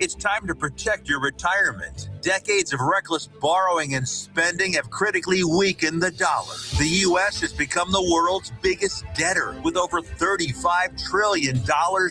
It's time to protect your retirement. Decades of reckless borrowing and spending have critically weakened the dollar. The U.S. has become the world's biggest debtor with over $35 trillion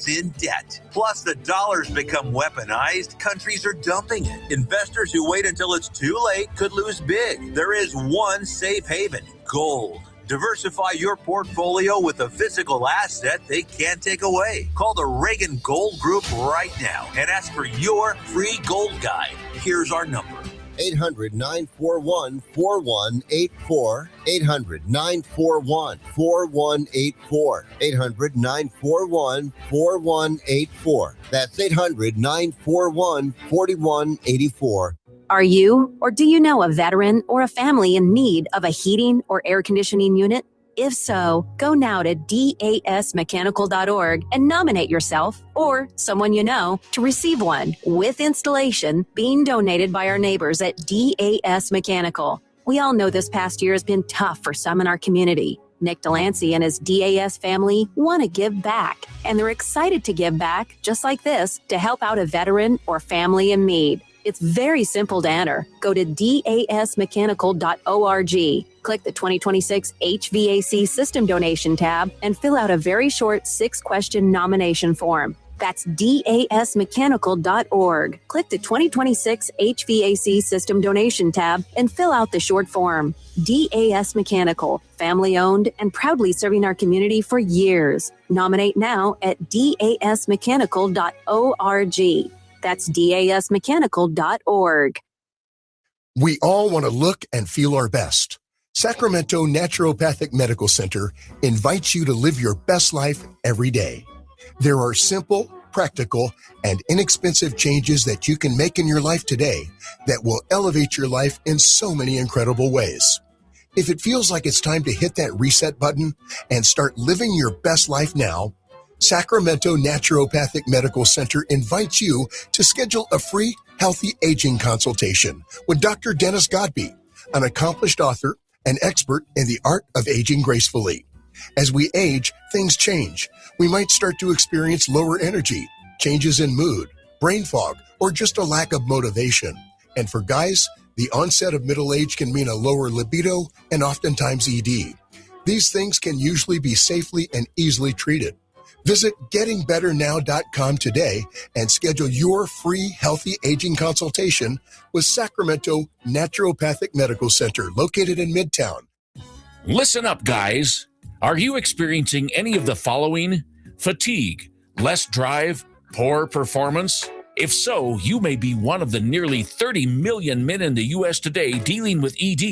in debt. Plus, the dollar's become weaponized. Countries are dumping it. Investors who wait until it's too late could lose big. There is one safe haven: gold. Diversify your portfolio with a physical asset they can't take away. Call the Reagan Gold Group right now and ask for your free gold guide. Here's our number. 800-941-4184. 800-941-4184. 800-941-4184. That's 800-941-4184. Are you or do you know a veteran or a family in need of a heating or air conditioning unit? If so, go now to dasmechanical.org and nominate yourself or someone you know to receive one, with installation being donated by our neighbors at DAS Mechanical. We all know this past year has been tough for some in our community. Nick Delancey and his DAS family want to give back, and they're excited to give back, just like this, to help out a veteran or family in need. It's very simple to enter. Go to dasmechanical.org. Click the 2026 HVAC System Donation tab and fill out a very short 6-question nomination form. That's dasmechanical.org. Click the 2026 HVAC System Donation tab and fill out the short form. DAS Mechanical, family owned and proudly serving our community for years. Nominate now at dasmechanical.org. That's dasmechanical.org. We all want to look and feel our best. Sacramento Naturopathic Medical Center invites you to live your best life every day. There are simple, practical, and inexpensive changes that you can make in your life today that will elevate your life in so many incredible ways. If it feels like it's time to hit that reset button and start living your best life now, Sacramento Naturopathic Medical Center invites you to schedule a free healthy aging consultation with Dr. Dennis Godby, an accomplished author and expert in the art of aging gracefully. As we age, things change. We might start to experience lower energy, changes in mood, brain fog, or just a lack of motivation. And for guys, the onset of middle age can mean a lower libido and oftentimes ED. These things can usually be safely and easily treated. Visit gettingbetternow.com today and schedule your free healthy aging consultation with Sacramento Naturopathic Medical Center, located in Midtown. Listen up, guys. Are you experiencing any of the following? Fatigue, less drive, poor performance? If so, you may be one of the nearly 30 million men in the U.S. today dealing with ED.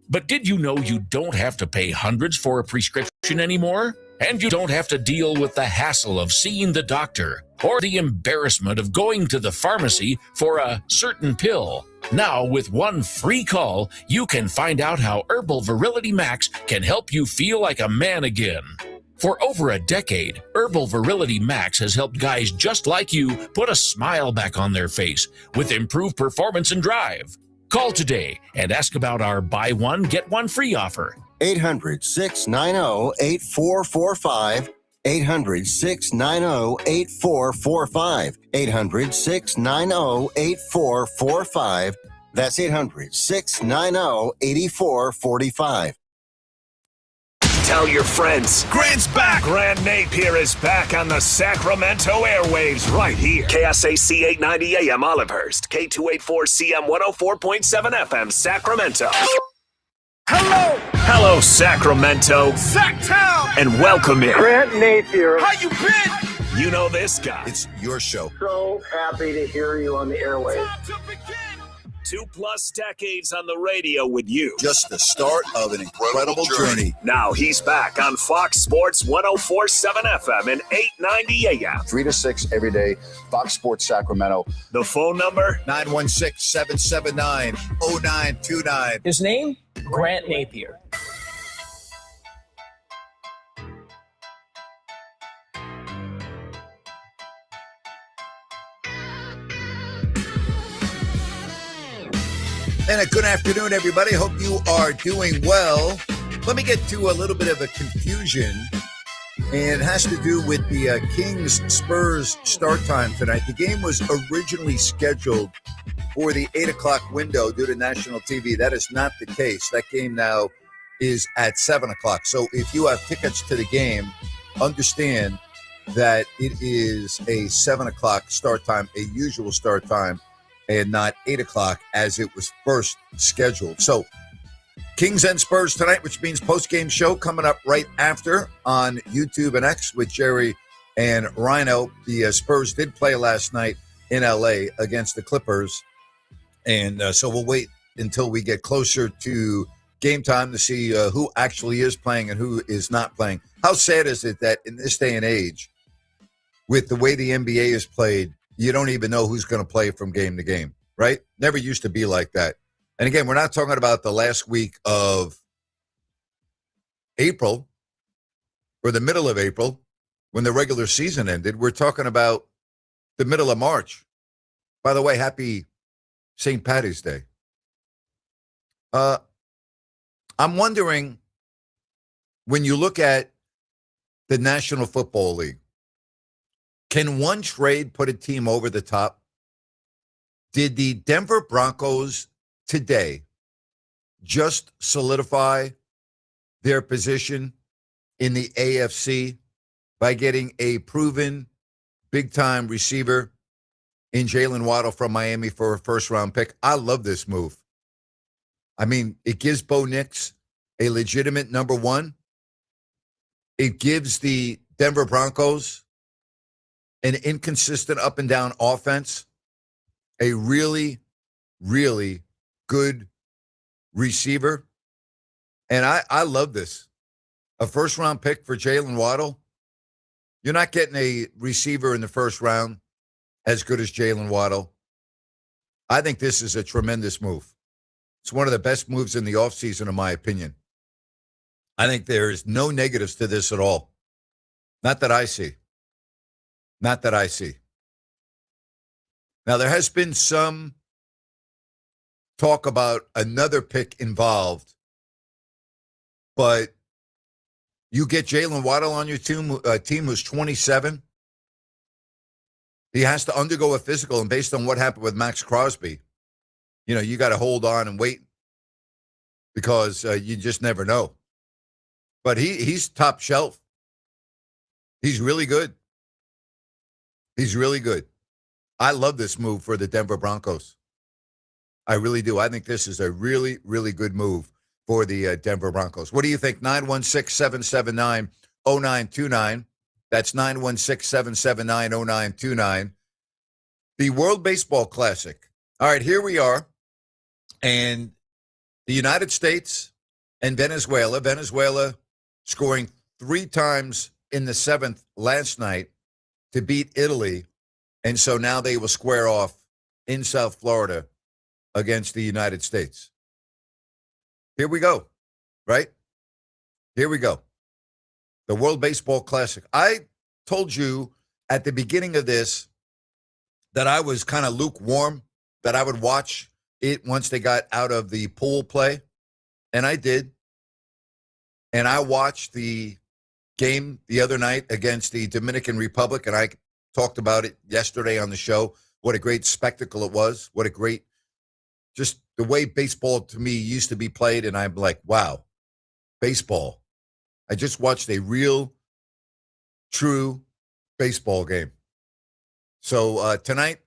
But did you know you don't have to pay hundreds for a prescription anymore? And you don't have to deal with the hassle of seeing the doctor or the embarrassment of going to the pharmacy for a certain pill. Now, with one free call, you can find out how Herbal Virility Max can help you feel like a man again. For over a decade, Herbal Virility Max has helped guys just like you put a smile back on their face with improved performance and drive. Call today and ask about our buy one, get one free offer. 800-690-8445. 800-690-8445. 800-690-8445. That's 800-690-8445. Tell your friends. Grant's back. Grant Napear is back on the Sacramento airwaves right here. KSAC 890 AM Olivehurst. K284CM 104.7 FM Sacramento. Hello. Hello, Sacramento. Sacktown. And welcome in. Grant Napear. How you been? You know this guy. It's your show. So happy to hear you on the airwaves. Time to begin. 2+ decades on the radio with you. Just the start of an incredible journey. Now he's back on Fox Sports 104.7 FM and 890 AM. 3 to 6 every day, Fox Sports Sacramento. The phone number? 916-779-0929. His name? Grant Napear. And a good afternoon, everybody. Hope you are doing well. Let me get to a little bit of a confusion And it has to do with the Kings-Spurs start time tonight. The game was originally scheduled for the 8 o'clock window due to national TV. That is not the case. That game now is at 7 o'clock. So if you have tickets to the game, understand that it is a 7 o'clock start time, a usual start time, and not 8 o'clock as it was first scheduled. So Kings and Spurs tonight, which means post-game show coming up right after on YouTube and X with Jerry and Rhino. The Spurs did play last night in L.A. against the Clippers, and so we'll wait until we get closer to game time to see who actually is playing and who is not playing. How sad is it that in this day and age, with the way the NBA is played, you don't even know who's going to play from game to game, right? Never used to be like that. And again, we're not talking about the last week of April or the middle of April when the regular season ended. We're talking about the middle of March. By the way, happy St. Paddy's Day. I'm wondering, when you look at the National Football League, can one trade put a team over the top? Did the Denver Broncos today just solidify their position in the AFC by getting a proven big-time receiver in Jalen Waddle from Miami for a first-round pick? I love this move. I mean, it gives Bo Nix a legitimate number one. It gives the Denver Broncos an inconsistent up-and-down offense a really, really good receiver. And I love this. A first-round pick for Jalen Waddle. You're not getting a receiver in the first round as good as Jalen Waddle. I think this is a tremendous move. It's one of the best moves in the offseason, in my opinion. I think there is no negatives to this at all. Not that I see. Not that I see. Now, there has been some talk about another pick involved, but you get Jalen Waddle on your team who's 27. He has to undergo a physical, and based on what happened with Max Crosby, you know, you got to hold on and wait because you just never know. But he's top shelf. He's really good. He's really good. I love this move for the Denver Broncos. I really do. I think this is a really, really good move for the Denver Broncos. What do you think? 916-779-0929. That's 916-779-0929. The World Baseball Classic. All right, here we are. And the United States and Venezuela. Venezuela scoring 3 times in the 7th last night to beat Italy. And so now they will square off in South Florida against the United States. Here we go, right? Here we go. The World Baseball Classic. I told you at the beginning of this that I was kind of lukewarm, that I would watch it once they got out of the pool play. And I did. And I watched the game the other night against the Dominican Republic, and I talked about it yesterday on the show. What a great spectacle it was. What a great, just the way baseball to me used to be played. And I'm like, wow, baseball. I just watched a real, true baseball game. So tonight,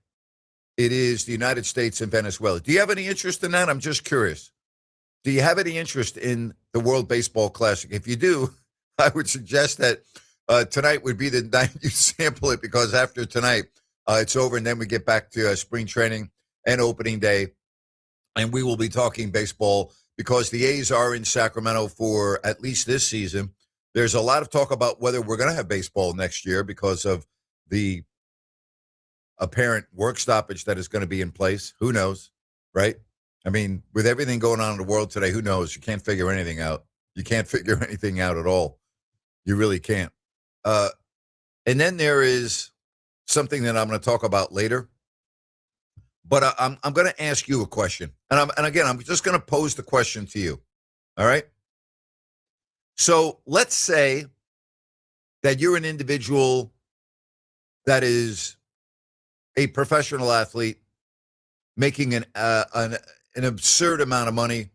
it is the United States and Venezuela. Do you have any interest in that? I'm just curious. Do you have any interest in the World Baseball Classic? If you do, I would suggest that tonight would be the night you sample it, because after tonight, it's over, and then we get back to spring training and opening day, and we will be talking baseball because the A's are in Sacramento for at least this season. There's a lot of talk about whether we're going to have baseball next year because of the apparent work stoppage that is going to be in place. Who knows, right? I mean, with everything going on in the world today, who knows? You can't figure anything out. You can't figure anything out at all. You really can't. And then there is something that I'm going to talk about later. But I'm going to ask you a question. And again, I'm just going to pose the question to you. All right? So let's say that you're an individual that is a professional athlete making an absurd amount of money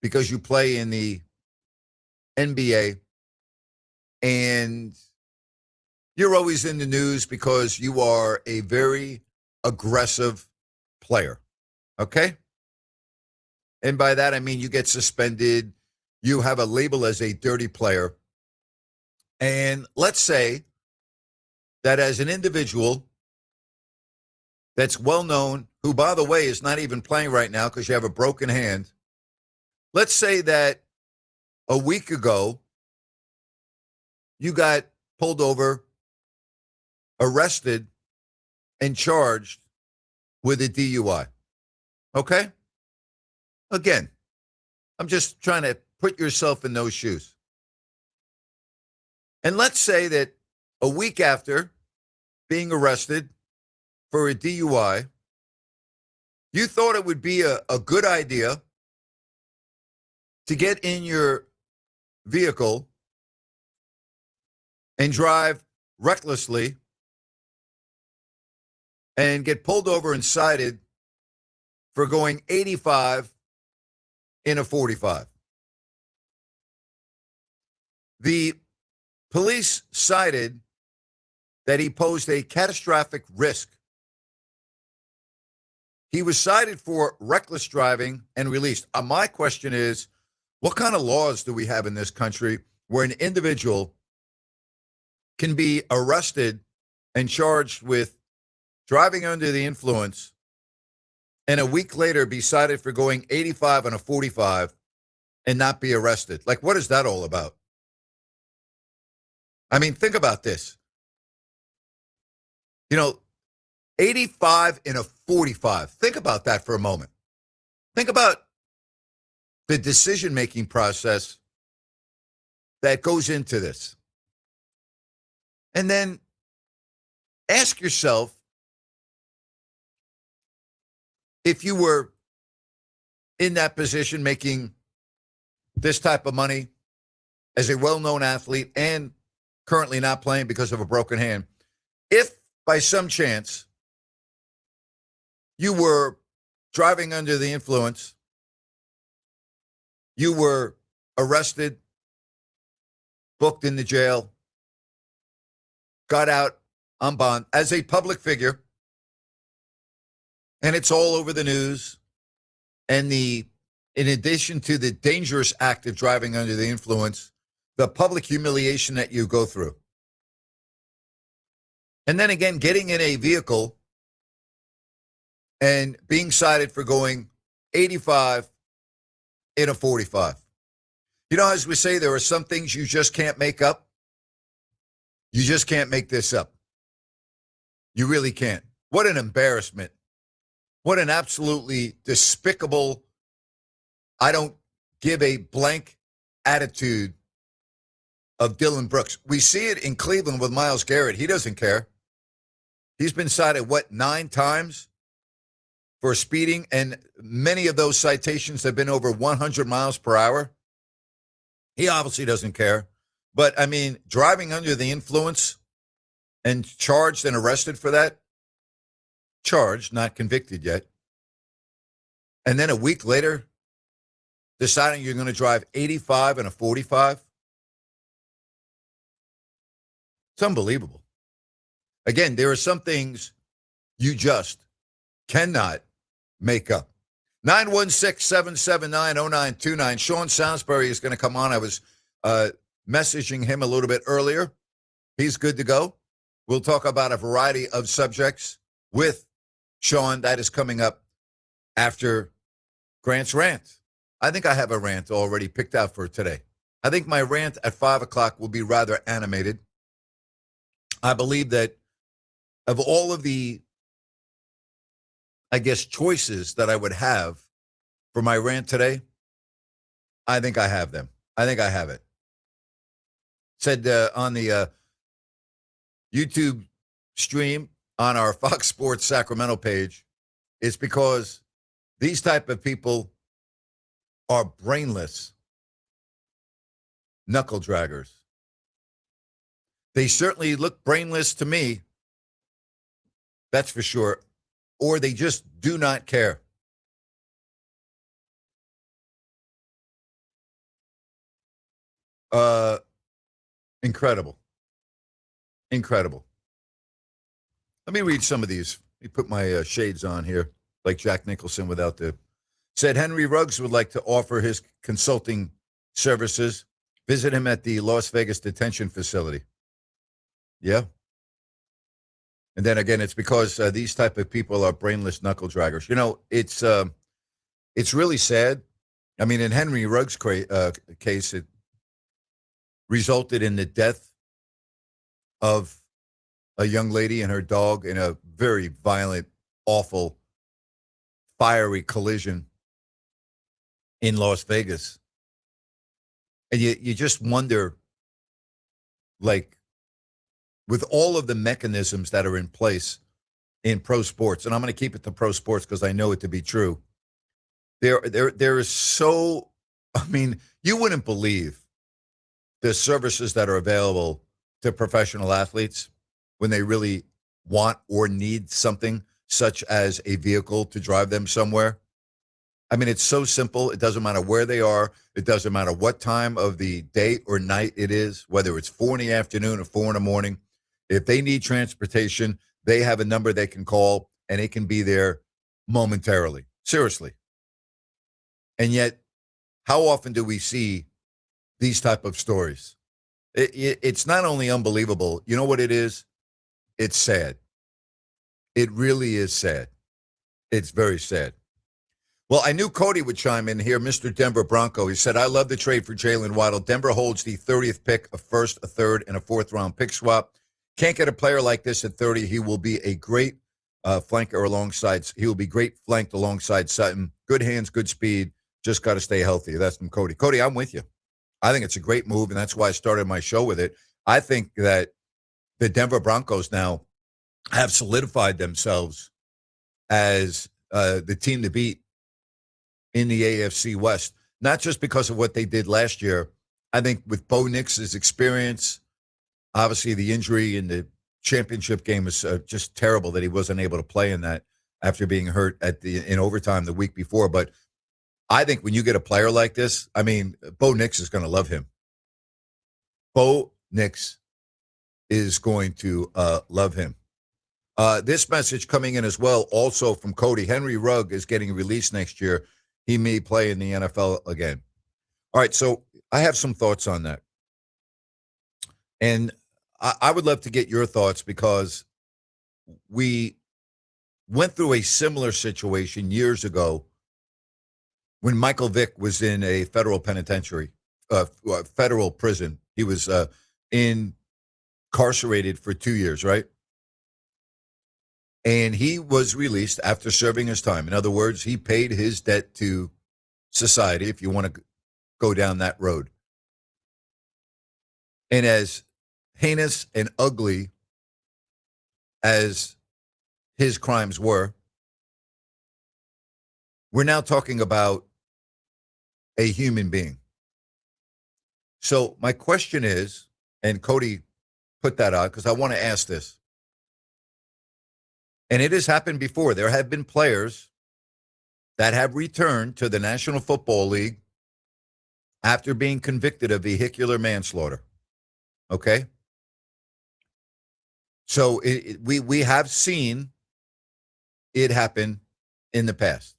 because you play in the NBA, and you're always in the news because you are a very aggressive player, okay? And by that, I mean you get suspended, you have a label as a dirty player, and let's say that as an individual that's well-known, who, by the way, is not even playing right now because you have a broken hand, let's say that a week ago, you got pulled over, arrested, and charged with a DUI. Okay? Again, I'm just trying to put yourself in those shoes. And let's say that a week after being arrested for a DUI, you thought it would be a good idea to get in your vehicle and drive recklessly and get pulled over and cited for going 85 in a 45. The police cited that he posed a catastrophic risk. He was cited for reckless driving and released. My question is, what kind of laws do we have in this country where an individual can be arrested and charged with driving under the influence and a week later be cited for going 85 on a 45 and not be arrested? Like, what is that all about? I mean, think about this. 85 in a 45. Think about that for a moment. Think about the decision-making process that goes into this. And then ask yourself, if you were in that position making this type of money as a well-known athlete and currently not playing because of a broken hand, if by some chance you were driving under the influence, you were arrested, booked into jail, got out on bond as a public figure, and it's all over the news, and in addition to the dangerous act of driving under the influence, the public humiliation that you go through. And then again, getting in a vehicle and being cited for going 85 in a 45. As we say, there are some things you just can't make up. You just can't make this up. You really can't. What an embarrassment. What an absolutely despicable, I don't give a blank attitude of Dylan Brooks. We see it in Cleveland with Myles Garrett. He doesn't care. He's been cited, 9 times for speeding, and many of those citations have been over 100 miles per hour. He obviously doesn't care. But, I mean, driving under the influence and charged and arrested for that, charged, not convicted yet, and then a week later, deciding you're going to drive 85 in a 45, it's unbelievable. Again, there are some things you just cannot make up. 916-779-0929. Sean Salisbury is going to come on. I was messaging him a little bit earlier. He's good to go. We'll talk about a variety of subjects with Sean. That is coming up after Grant's rant. I think I have a rant already picked out for today. I think my rant at 5 o'clock will be rather animated. I believe that of all of the, choices that I would have for my rant today, I think I have them. I think I have it. Said on the YouTube stream on our Fox Sports Sacramento page, it's because these type of people are brainless knuckle draggers. They certainly look brainless to me. That's for sure. Or they just do not care. Incredible. Incredible. Let me read some of these. Let me put my shades on here, like Jack Nicholson without the... Said Henry Ruggs would like to offer his consulting services. Visit him at the Las Vegas detention facility. Yeah. And then again, it's because these type of people are brainless knuckle draggers. You know, it's really sad. I mean, in Henry Ruggs' case, it resulted in the death of a young lady and her dog in a very violent, awful, fiery collision in Las Vegas. And you just wonder, like, with all of the mechanisms that are in place in pro sports, and I'm going to keep it to pro sports because I know it to be true, there is so, I mean, you wouldn't believe the services that are available to professional athletes when they really want or need something, such as a vehicle to drive them somewhere. I mean, it's so simple. It doesn't matter where they are. It doesn't matter what time of the day or night it is, whether it's 4 in the afternoon or 4 in the morning. If they need transportation, they have a number they can call, and it can be there momentarily. Seriously. And yet, how often do we see these type of stories? It's not only unbelievable. You know what it is? It's sad. It really is sad. It's very sad. Well, I knew Cody would chime in here, Mr. Denver Bronco. He said, I love the trade for Jalen Waddle. Denver holds the 30th pick, a first, a third, and a fourth-round pick swap. Can't get a player like this at 30. He will be a great flanker alongside. He will be great flanked alongside Sutton. Good hands, good speed. Just got to stay healthy. That's from Cody. Cody, I'm with you. I think it's a great move, and that's why I started my show with it. I think that the Denver Broncos now have solidified themselves as the team to beat in the AFC West, not just because of what they did last year. I think with Bo Nix's experience, obviously the injury in the championship game was just terrible that he wasn't able to play in that after being hurt in overtime the week before. But I think when you get a player like this, I mean, Bo Nix is going to love him. Bo Nix is going to love him. This message coming in as well, also from Cody. Henry Rugg is getting released next year. He may play in the NFL again. All right, so I have some thoughts on that. And I would love to get your thoughts because we went through a similar situation years ago when Michael Vick was in a federal penitentiary, federal prison. He was incarcerated for 2 years, right? And he was released after serving his time. In other words, he paid his debt to society, if you want to go down that road. And as heinous and ugly as his crimes were, we're now talking about a human being. So my question is, and Cody put that out because I want to ask this. And it has happened before. There have been players that have returned to the National Football League after being convicted of vehicular manslaughter. Okay? So we have seen it happen in the past.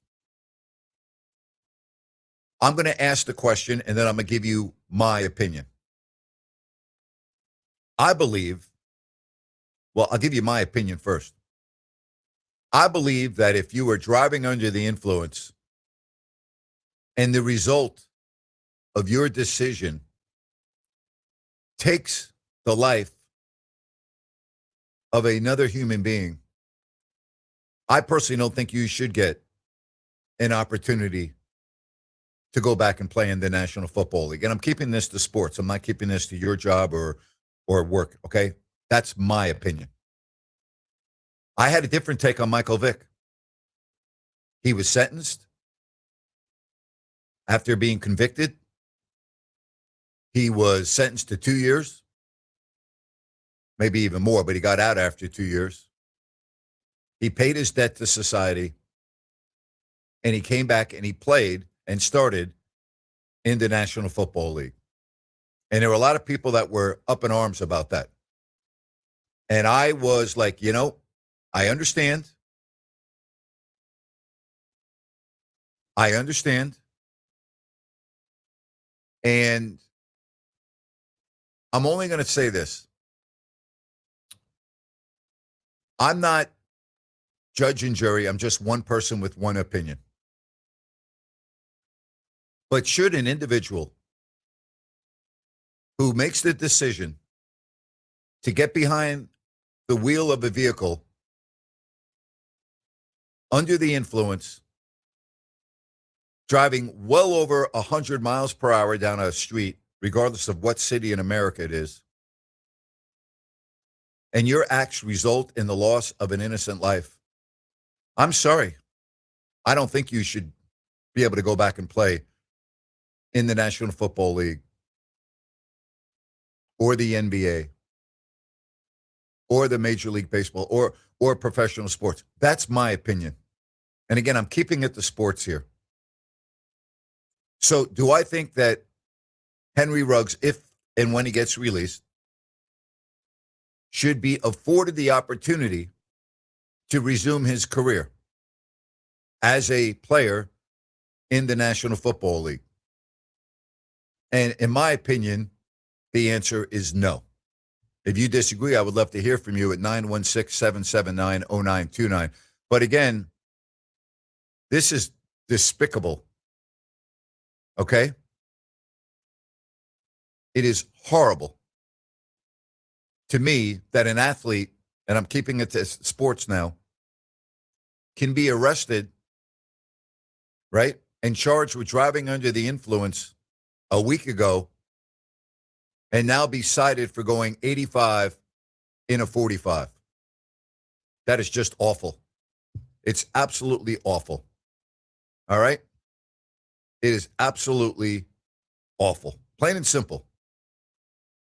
I'm going to ask the question, and then I'm going to give you my opinion. I believe, well, I'll give you my opinion first. I believe that if you are driving under the influence and the result of your decision takes the life of another human being, I personally don't think you should get an opportunity to go back and play in the National Football League. And I'm keeping this to sports. I'm not keeping this to your job or work, okay? That's my opinion. I had a different take on Michael Vick. He was sentenced after being convicted. He was sentenced to 2 years. maybe even more, but he got out after 2 years. He paid his debt to society, and he came back and he played and started in the National Football League. And there were a lot of people that were up in arms about that. And I was like, I understand. And I'm only going to say this. I'm not judge and jury. I'm just one person with one opinion. But should an individual who makes the decision to get behind the wheel of a vehicle under the influence, driving well over 100 miles per hour down a street, regardless of what city in America it is, and your acts result in the loss of an innocent life, I'm sorry. I don't think you should be able to go back and play in the National Football League or the NBA or the Major League Baseball or professional sports. That's my opinion. And again, I'm keeping it to sports here. So do I think that Henry Ruggs, if and when he gets released, should be afforded the opportunity to resume his career as a player in the National Football League? And in my opinion, the answer is no. If you disagree, I would love to hear from you at 916-779-0929. But again, this is despicable. Okay? It is horrible to me that an athlete, and I'm keeping it to sports now, can be arrested, right, and charged with driving under the influence a week ago and now be cited for going 85 in a 45. That is just awful. It's absolutely awful. All right? It is absolutely awful. Plain and simple.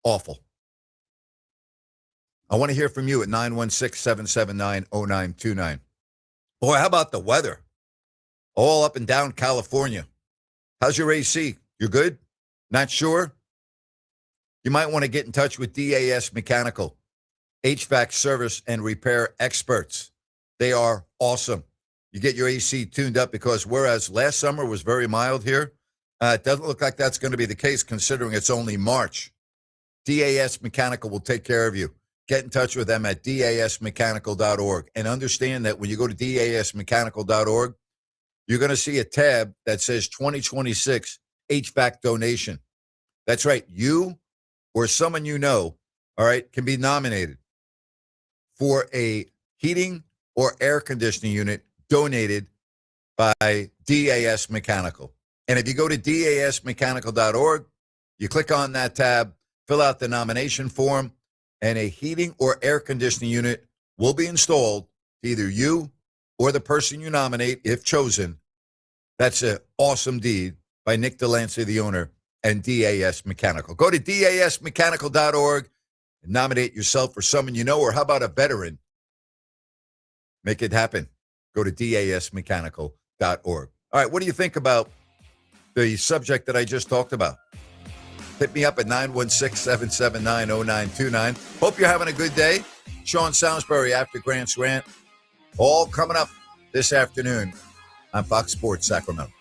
Awful. I want to hear from you at 916-779-0929. Boy, how about the weather? All up and down California. How's your AC? You're good? Not sure? You might want to get in touch with DAS Mechanical, HVAC service and repair experts. They are awesome. You get your AC tuned up because whereas last summer was very mild here, it doesn't look like that's going to be the case considering it's only March. DAS Mechanical will take care of you. Get in touch with them at dasmechanical.org and understand that when you go to dasmechanical.org, you're going to see a tab that says 2026 HVAC donation. That's right. You or someone you know, all right, can be nominated for a heating or air conditioning unit donated by DAS Mechanical. And if you go to dasmechanical.org, you click on that tab, fill out the nomination form, and a heating or air conditioning unit will be installed to either you or the person you nominate, if chosen. That's an awesome deed by Nick Delancey, the owner, and DAS Mechanical. Go to dasmechanical.org and nominate yourself for someone you know, or how about a veteran? Make it happen. Go to dasmechanical.org. All right, what do you think about the subject that I just talked about? Hit me up at 916-779-0929. Hope you're having a good day. Sean Salisbury after Grant's Rant. All coming up this afternoon on Fox Sports Sacramento.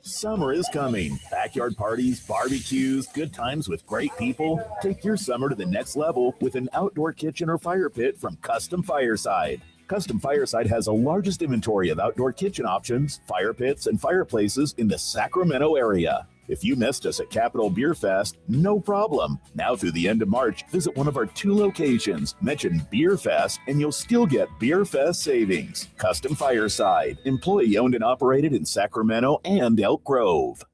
Summer is coming. Backyard parties, barbecues, good times with great people. Take your summer to the next level with an outdoor kitchen or fire pit from Custom Fireside. Custom Fireside has the largest inventory of outdoor kitchen options, fire pits, and fireplaces in the Sacramento area. If you missed us at Capitol Beer Fest, no problem. Now through the end of March, visit one of our 2 locations. Mention Beer Fest and you'll still get Beer Fest savings. Custom Fireside, employee owned and operated in Sacramento and Elk Grove.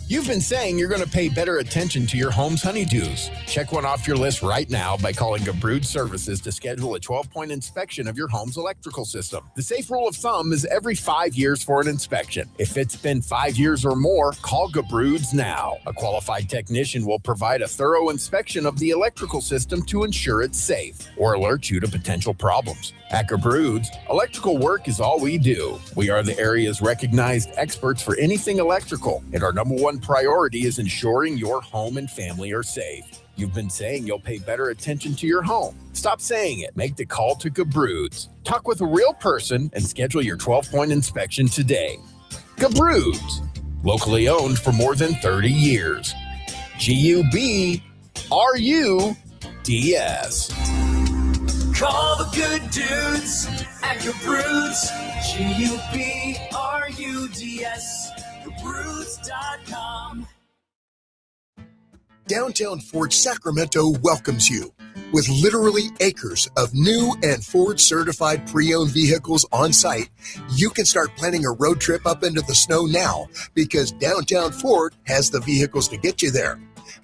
You've been saying you're going to pay better attention to your home's honeydews. Check one off your list right now by calling Gabrud Services to schedule a 12-point inspection of your home's electrical system. The safe rule of thumb is every 5 years for an inspection. If it's been 5 years or more, call Gabrud's now. A qualified technician will provide a thorough inspection of the electrical system to ensure it's safe or alert you to potential problems. At Gabrud's, electrical work is all we do. We are the area's recognized experts for anything electrical, and our number one priority is ensuring your home and family are safe. You've been saying you'll pay better attention to your home. Stop saying it. Make the call to Gabrud's. Talk with a real person and schedule your 12-point inspection today. Gabrud's, locally owned for more than 30 years. G-U-B-R-U-D-S. Call the good dudes at Gabrud's. G-U-B-R-U-D-S. Gabrud's.com. Downtown Ford Sacramento welcomes you. With literally acres of new and Ford certified pre-owned vehicles on site, you can start planning a road trip up into the snow now because Downtown Ford has the vehicles to get you there.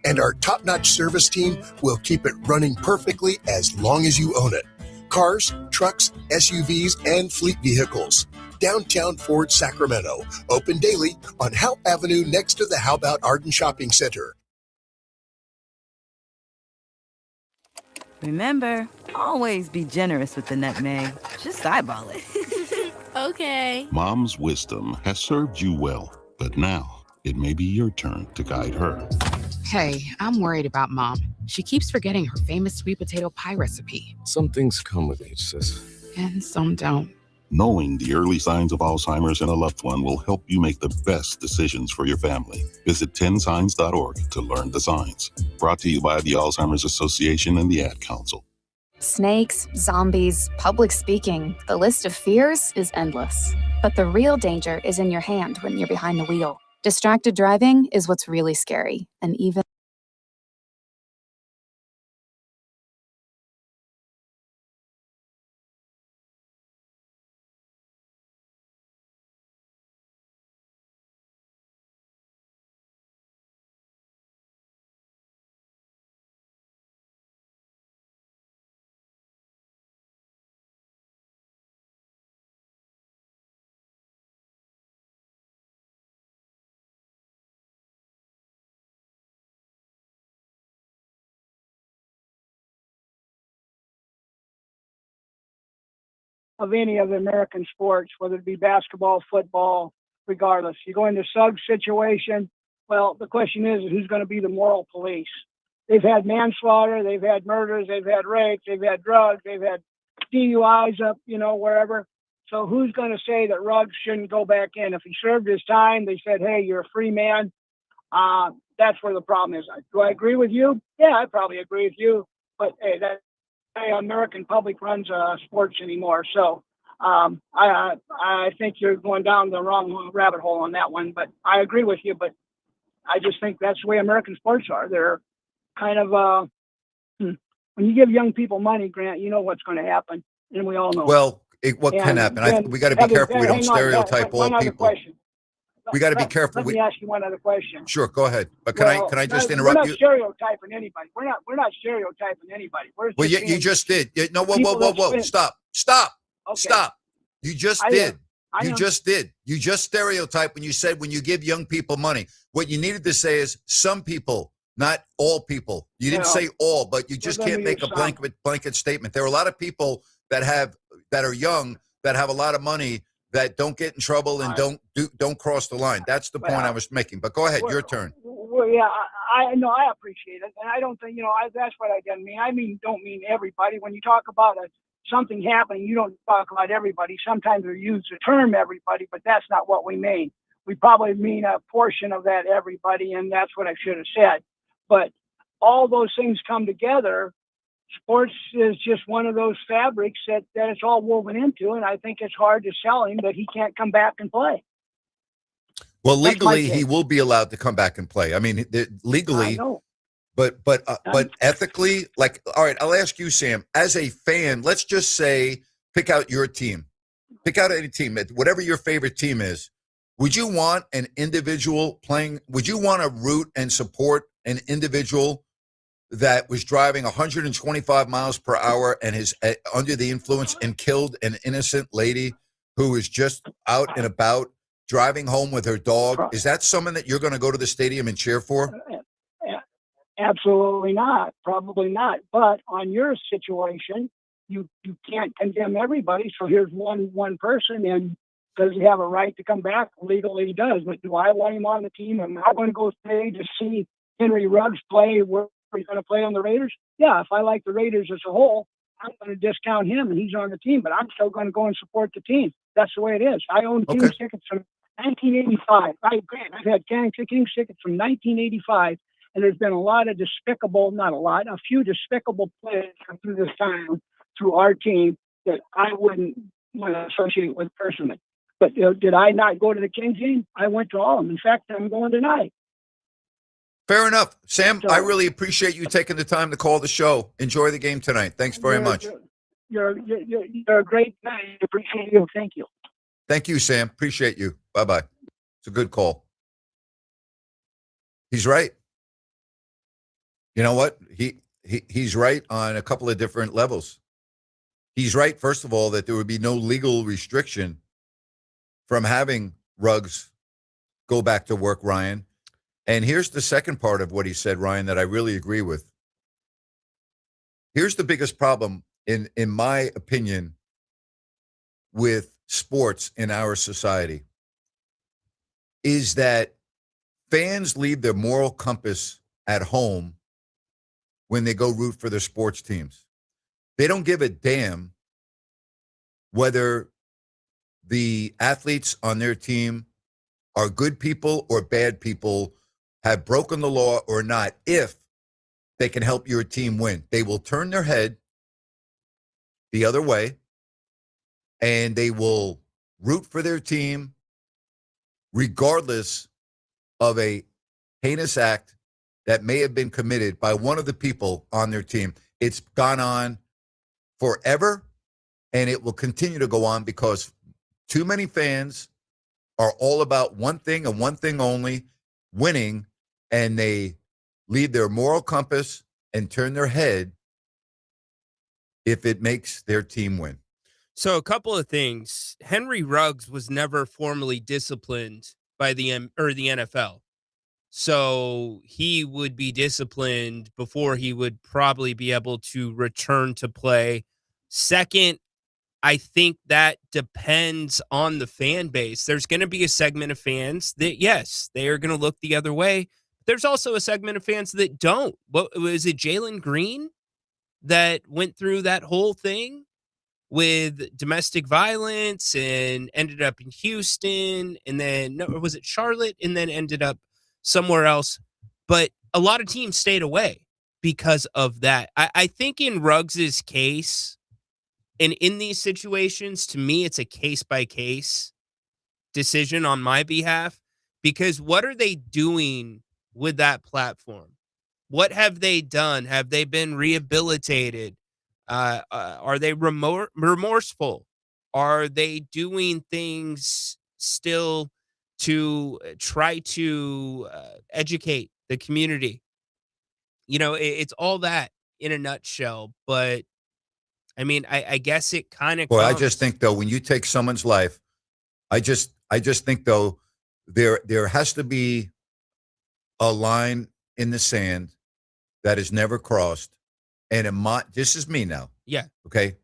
And our top-notch service team will keep it running perfectly as long as you own it. Cars, trucks, SUVs, and fleet vehicles. Downtown Ford Sacramento. Open daily on Howe Avenue next to the How About Arden Shopping Center. Remember, always be generous with the nutmeg. Just eyeball it. Okay. Mom's wisdom has served you well, but now it may be your turn to guide her. Hey, I'm worried about Mom. She keeps forgetting her famous sweet potato pie recipe. Some things come with age, sis. And some don't. Knowing the early signs of Alzheimer's in a loved one will help you make the best decisions for your family. Visit 10signs.org to learn the signs. Brought to you by the Alzheimer's Association and the Ad Council. Snakes, zombies, public speaking. The list of fears is endless. But the real danger is in your hand when you're behind the wheel. Distracted driving is what's really scary. And even of any of the American sports, whether it be basketball, football, regardless. You go into Suggs situation, well, the question is who's going to be the moral police? They've had manslaughter, they've had murders, they've had rapes, they've had drugs, they've had DUIs up, wherever. So who's going to say that Ruggs shouldn't go back in? If he served his time, they said, hey, you're a free man. That's where the problem is. Do I agree with you? Yeah, I probably agree with you. But hey, that American public runs sports anymore. So I think you're going down the wrong rabbit hole on that one. But I agree with you. But I just think that's the way American sports are. They're kind of when you give young people money, Grant, you know what's going to happen, and we all know. Well, what can happen? We got to be careful. We don't stereotype all people. We got to be careful. Let me ask you one other question. Sure, go ahead. But can I just interrupt you? We're not stereotyping anybody. We're not stereotyping anybody. Well, you just did. No, whoa. Stop. Okay. Stop. You just did. You just did. You just stereotyped when you said when you give young people money. What you needed to say is some people, not all people. You didn't say all, but you just can't make a blanket statement. There are a lot of people that are young that have a lot of money that don't get in trouble and don't cross the line. That's the point I was making. But go ahead, your turn. Well, yeah, I know, I appreciate it, and I don't think that's what I didn't mean. I don't mean everybody. When you talk about something happening, you don't talk about everybody. Sometimes we use the term everybody, but that's not what we mean. We probably mean a portion of that everybody, and that's what I should have said. But all those things come together. Sports is just one of those fabrics that it's all woven into, and I think it's hard to sell him that he can't come back and play. Well, legally, he will be allowed to come back and play. I mean, legally, but ethically, all right, I'll ask you, Sam, as a fan, let's just say, pick out your team. Pick out any team, whatever your favorite team is. Would you want an individual playing? Would you want to root and support an individual that was driving 125 miles per hour and is under the influence and killed an innocent lady who was just out and about driving home with her dog? Is that someone that you're going to go to the stadium and cheer for? Absolutely not. Probably not. But on your situation, you can't condemn everybody. So here's one person, and does he have a right to come back? Legally, he does. But do I want him on the team? Am I going to go today to see Henry Ruggs play where he's going to play on the Raiders? Yeah, if I like the Raiders as a whole, I'm going to discount him and he's on the team, but I'm still going to go and support the team. That's the way it is. I own Kings tickets from 1985. I've had Kings tickets from 1985, and there's been a few despicable plays through this time through our team that I wouldn't want to associate with personally. But did I not go to the Kings game? I went to all of them. In fact, I'm going tonight. Fair enough. Sam, I really appreciate you taking the time to call the show. Enjoy the game tonight. Thanks very much. You're a great guy. I appreciate you. Thank you. Thank you, Sam. Appreciate you. Bye-bye. It's a good call. He's right. You know what? He's right on a couple of different levels. He's right, first of all, that there would be no legal restriction from having Ruggs go back to work, Ryan. And here's the second part of what he said, Ryan, that I really agree with. Here's the biggest problem, in my opinion, with sports in our society, is that fans leave their moral compass at home when they go root for their sports teams. They don't give a damn whether the athletes on their team are good people or bad people, have broken the law or not. If they can help your team win, they will turn their head the other way and they will root for their team regardless of a heinous act that may have been committed by one of the people on their team. It's gone on forever, and it will continue to go on because too many fans are all about one thing and one thing only, winning, and they leave their moral compass and turn their head if it makes their team win. So a couple of things. Henry Ruggs was never formally disciplined by the NFL. So he would be disciplined before he would probably be able to return to play. Second, I think that depends on the fan base. There's going to be a segment of fans that, yes, they are going to look the other way. There's also a segment of fans that don't. What was it, Jalen Green, that went through that whole thing with domestic violence and ended up in Houston, and then, no, was it Charlotte, and then ended up somewhere else? But a lot of teams stayed away because of that. I think in Ruggs's case, and in these situations, to me, it's a case-by-case decision on my behalf, because what are they doing with that platform? What have they done? Have they been rehabilitated? Are they remorseful? Are they doing things still to try to educate the community? You know, it's all that in a nutshell. But I mean, I guess it kind of. Boy, I just think though, when you take someone's life, I just think though, there has to be a line in the sand that is never crossed. And this is me now. Yeah. Okay.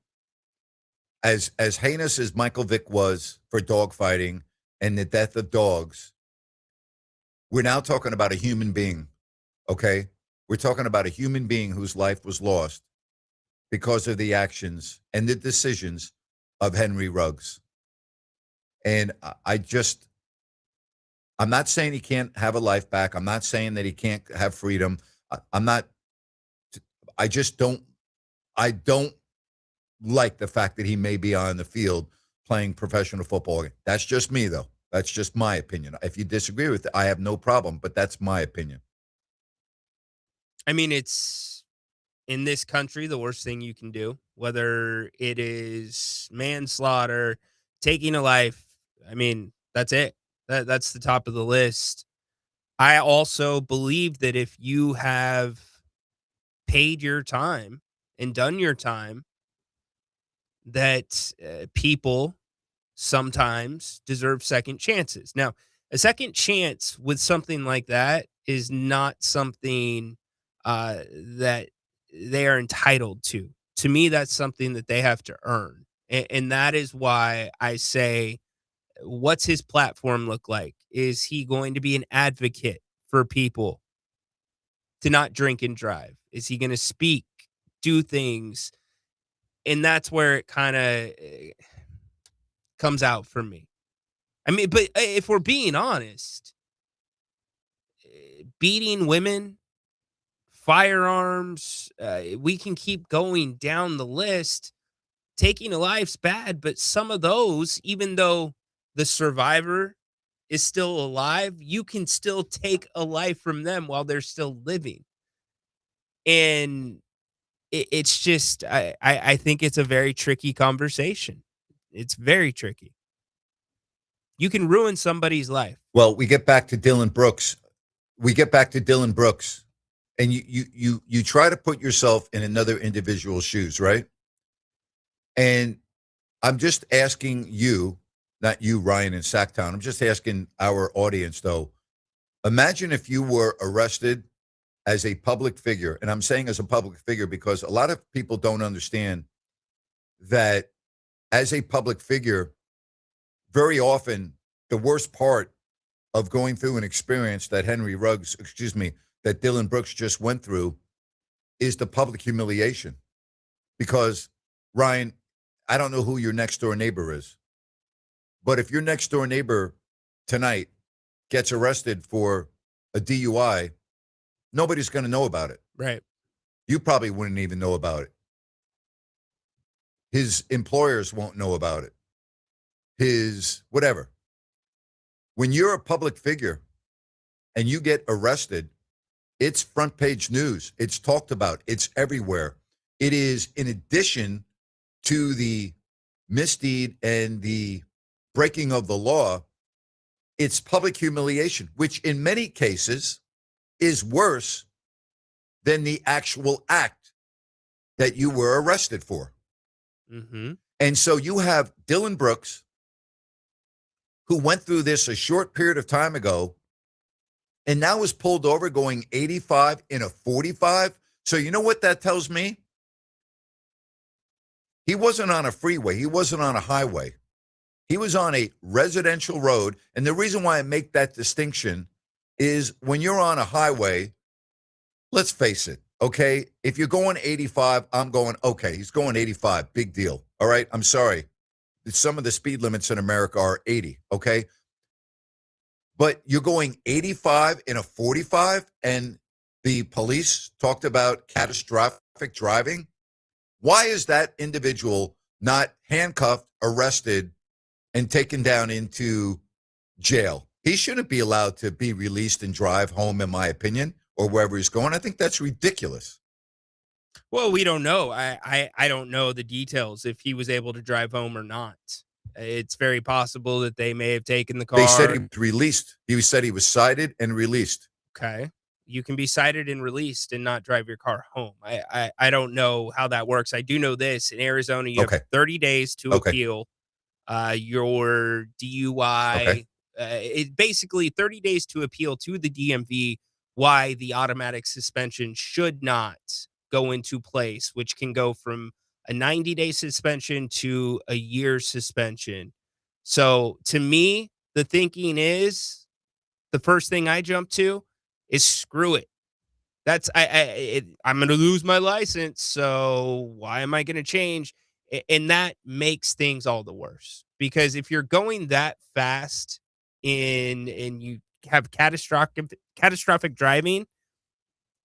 As heinous as Michael Vick was for dogfighting and the death of dogs, we're now talking about a human being. Okay. We're talking about a human being whose life was lost because of the actions and the decisions of Henry Ruggs. And I'm not saying he can't have a life back. I'm not saying that he can't have freedom. I don't like the fact that he may be on the field playing professional football. That's just me, though. That's just my opinion. If you disagree with it, I have no problem, but that's my opinion. I mean, it's in this country the worst thing you can do, whether it is manslaughter, taking a life. I mean, that's it. That's the top of the list. I also believe that if you have paid your time and done your time, that people sometimes deserve second chances. Now, a second chance with something like that is not something that they are entitled to. To me, that's something that they have to earn. And that is why I say, what's his platform look like? Is he going to be an advocate for people to not drink and drive? Is he going to speak, do things? And that's where it kind of comes out for me. I mean, but if we're being honest, beating women, firearms, we can keep going down the list. Taking a life's bad, but some of those, even though the survivor is still alive, you can still take a life from them while they're still living. And it's just, I think it's a very tricky conversation. It's very tricky. You can ruin somebody's life. Well, we get back to Dylan Brooks. And you try to put yourself in another individual's shoes, right? And I'm just asking you, not you, Ryan, in Sacktown. I'm just asking our audience, though. Imagine if you were arrested as a public figure. And I'm saying as a public figure because a lot of people don't understand that as a public figure, very often the worst part of going through an experience that that Dylan Brooks just went through is the public humiliation. Because, Ryan, I don't know who your next door neighbor is, but if your next door neighbor tonight gets arrested for a DUI, nobody's going to know about it. Right. You probably wouldn't even know about it. His employers won't know about it. His whatever. When you're a public figure and you get arrested, it's front page news. It's talked about. It's everywhere. It is in addition to the misdeed and the breaking of the law, it's public humiliation, which in many cases is worse than the actual act that you were arrested for. Mm-hmm. And so you have Dylan Brooks, who went through this a short period of time ago, and now is pulled over going 85 in a 45. So you know what that tells me? He wasn't on a freeway. He wasn't on a highway. He was on a residential road. And the reason why I make that distinction is when you're on a highway, let's face it, okay? If you're going 85, I'm going, okay, he's going 85, big deal. All right, I'm sorry. Some of the speed limits in America are 80, okay? But you're going 85 in a 45, and the police talked about catastrophic driving. Why is that individual not handcuffed, arrested, and taken down into jail? He shouldn't be allowed to be released and drive home, in my opinion, or wherever he's going. I think that's ridiculous. Well, we don't know. I don't know the details if he was able to drive home or not. It's very possible that they may have taken the car. They said he was released. He said he was cited and released. Okay. You can be cited and released and not drive your car home. I don't know how that works. I do know this. In Arizona, you have 30 days to appeal your DUI. It basically 30 days to appeal to the DMV why the automatic suspension should not go into place, which can go from a 90-day suspension to a year suspension. So to me, the thinking is the first thing I jump to is screw it. That's I'm going to lose my license, so why am I going to change? And that makes things all the worse, because if you're going that fast and you have catastrophic driving,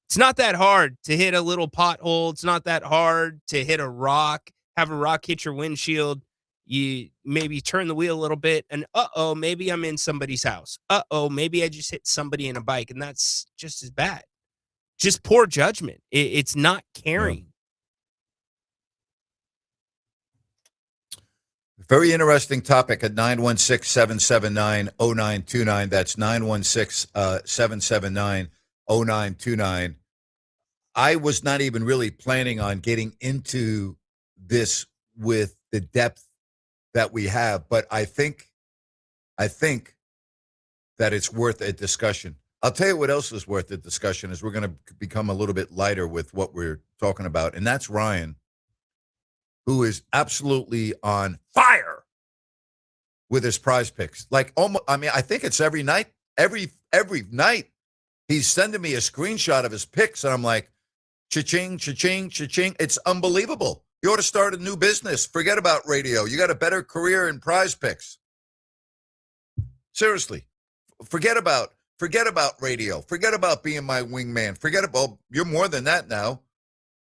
it's not that hard to hit a little pothole. It's not that hard to hit a rock, have a rock hit your windshield. You maybe turn the wheel a little bit and maybe I'm in somebody's house. Maybe I just hit somebody in a bike, and that's just as bad. Just poor judgment. It's not caring. Very interesting topic at 916-779-0929. That's 916-779-0929. I was not even really planning on getting into this with the depth that we have, but I think that it's worth a discussion. I'll tell you what else is worth a discussion is we're going to become a little bit lighter with what we're talking about, and that's Ryan, who is absolutely on fire with his prize picks. Like, almost, I mean, I think it's every night. Every night he's sending me a screenshot of his picks, and I'm like, cha-ching, cha-ching, cha-ching. It's unbelievable. You ought to start a new business. Forget about radio. You got a better career in prize picks. Seriously. Forget about radio. Forget about being my wingman. Forget about, you're more than that now.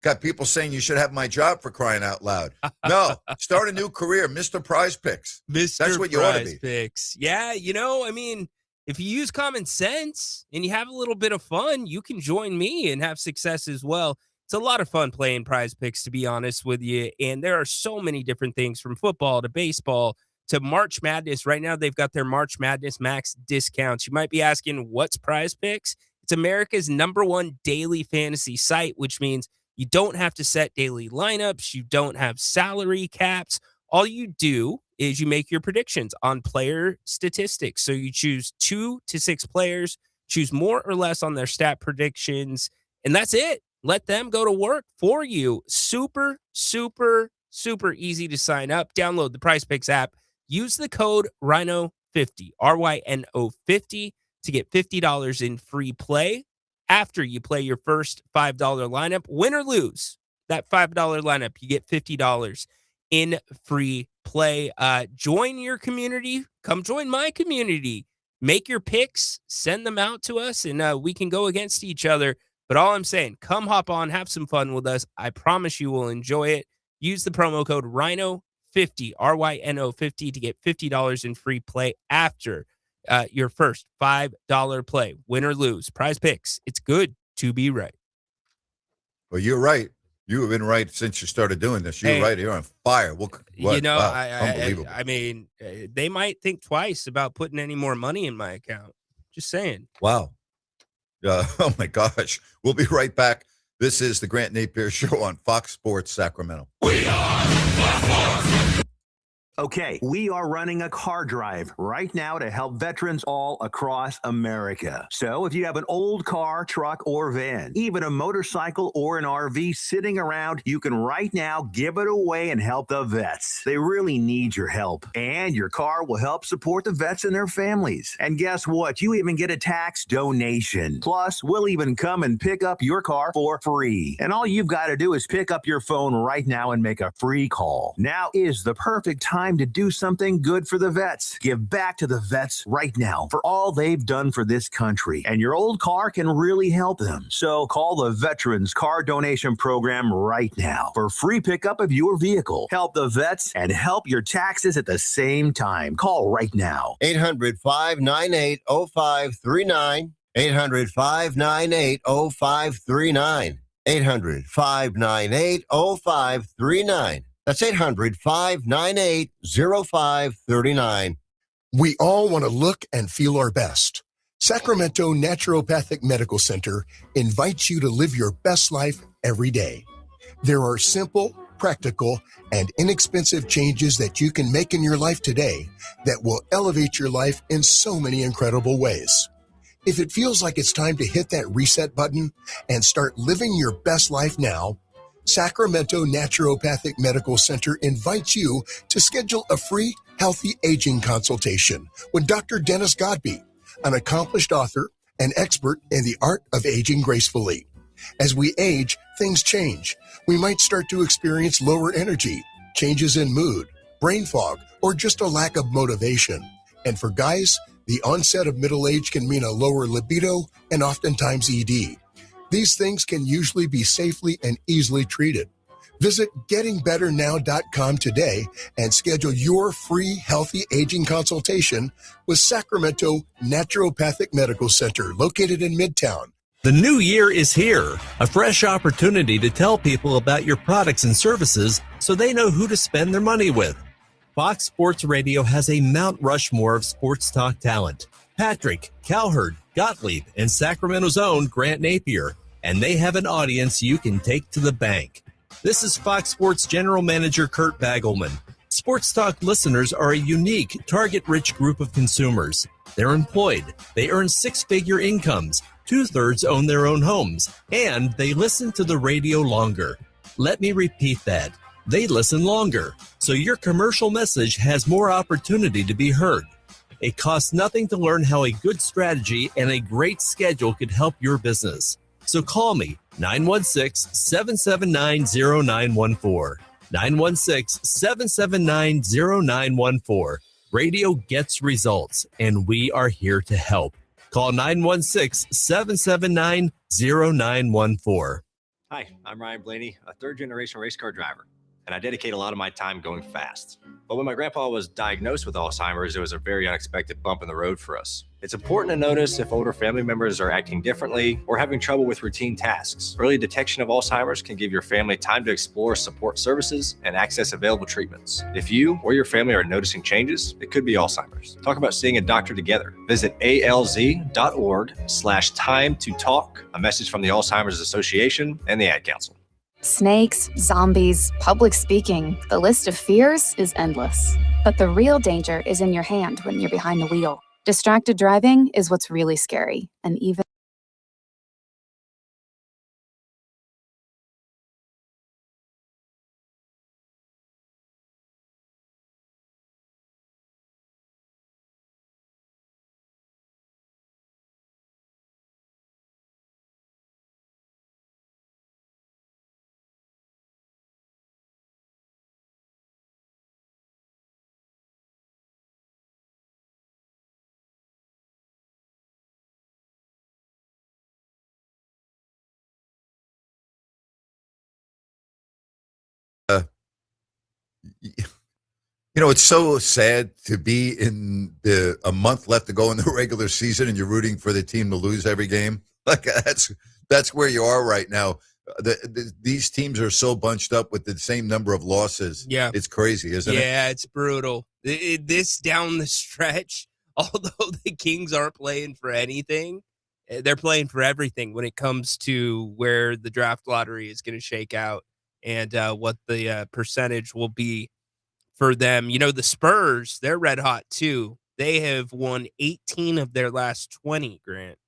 Got people saying you should have my job, for crying out loud. No, start a new career, Mr. Prize Picks. That's what you ought to be. Picks. Yeah, I mean, if you use common sense and you have a little bit of fun, you can join me and have success as well. It's a lot of fun playing Prize Picks, to be honest with you. And there are so many different things, from football to baseball to March Madness. Right now, they've got their March Madness max discounts. You might be asking, what's Prize Picks? It's America's #1 daily fantasy site, which means you don't have to set daily lineups. You don't have salary caps. All you do is you make your predictions on player statistics. So you choose 2 to 6 players, choose more or less on their stat predictions, and that's it. Let them go to work for you. Super, super, super easy to sign up. Download the Prize Picks app. Use the code RYNO50, RYNO50, to get $50 in free play after you play your first $5 lineup. Win or lose that $5 lineup, you get $50 in free play. Join your community. Come join my community. Make your picks. Send them out to us, and we can go against each other. But all I'm saying, come hop on, have some fun with us. I promise you will enjoy it. Use the promo code RYNO50, RYNO50, to get $50 in free play after your first $5 play. Win or lose. Prize Picks. It's good to be right. Well, you're right. You have been right since you started doing this. You're right. You're on fire. What? Wow. Unbelievable. I mean, they might think twice about putting any more money in my account. Just saying. Wow. Oh, my gosh. We'll be right back. This is the Grant Napear Show on Fox Sports Sacramento. We are Fox. Okay, we are running a car drive right now to help veterans all across America. So if you have an old car, truck, or van, even a motorcycle or an RV sitting around, you can right now give it away and help the vets. They really need your help. And your car will help support the vets and their families. And guess what? You even get a tax donation. Plus, we'll even come and pick up your car for free. And all you've got to do is pick up your phone right now and make a free call. Now is the perfect time to do something good for the vets. Give back to the vets right now for all they've done for this country. And your old car can really help them. So call the Veterans Car Donation Program right now for free pickup of your vehicle. Help the vets and help your taxes at the same time. Call right now. 800-598-0539. 800-598-0539. 800-598-0539. That's 800-598-0539. We all want to look and feel our best. Sacramento Naturopathic Medical Center invites you to live your best life every day. There are simple, practical, and inexpensive changes that you can make in your life today that will elevate your life in so many incredible ways. If it feels like it's time to hit that reset button and start living your best life now, Sacramento Naturopathic Medical Center invites you to schedule a free healthy aging consultation with Dr. Dennis Godby, an accomplished author and expert in the art of aging gracefully. As we age, things change. We might start to experience lower energy, changes in mood, brain fog, or just a lack of motivation. And for guys, the onset of middle age can mean a lower libido and oftentimes ED. These things can usually be safely and easily treated. Visit gettingbetternow.com today and schedule your free healthy aging consultation with Sacramento Naturopathic Medical Center, located in Midtown. The new year is here, a fresh opportunity to tell people about your products and services so they know who to spend their money with. Fox Sports Radio has a Mount Rushmore of sports talk talent. Patrick, Cowherd, Gottlieb, and Sacramento's own Grant Napear, and they have an audience you can take to the bank. This is Fox Sports General Manager Kurt Bagelman. Sports Talk listeners are a unique, target-rich group of consumers. They're employed, they earn six-figure incomes, 2/3 own their own homes, and they listen to the radio longer. Let me repeat that. They listen longer, so your commercial message has more opportunity to be heard. It costs nothing to learn how a good strategy and a great schedule could help your business. So call me, 916-779-0914. 916-779-0914. Radio gets results, and we are here to help. Call 916-779-0914. Hi, I'm Ryan Blaney, a third-generation race car driver, and I dedicate a lot of my time going fast. But when my grandpa was diagnosed with Alzheimer's, it was a very unexpected bump in the road for us. It's important to notice if older family members are acting differently or having trouble with routine tasks. Early detection of Alzheimer's can give your family time to explore support services and access available treatments. If you or your family are noticing changes, it could be Alzheimer's. Talk about seeing a doctor together. Visit alz.org/time to talk. A message from the Alzheimer's Association and the Ad Council. Snakes, zombies, public speaking, the list of fears is endless. But the real danger is in your hand when you're behind the wheel. Distracted driving is what's really scary, and even It's so sad to be in a month left to go in the regular season and you're rooting for the team to lose every game. Like that's where you are right now. These teams are so bunched up with the same number of losses. Yeah. It's crazy, isn't it? Yeah, it's brutal. This down the stretch, although the Kings aren't playing for anything, they're playing for everything when it comes to where the draft lottery is going to shake out and what the percentage will be for them. The Spurs, they're red hot too. They have won 18 of their last 20, Grant.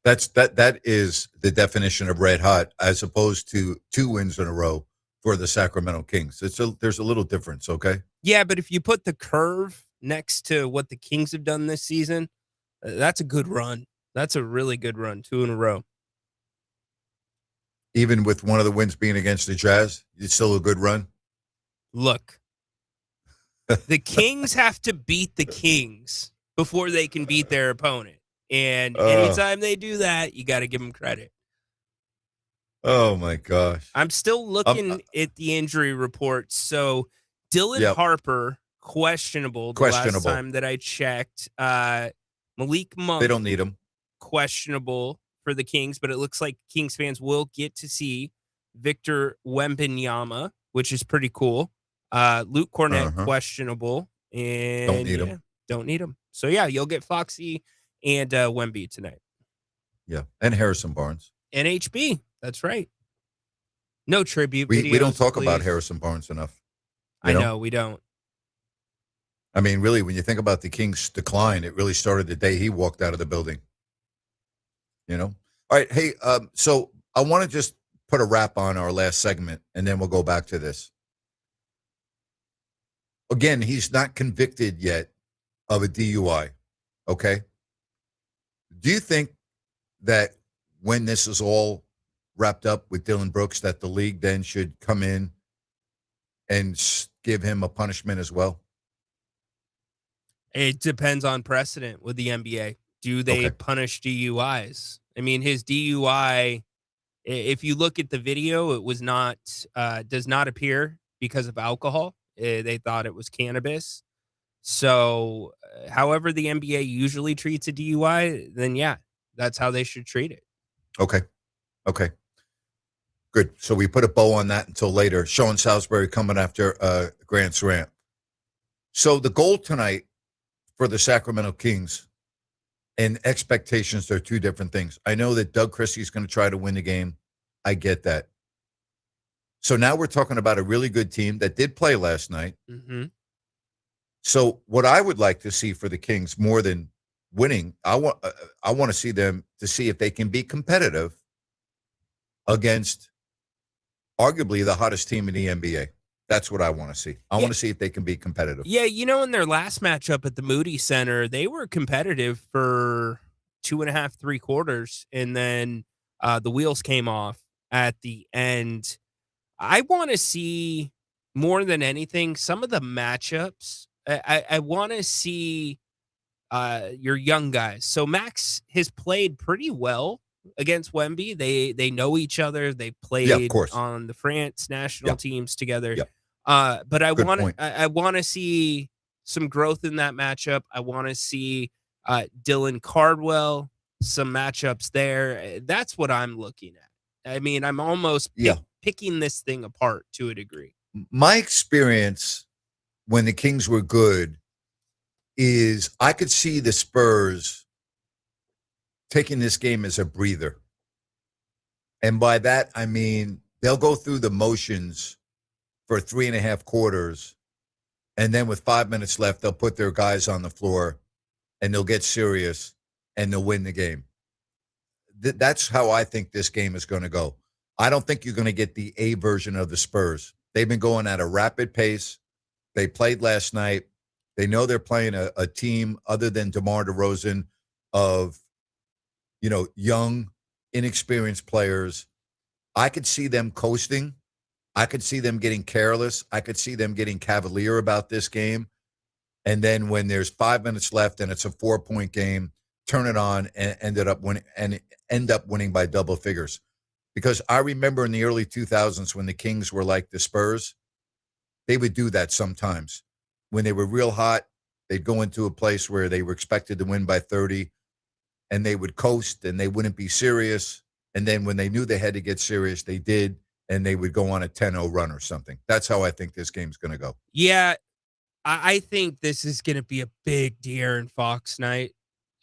That is the definition of red hot, as opposed to 2 wins in a row for the Sacramento Kings. There's a little difference, okay? Yeah, but if you put the curve next to what the Kings have done this season, that's a good run. That's a really good run, 2 in a row. Even with one of the wins being against the Jazz, it's still a good run. Look, the Kings have to beat the Kings before they can beat their opponent. And anytime they do that, you got to give them credit. Oh, my gosh. I'm still looking at the injury reports. So Dylan Harper, questionable the last time that I checked. Malik Monk. They don't need him. Questionable for the Kings, but it looks like Kings fans will get to see Victor Wembanyama, which is pretty cool. Luke Cornett, questionable. And don't need him. Don't need him. So, yeah, you'll get Foxy and Wemby tonight. Yeah, and Harrison Barnes. And HB, that's right. No tribute We videos, don't talk please. about Harrison Barnes enough. I know, we don't. I mean, really, when you think about the Kings' decline, it really started the day he walked out of the building. All right, hey, so I want to just put a wrap on our last segment, and then we'll go back to this. Again, he's not convicted yet of a DUI, okay? Do you think that when this is all wrapped up with Dylan Brooks, that the league then should come in and give him a punishment as well? It depends on precedent with the NBA. Do they punish DUIs? I mean, his DUI, if you look at the video, it was not, does not appear because of alcohol. They thought it was cannabis. So, however the NBA usually treats a DUI, then yeah, that's how they should treat it. Okay. Good. So we put a bow on that until later. Sean Salisbury coming after Grant's rant. So the goal tonight for the Sacramento Kings and expectations are two different things. I know that Doug Christie's going to try to win the game. I get that. So now we're talking about a really good team that did play last night. Mm-hmm. So what I would like to see for the Kings more than winning, I want to see them to see if they can be competitive against arguably the hottest team in the NBA. That's what I want to see. I want to see if they can be competitive. Yeah, in their last matchup at the Moody Center, they were competitive for 2.5, 3 quarters, and then the wheels came off at the end. I want to see more than anything some of the matchups. I want to see your young guys. So Max has played pretty well against Wemby. They know each other. They played on the France national teams together. But I want to see some growth in that matchup. I want to see Dylan Cardwell, some matchups there. That's what I'm looking at. I mean, I'm almost picking this thing apart to a degree. My experience when the Kings were good is I could see the Spurs taking this game as a breather. And by that, I mean, they'll go through the motions for 3.5 quarters. And then with 5 minutes left, they'll put their guys on the floor and they'll get serious and they'll win the game. That's how I think this game is going to go. I don't think you're going to get the A version of the Spurs. They've been going at a rapid pace. They played last night. They know they're playing a team other than DeMar DeRozan of, young, inexperienced players. I could see them coasting. I could see them getting careless. I could see them getting cavalier about this game. And then when there's 5 minutes left and it's a 4-point game, turn it on and end up winning by double figures. Because I remember in the early 2000s when the Kings were like the Spurs, they would do that sometimes. When they were real hot, they'd go into a place where they were expected to win by 30, and they would coast and they wouldn't be serious. And then when they knew they had to get serious, they did, and they would go on a 10-0 run or something. That's how I think this game's going to go. Yeah, I think this is going to be a big De'Aaron Fox night.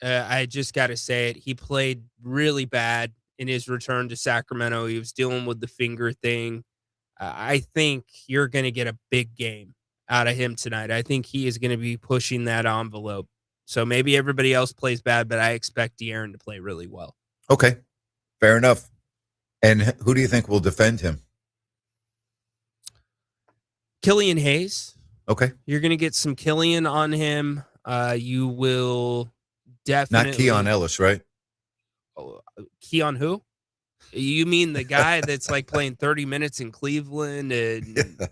I just got to say it. He played really bad in his return to Sacramento. He was dealing with the finger thing. I think you're going to get a big game out of him tonight. I think he is going to be pushing that envelope. So maybe everybody else plays bad, but I expect De'Aaron to play really well. Okay, fair enough. And who do you think will defend him? Killian Hayes. Okay. You're going to get some Killian on him. You will definitely... Not Keon Ellis, right? Keon who? You mean the guy that's like playing 30 minutes in Cleveland? And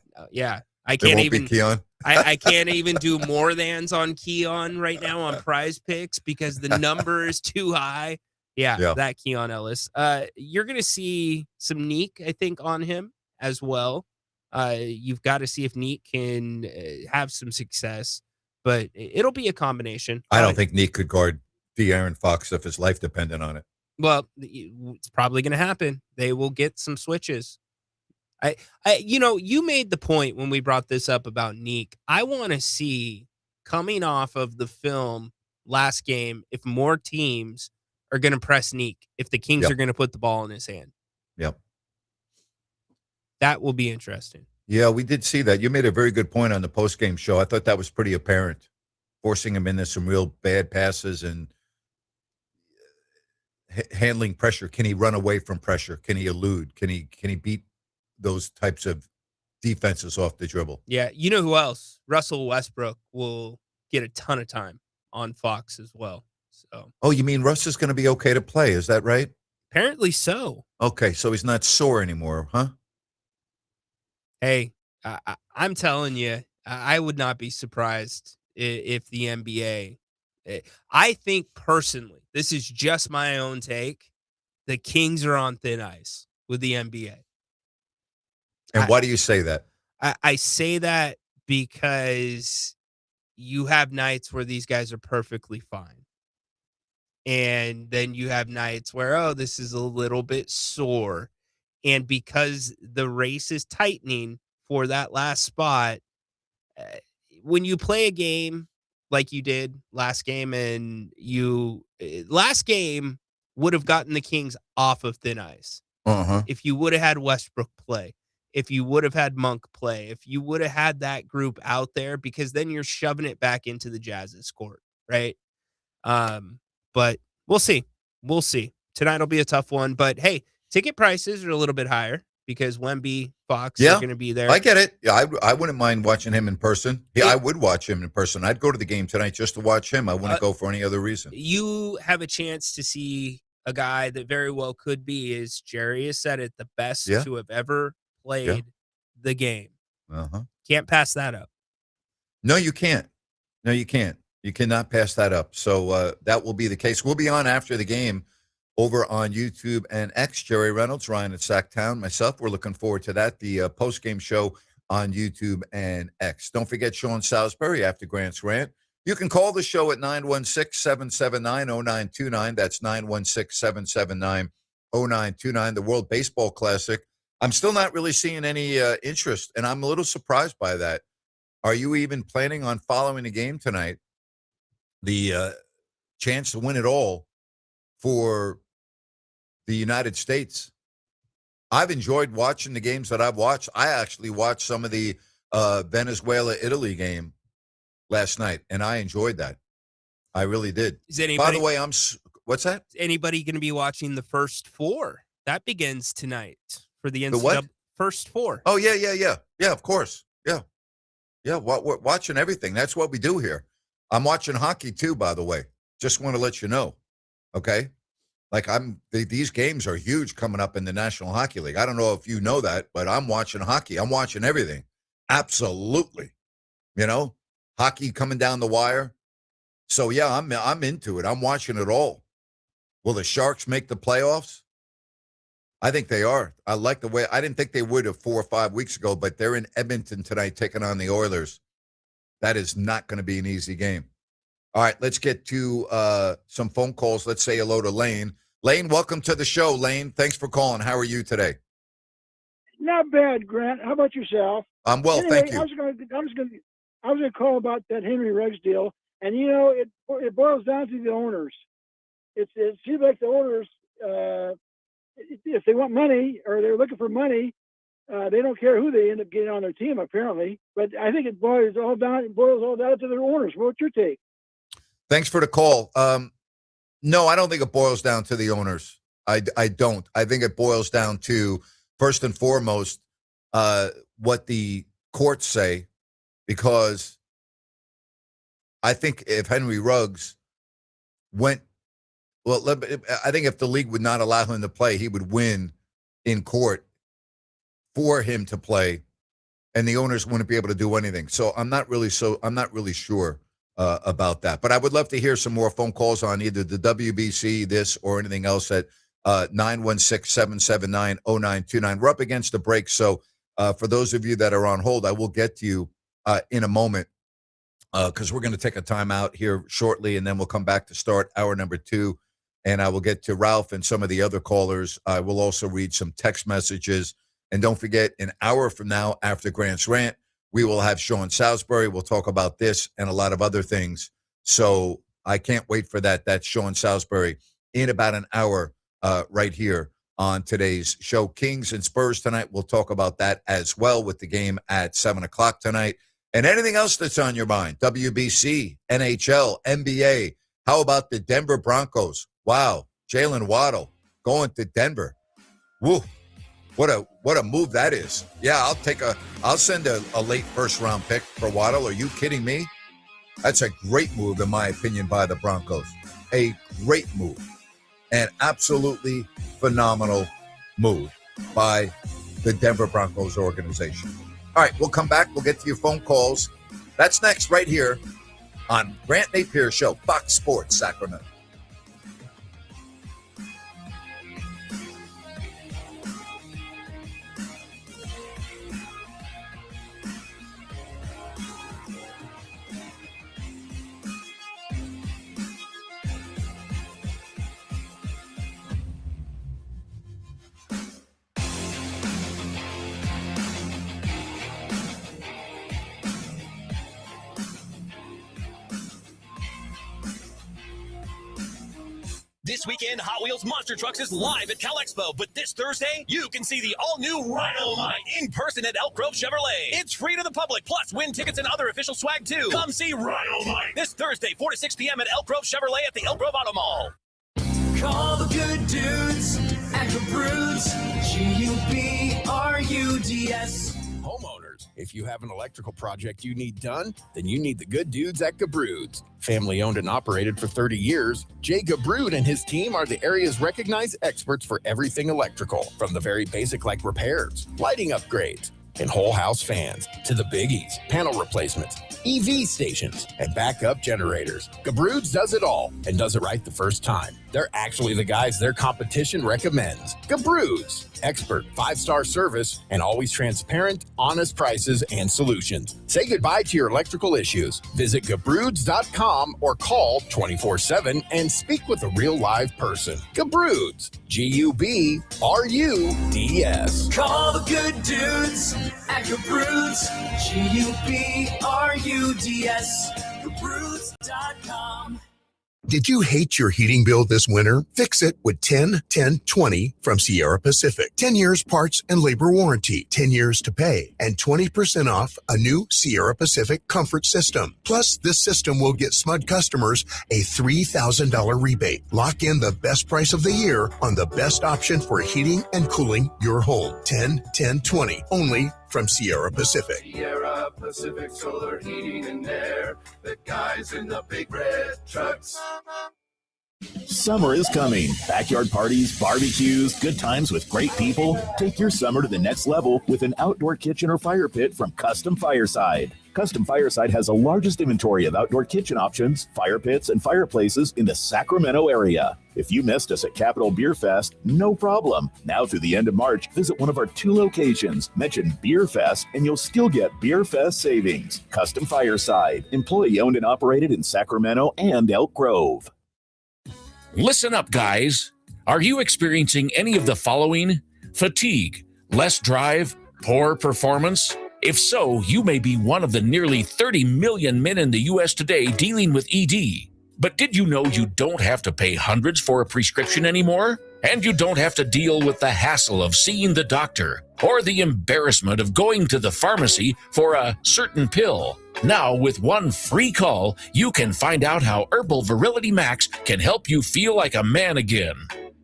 I can't even Keon. I can't even do more thans on Keon right now on Prize Picks because the number is too high. Yeah. That Keon Ellis. You're gonna see some Neek, I think, on him as well. You've got to see if Neek can have some success, but it'll be a combination. I don't think Neek could guard De'Aaron Fox if his life depended on it. Well, it's probably going to happen. They will get some switches. You made the point when we brought this up about Neek. I want to see, coming off of the film last game, if more teams are going to press Neek, if the Kings are going to put the ball in his hand. Yep. That will be interesting. Yeah, we did see that. You made a very good point on the post-game show. I thought that was pretty apparent, forcing him into some real bad passes and handling pressure. Can he run away from pressure? Can he elude? Can he beat those types of defenses off the dribble? Yeah, you know who else? Russell Westbrook will get a ton of time on Fox as well. So. Oh, you mean Russ is going to be okay to play? Is that right? Apparently so. Okay, so he's not sore anymore, huh? Hey, I'm telling you, I would not be surprised if the NBA. I think personally, this is just my own take, the Kings are on thin ice with the NBA. And why do you say that? I say that because you have nights where these guys are perfectly fine. And then you have nights where, this is a little bit sore. And because the race is tightening for that last spot, when you play a game like you did last game, and last game would have gotten the Kings off of thin ice. If you would have had Westbrook play, if you would have had Monk play, if you would have had that group out there, because then you're shoving it back into the Jazz's court, right? But we'll see. We'll see. Tonight will be a tough one, but hey, ticket prices are a little bit higher because Wemby, Fox are going to be there. I get it. Yeah, I wouldn't mind watching him in person. Yeah, I would watch him in person. I'd go to the game tonight just to watch him. I wouldn't go for any other reason. You have a chance to see a guy that very well could be, as Jerry has said it, the best to have ever played the game. Can't pass that up. No, you can't. No, you can't. You cannot pass that up. So that will be the case. We'll be on after the game over on YouTube and X. Jerry Reynolds, Ryan at Sacktown, myself. We're looking forward to that. The post-game show on YouTube and X. Don't forget Sean Salisbury after Grant's Rant. You can call the show at 916-779-0929. That's 916-779-0929, the World Baseball Classic. I'm still not really seeing any interest, and I'm a little surprised by that. Are you even planning on following the game tonight? The chance to win it all for the United States. I've enjoyed watching the games that I've watched. I actually watched some of the Venezuela-Italy game last night, and I enjoyed that. I really did. By the way, what's that? Is anybody going to be watching the first four? That begins tonight for the NCAA first four. Oh, yeah. Yeah, of course. Yeah, we're watching everything. That's what we do here. I'm watching hockey, too, by the way. Just want to let you know, okay? Like, these games are huge coming up in the National Hockey League. I don't know if you know that, but I'm watching hockey. I'm watching everything. Absolutely. You know? Hockey coming down the wire. So, yeah, I'm into it. I'm watching it all. Will the Sharks make the playoffs? I think they are. I like the way. I didn't think they would 4 or 5 weeks ago, but they're in Edmonton tonight taking on the Oilers. That is not going to be an easy game. All right, let's get to some phone calls. Let's say hello to Lane. Lane, welcome to the show. Lane, thanks for calling. How are you today? Not bad, Grant. How about yourself? I'm well, anyway, thank you. I was going to call about that Henry Ruggs deal, and you know it boils down to the owners. It seems like the owners, if they want money or they're looking for money, they don't care who they end up getting on their team, apparently. But I think it boils all down to their owners. What's your take? Thanks for the call. No, I don't think it boils down to the owners. I don't. I think it boils down to, first and foremost, what the courts say, because I think if Henry Ruggs I think if the league would not allow him to play, he would win in court for him to play, and the owners wouldn't be able to do anything. So I'm not really sure about that. But I would love to hear some more phone calls on either the WBC, this, or anything else at 916-779-0929. We're up against the break, so for those of you that are on hold, I will get to you in a moment because we're going to take a time out here shortly, and then we'll come back to start hour number 2, and I will get to Ralph and some of the other callers. I will also read some text messages. And don't forget, an hour from now, after Grant's Rant, we will have Sean Salisbury. We'll talk about this and a lot of other things. So I can't wait for that. That's Sean Salisbury in about an hour right here on today's show. Kings and Spurs tonight. We'll talk about that as well with the game at 7 o'clock tonight. And anything else that's on your mind, WBC, NHL, NBA. How about the Denver Broncos? Wow, Jalen Waddle going to Denver. Woo. What a move that is. Yeah, I'll send a late first round pick for Waddle. Are you kidding me? That's a great move, in my opinion, by the Broncos. A great move. An absolutely phenomenal move by the Denver Broncos organization. All right, we'll come back. We'll get to your phone calls. That's next right here on Grant Napear Show, Fox Sports Sacramento. This weekend, Hot Wheels Monster Trucks is live at Cal Expo, but this Thursday, you can see the all-new Rhino Mike in person at Elk Grove Chevrolet. It's free to the public, plus win tickets and other official swag, too. Come see Rhino Mike this Thursday, 4 to 6 p.m. at Elk Grove Chevrolet at the Elk Grove Auto Mall. Call the good dudes at Gabrudes, G-U-B-R-U-D-S. Homeowners, if you have an electrical project you need done, then you need the good dudes at Gabrudes. Family owned and operated for 30 years, Jay Gabrude and his team are the area's recognized experts for everything electrical, from the very basic like repairs, lighting upgrades, and whole house fans, to the biggies, panel replacements, EV stations, and backup generators. Gabrudes does it all and does it right the first time. They're actually the guys their competition recommends. Gabrudes, expert 5-star service and always transparent, honest prices and solutions. Say goodbye to your electrical issues. Visit Gabrudes.com or call 24/7 and speak with a real live person. Gabrudes, G-U-B-R-U-D-S. Call the good dudes at Gabrudes, G-U-B-R-U-D-S. Gabrudes.com. Did you hate your heating bill this winter? Fix it with 10-10-20 from Sierra Pacific. 10 years parts and labor warranty, 10 years to pay, and 20% off a new Sierra Pacific comfort system. Plus, this system will get SMUD customers a $3,000 rebate. Lock in the best price of the year on the best option for heating and cooling your home. 10-10-20, only from Sierra Pacific. Sierra Pacific Solar Heating and Air. The guys in the big red trucks. Summer is coming. Backyard parties, barbecues, good times with great people. Take your summer to the next level with an outdoor kitchen or fire pit from Custom Fireside. Custom Fireside has the largest inventory of outdoor kitchen options, fire pits, and fireplaces in the Sacramento area. If you missed us at Capitol Beer Fest, no problem. Now through the end of March, visit one of our 2 locations. Mention Beer Fest and you'll still get Beer Fest savings. Custom Fireside, employee owned and operated in Sacramento and Elk Grove. Listen up, guys. Are you experiencing any of the following? Fatigue, less drive, poor performance? If so, you may be one of the nearly 30 million men in the U.S. today dealing with ED. But did you know you don't have to pay hundreds for a prescription anymore? And you don't have to deal with the hassle of seeing the doctor or the embarrassment of going to the pharmacy for a certain pill. Now, with one free call, you can find out how Herbal Virility Max can help you feel like a man again.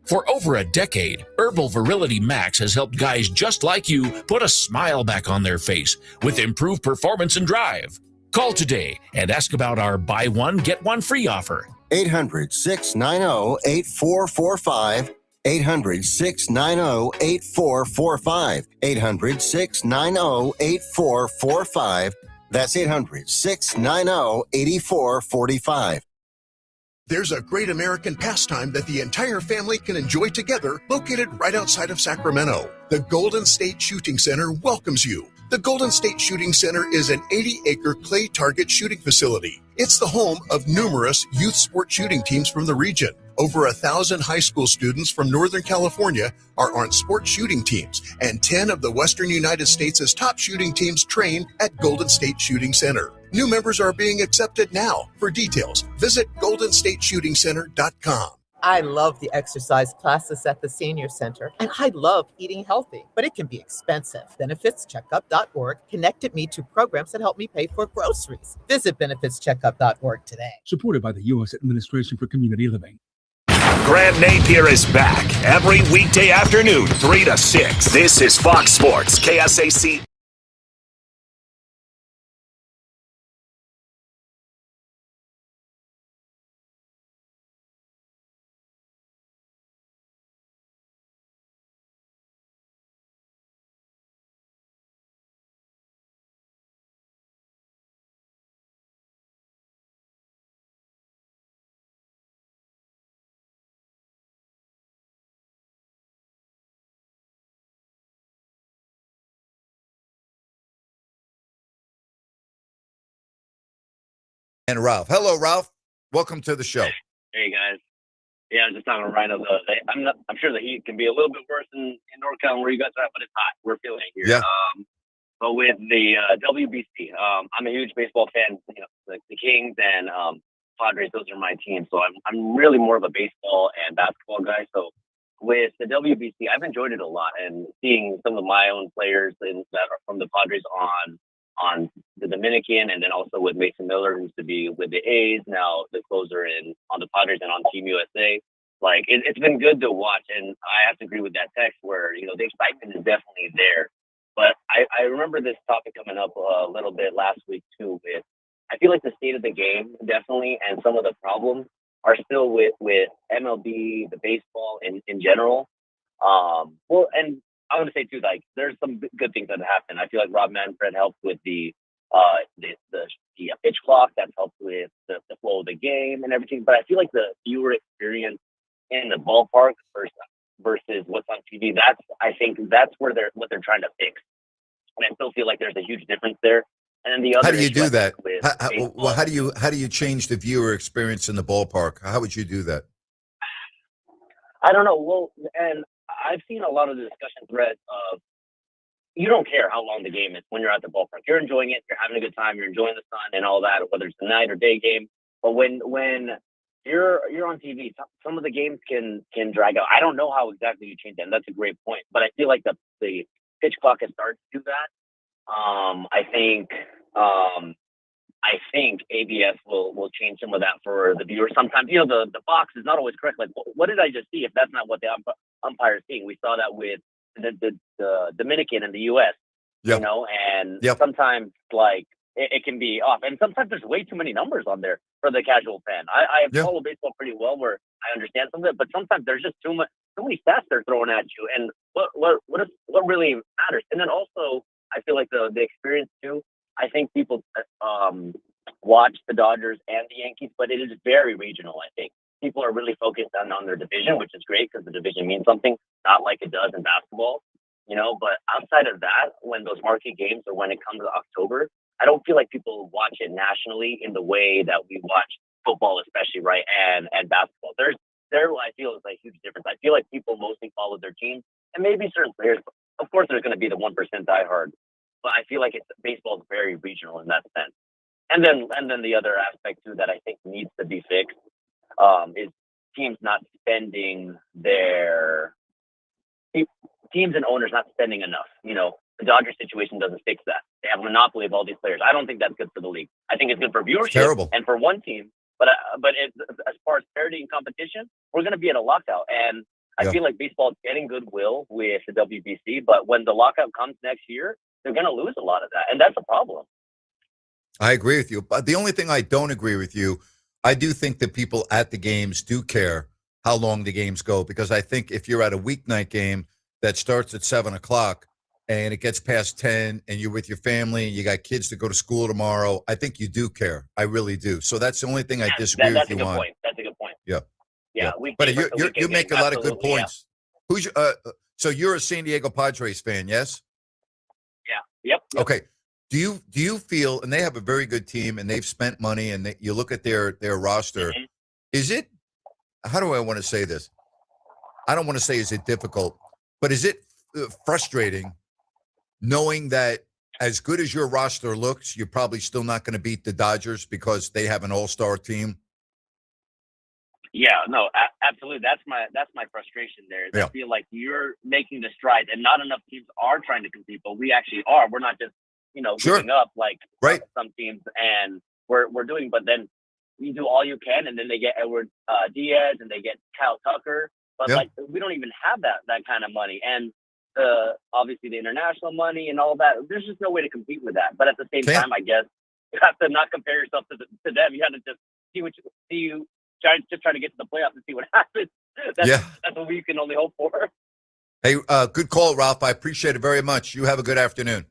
For over a decade, Herbal Virility Max has helped guys just like you put a smile back on their face with improved performance and drive. Call today and ask about our buy one, get one free offer. 800-690-8445. 800-690-8445. 800-690-8445. That's 800-690-8445. There's a great American pastime that the entire family can enjoy together, located right outside of Sacramento. The Golden State Shooting Center welcomes you. The Golden State Shooting Center is an 80-acre clay target shooting facility. It's the home of numerous youth sport shooting teams from the region. Over 1,000 high school students from Northern California are on sport shooting teams, and 10 of the Western United States' top shooting teams train at Golden State Shooting Center. New members are being accepted now. For details, visit goldenstateshootingcenter.com. I love the exercise classes at the Senior Center, and I love eating healthy, but it can be expensive. BenefitsCheckup.org connected me to programs that help me pay for groceries. Visit BenefitsCheckup.org today. Supported by the U.S. Administration for Community Living. Grant Napear is back every weekday afternoon, 3 to 6. This is Fox Sports, KSAC. And Ralph. Hello, Ralph. Welcome to the show. Hey guys. Yeah, I'm just on a Rhino the other day. I'm sure the heat can be a little bit worse in NorCal where you guys are at, but it's hot. We're feeling it here. Yeah. But with the WBC, I'm a huge baseball fan. You know, the Kings and Padres, those are my teams. So I'm really more of a baseball and basketball guy. So with the WBC, I've enjoyed it a lot, and seeing some of my own players that are from the Padres on the Dominican, and then also with Mason Miller, who's to be with the A's, now the closer on the Padres and on Team USA. Like it's been good to watch, and I have to agree with that text where the excitement is definitely there. But I remember this topic coming up a little bit last week too. With I feel like the state of the game definitely, and some of the problems are still with MLB, the baseball in general. Well, and I want to say too, like there's some good things that have happened. I feel like Rob Manfred helped with the pitch clock. That's helped with the flow of the game and everything. But I feel like the viewer experience in the ballpark versus what's on TV, I think that's what they're trying to fix. And I still feel like there's a huge difference there. And then the other How do you do that? How do you change the viewer experience in the ballpark? How would you do that? I don't know. Well, and I've seen a lot of the discussion threads of you don't care how long the game is when you're at the ballpark. You're enjoying it. You're having a good time. You're enjoying the sun and all that, whether it's a night or day game. But when you're on TV, some of the games can drag out. I don't know how exactly you change that. And that's a great point. But I feel like the pitch clock has started to do that. I think ABS will change some of that for the viewers. Sometimes, the box is not always correct. Like, what did I just see? If that's not what the umpire is seeing, we saw that with the Dominican and the U.S. Yep. And Yep. sometimes like it can be off, and sometimes there's way too many numbers on there for the casual fan. I follow baseball pretty well, where I understand some of it, but sometimes there's just too many stats they're throwing at you, and what really matters. And then also, I feel like the experience too. I think people watch the Dodgers and the Yankees, but it is very regional. I think people are really focused on their division, which is great because the division means something, not like it does in basketball, But outside of that, when those marquee games or when it comes to October, I don't feel like people watch it nationally in the way that we watch football, especially, right, and basketball. There I feel is a huge difference. I feel like people mostly follow their teams, and maybe certain players. Of course, there's going to be the 1% diehard. But I feel like baseball is very regional in that sense. And then the other aspect too that I think needs to be fixed is teams and owners not spending enough. The Dodgers situation doesn't fix that. They have a monopoly of all these players. I don't think that's good for the league. I think it's good for viewership and for one team. But as far as parity and competition, we're going to be at a lockout. And I feel like baseball is getting goodwill with the WBC. But when the lockout comes next year, they're going to lose a lot of that. And that's a problem. I agree with you. But the only thing I don't agree with you, I do think that people at the games do care how long the games go, because I think if you're at a weeknight game that starts at 7:00 and it gets past 10 and you're with your family and you got kids to go to school tomorrow, I think you do care. I really do. So that's the only thing I disagree with you on. That's a good point. Yeah. Yeah. But you make a lot of good points. Yeah. Who's so you're a San Diego Padres fan, yes? Yeah. Yep. Okay. Do you feel, and they have a very good team and they've spent money, and you look at their roster, is it, how do I want to say this? I don't want to say is it difficult, but is it frustrating knowing that as good as your roster looks, you're probably still not going to beat the Dodgers because they have an all-star team? Yeah, no, absolutely. That's my frustration there. I feel like you're making the strides, and not enough teams are trying to compete, but we actually are. We're not just, giving up like some teams, and we're doing. But then you do all you can, and then they get Edward Diaz, and they get Kyle Tucker. But like we don't even have that kind of money, and obviously the international money and all that. There's just no way to compete with that. But at the same time, I guess you have to not compare yourself to them. You have to just see just try to get to the playoffs and see what happens. That's what we can only hope for. Hey, good call, Ralph. I appreciate it very much. You have a good afternoon.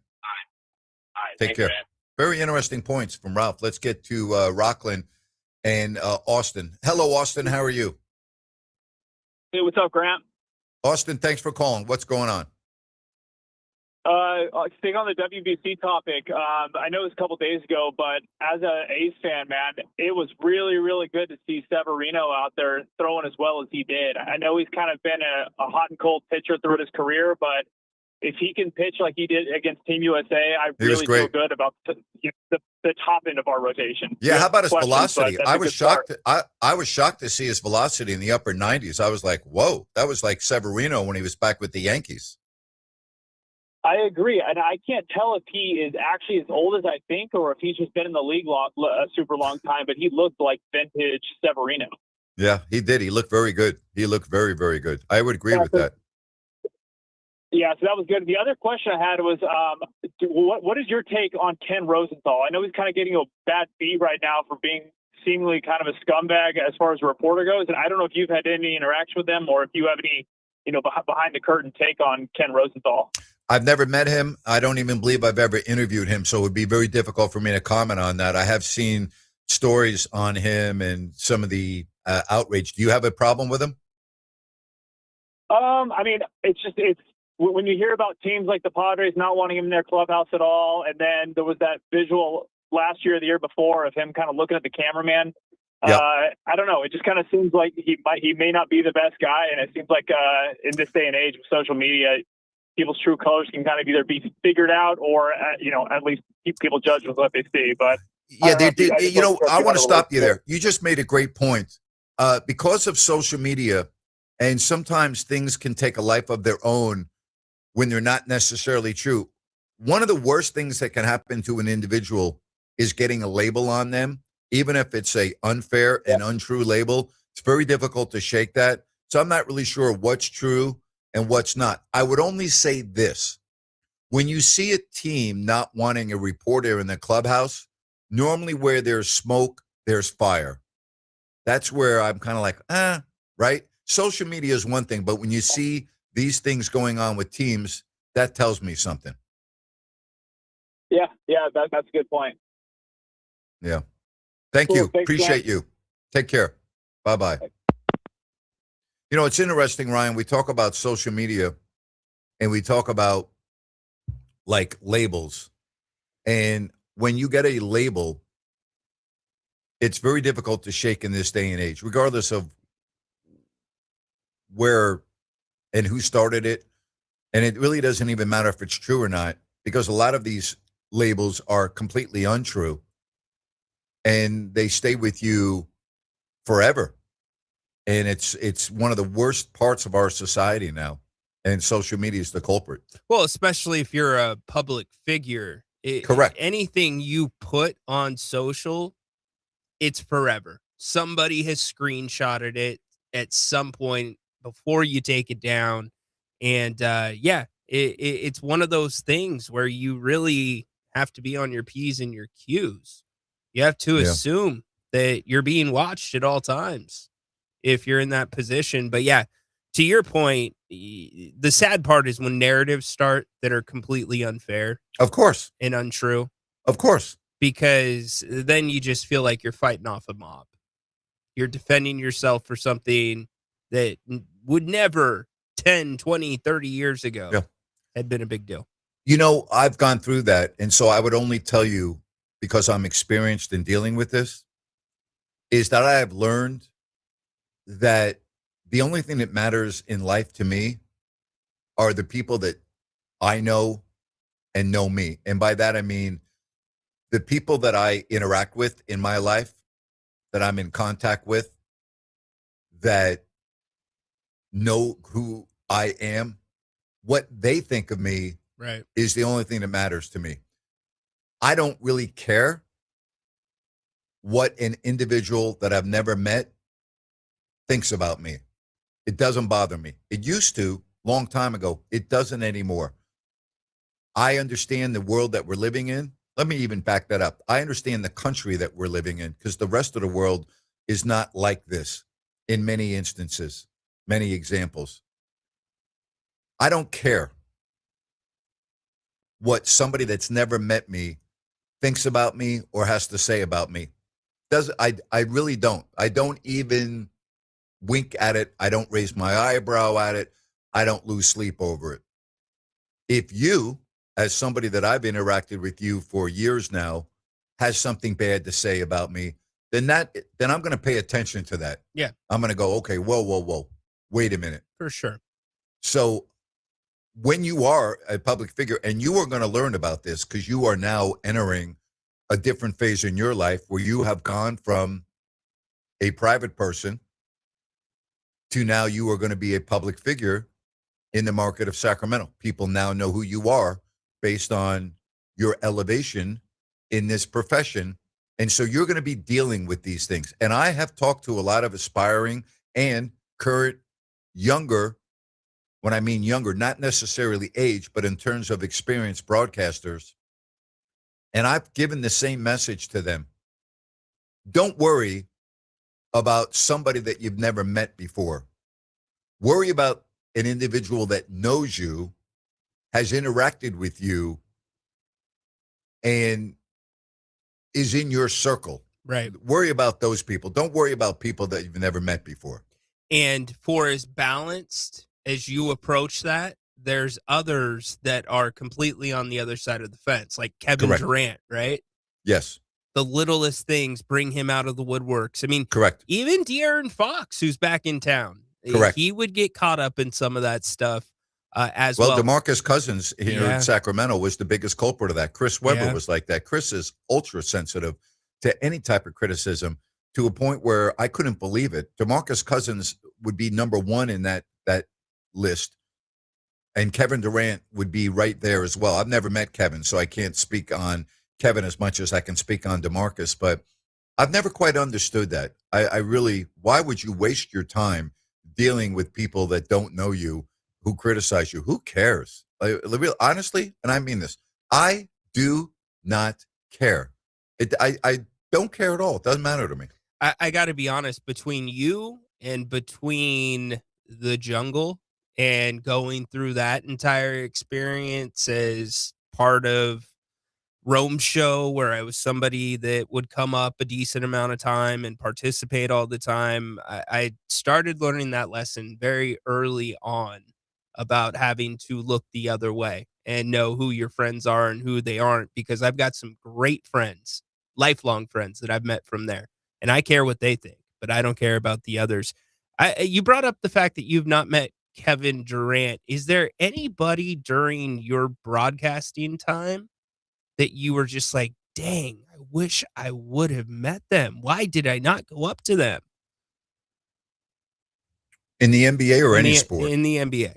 All right. Take care. Very interesting points from Ralph. Let's get to Rockland and Austin. Hello, Austin. How are you? Hey, what's up, Grant? Austin, thanks for calling. What's going on? Staying on the WBC topic, I know it was a couple days ago, but as a A's fan, man, it was really, really good to see Severino out there throwing as well as he did. I know he's kind of been a hot and cold pitcher throughout his career, but if he can pitch like he did against Team USA, I He was really feel great. good about the top end of our rotation. Yeah, how about his Questions, velocity? but that's I a was good start. shocked. I was shocked to see his velocity in the upper 90s. I was like, whoa, that was like Severino when he was back with the Yankees. I agree, and I can't tell if he is actually as old as I think, or if he's just been in the league a super long time. But he looked like vintage Severino. Yeah, he did. He looked very good. He looked very, very good. I would agree with that. Yeah, so that was good. The other question I had was, what is your take on Ken Rosenthal? I know he's kind of getting a bad beat right now for being seemingly kind of a scumbag as far as a reporter goes, and I don't know if you've had any interaction with him or if you have any, behind the curtain take on Ken Rosenthal. I've never met him. I don't even believe I've ever interviewed him, so it would be very difficult for me to comment on that. I have seen stories on him and some of the outrage. Do you have a problem with him? I mean, it's when you hear about teams like the Padres not wanting him in their clubhouse at all, and then there was that visual last year or the year before of him kind of looking at the cameraman. Yep. I don't know. It just kind of seems like he may not be the best guy, and it seems like in this day and age with social media, people's true colors can kind of either be figured out or at least keep people judged with what they see. But yeah, I want to stop you there. You just made a great point. Because of social media, and sometimes things can take a life of their own when they're not necessarily true. One of the worst things that can happen to an individual is getting a label on them, even if it's a unfair and untrue label. It's very difficult to shake that. So I'm not really sure what's true and what's not. I would only say this. When you see a team not wanting a reporter in the clubhouse, normally where there's smoke, there's fire. That's where I'm kind of like, right? Social media is one thing, but when you see these things going on with teams, that tells me something. Yeah, that's a good point. Yeah. Thank you. Appreciate you. Take care. Bye-bye. It's interesting, Ryan. We talk about social media and we talk about like labels. And when you get a label, it's very difficult to shake in this day and age, regardless of where and who started it. And it really doesn't even matter if it's true or not, because a lot of these labels are completely untrue and they stay with you forever. And it's one of the worst parts of our society now. And social media is the culprit. Well, especially if you're a public figure. Correct. Anything you put on social, it's forever. Somebody has screenshotted it at some point before you take it down. And it's one of those things where you really have to be on your P's and your Q's. You have to assume that you're being watched at all times if you're in that position. But yeah, to your point, the sad part is when narratives start that are completely unfair. Of course. And untrue. Of course. Because then you just feel like you're fighting off a mob. You're defending yourself for something that would never 10, 20, 30 years ago had been a big deal. I've gone through that. And so I would only tell you, because I'm experienced in dealing with this, is that I have learned that the only thing that matters in life to me are the people that I know and know me. And by that, I mean the people that I interact with in my life, that I'm in contact with, that know who I am, what they think of me is the only thing that matters to me. I don't really care what an individual that I've never met thinks about me. It doesn't bother me. It used to, long time ago. It doesn't anymore. I understand the world that we're living in. Let me even back that up. I understand the country that we're living in, because the rest of the world is not like this in many instances, many examples. I don't care what somebody that's never met me thinks about me or has to say about me. I really don't. I don't even wink at it. I don't raise my eyebrow at it. I don't lose sleep over it. If you, as somebody that I've interacted with you for years now, has something bad to say about me, then I'm going to pay attention to that. Yeah. I'm going to go, okay, whoa. Wait a minute. For sure. So when you are a public figure, and you are going to learn about this because you are now entering a different phase in your life where you have gone from a private person to now you are going to be a public figure in the market of Sacramento. People now know who you are based on your elevation in this profession. And so you're going to be dealing with these things. And I have talked to a lot of aspiring and current younger, when I mean younger, not necessarily age, but in terms of experienced broadcasters. And I've given the same message to them. Don't worry about somebody that you've never met before. Worry about an individual that knows you, has interacted with you, and is in your circle. Right. Worry about those people. Don't worry about people that you've never met before. And for as balanced as you approach that, there's others that are completely on the other side of the fence, like Kevin Correct. Durant, right? Yes. The littlest things bring him out of the woodworks. I mean, correct. Even De'Aaron Fox, who's back in town, Correct. he would get caught up in some of that stuff as well. Well, DeMarcus Cousins here Yeah. in Sacramento was the biggest culprit of that. Chris Webber Yeah. was like that. Chris is ultra sensitive to any type of criticism to a point where I couldn't believe it. DeMarcus Cousins would be number one in that list, and Kevin Durant would be right there as well. I've never met Kevin, so I can't speak on Kevin as much as I can speak on DeMarcus, but I've never quite understood that. I really, why would you waste your time dealing with people that don't know you, who criticize you? Who cares? Honestly, and I mean this, I do not care. I don't care at all. It doesn't matter to me. I got to be honest, between you and between the jungle and going through that entire experience as part of Rome show, where I was somebody that would come up a decent amount of time and participate all the time, I started learning that lesson very early on about having to look the other way and know who your friends are and who they aren't, because I've got some great friends, lifelong friends that I've met from there, and I care what they think, but I don't care about the others. You brought up the fact that you've not met Kevin Durant. Is there anybody during your broadcasting time that you were just like, dang, I wish I would have met them? Why did I not go up to them? In the NBA or any sport? In the NBA.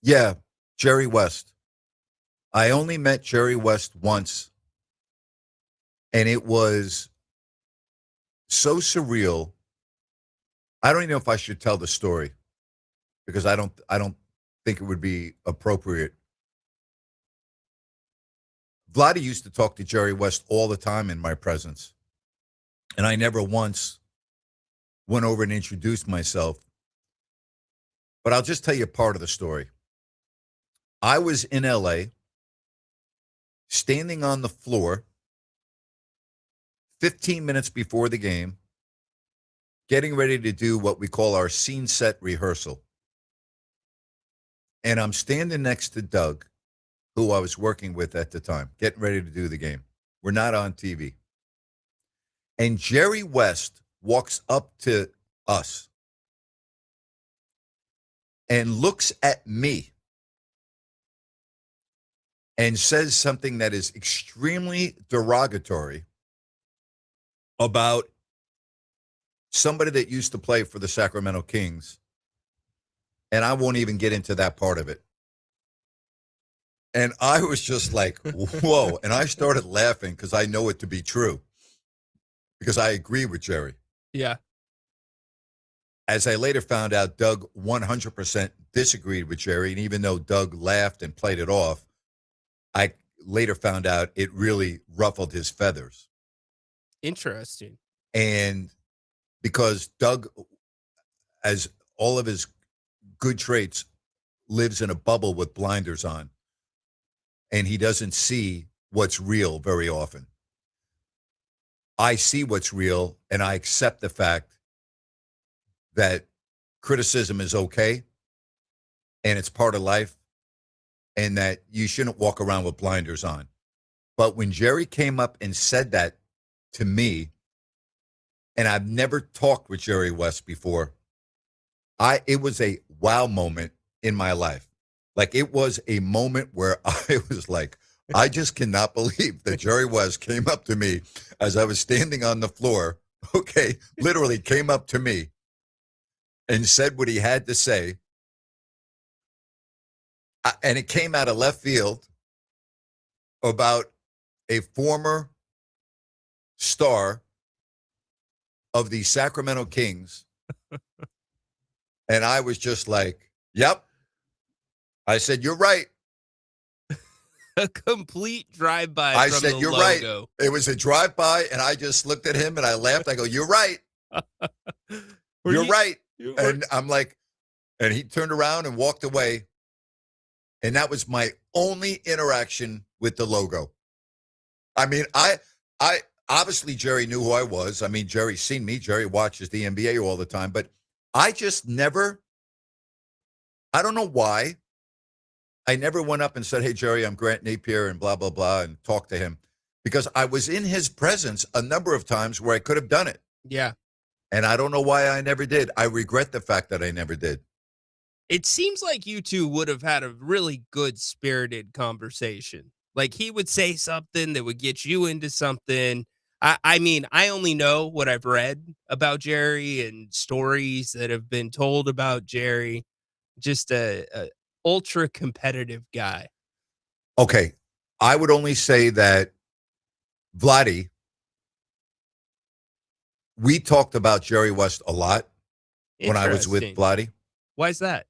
Yeah, Jerry West. I only met Jerry West once, and it was so surreal. I don't even know if I should tell the story because I don't think it would be appropriate. Vladdy used to talk to Jerry West all the time in my presence, and I never once went over and introduced myself. But I'll just tell you part of the story. I was in LA, standing on the floor 15 minutes before the game, getting ready to do what we call our scene set rehearsal. And I'm standing next to Doug, who I was working with at the time, getting ready to do the game. We're not on TV. And Jerry West walks up to us and looks at me and says something that is extremely derogatory about somebody that used to play for the Sacramento Kings. And I won't even get into that part of it. And I was just like, whoa. And I started laughing because I know it to be true. Because I agree with Jerry. Yeah. As I later found out, Doug 100% disagreed with Jerry. And even though Doug laughed and played it off, I later found out it really ruffled his feathers. Interesting. And because Doug, as all of his good traits, lives in a bubble with blinders on. And he doesn't see what's real very often. I see what's real, and I accept the fact that criticism is okay, and it's part of life, and that you shouldn't walk around with blinders on. But when Jerry came up and said that to me, and I've never talked with Jerry West before, it was a wow moment in my life. Like, it was a moment where I was like, I just cannot believe that Jerry West came up to me as I was standing on the floor, okay, literally came up to me and said what he had to say. And it came out of left field about a former star of the Sacramento Kings. And I was just like, yep. I said, you're right. A complete drive-by. I from said, the you're logo. right. It was a drive-by, and I just looked at him and I laughed. I go, you're right. You're right. And I'm like, and he turned around and walked away. And that was my only interaction with the logo. I mean, I obviously Jerry knew who I was. I mean, Jerry's seen me. Jerry watches the NBA all the time, but I just never, I don't know why. I never went up and said, hey, Jerry, I'm Grant Napear and blah, blah, blah, and talked to him because I was in his presence a number of times where I could have done it. Yeah. And I don't know why I never did. I regret the fact that I never did. It seems like you two would have had a really good spirited conversation. Like he would say something that would get you into something. I mean, I only know what I've read about Jerry and stories that have been told about Jerry. Just a ultra competitive guy. Okay. I would only say that Vladdy, we talked about Jerry West a lot when I was with Vladdy. Why is that?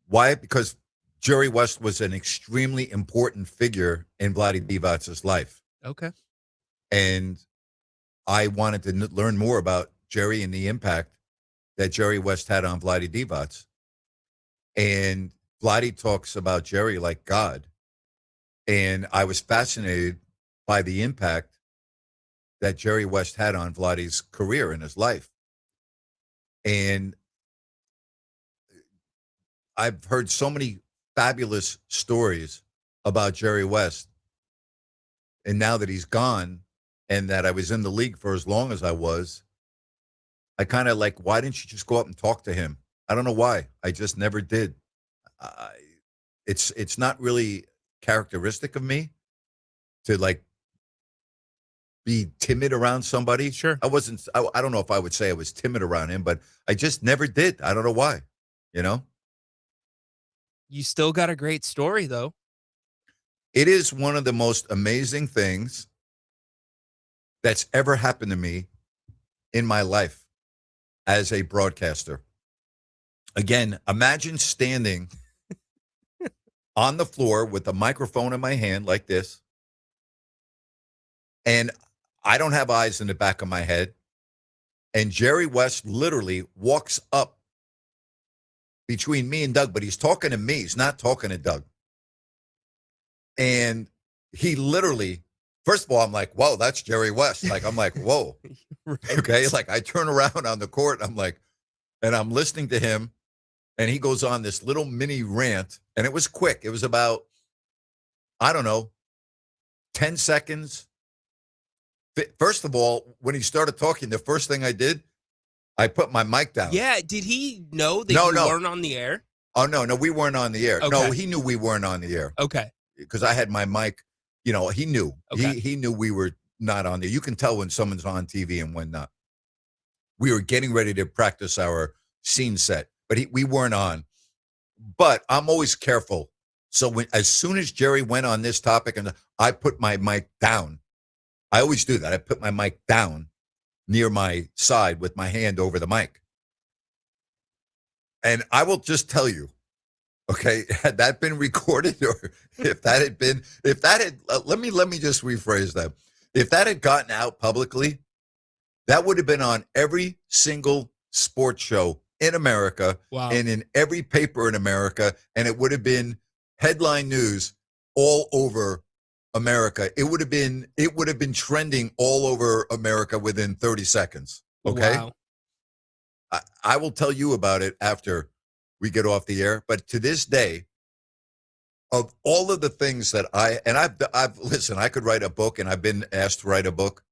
Why? Because Jerry West was an extremely important figure in Vladdy Divac's life. Okay. And I wanted to learn more about Jerry and the impact that Jerry West had on Vladdy Divac. And Vladdy talks about Jerry like God. And I was fascinated by the impact that Jerry West had on Vladdy's career and his life. And I've heard so many fabulous stories about Jerry West. And now that he's gone and that I was in the league for as long as I was, I kind of like, why didn't you just go up and talk to him? I don't know why. I just never did. It's not really characteristic of me to like be timid around somebody. Sure. I don't know if I would say I was timid around him, but I just never did. I don't know why, you know? You still got a great story though. It is one of the most amazing things that's ever happened to me in my life as a broadcaster. Again, imagine standing on the floor with a microphone in my hand like this, and I don't have eyes in the back of my head, and Jerry West literally walks up between me and Doug, but he's talking to me. He's not talking to Doug. And he literally, first of all, I'm like, whoa, that's Jerry West. Like, I'm like, whoa. Right. Okay. Like I turn around on the court. I'm like, and I'm listening to him and he goes on this little mini rant and it was quick. It was about, I don't know, 10 seconds. First of all, when he started talking, the first thing I did, I put my mic down. Yeah. Did he know that you weren't on the air? Oh, no, we weren't on the air. Okay. No, he knew we weren't on the air. Okay. Because I had my mic, you know, he knew. Okay. He knew we were not on there. You can tell when someone's on TV and when not. We were getting ready to practice our scene set, but we weren't on. But I'm always careful. So as soon as Jerry went on this topic and I put my mic down, I always do that. I put my mic down near my side with my hand over the mic. And I will just tell you, okay, had that been recorded or if that had, let me just rephrase that. If that had gotten out publicly, that would have been on every single sports show in America. Wow. And in every paper in America. And it would have been headline news all over America. It would have been trending all over America within 30 seconds. Okay. Wow. I will tell you about it after we get off the air. But to this day, of all of the things that I've listen, I could write a book and I've been asked to write a book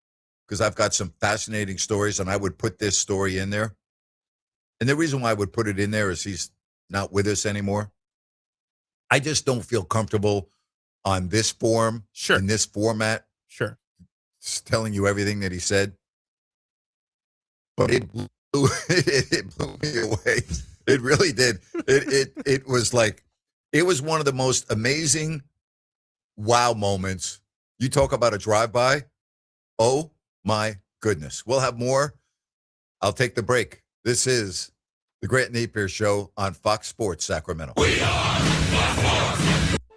because I've got some fascinating stories and I would put this story in there. And the reason why I would put it in there is he's not with us anymore. I just don't feel comfortable on this form, Sure. in this format, Sure. just telling you everything that he said. But it blew, it blew me away. It really did. It was like, it was one of the most amazing wow moments. You talk about a drive-by. Oh, my goodness. We'll have more. I'll take the break. This is the Grant Napear Show on Fox Sports Sacramento.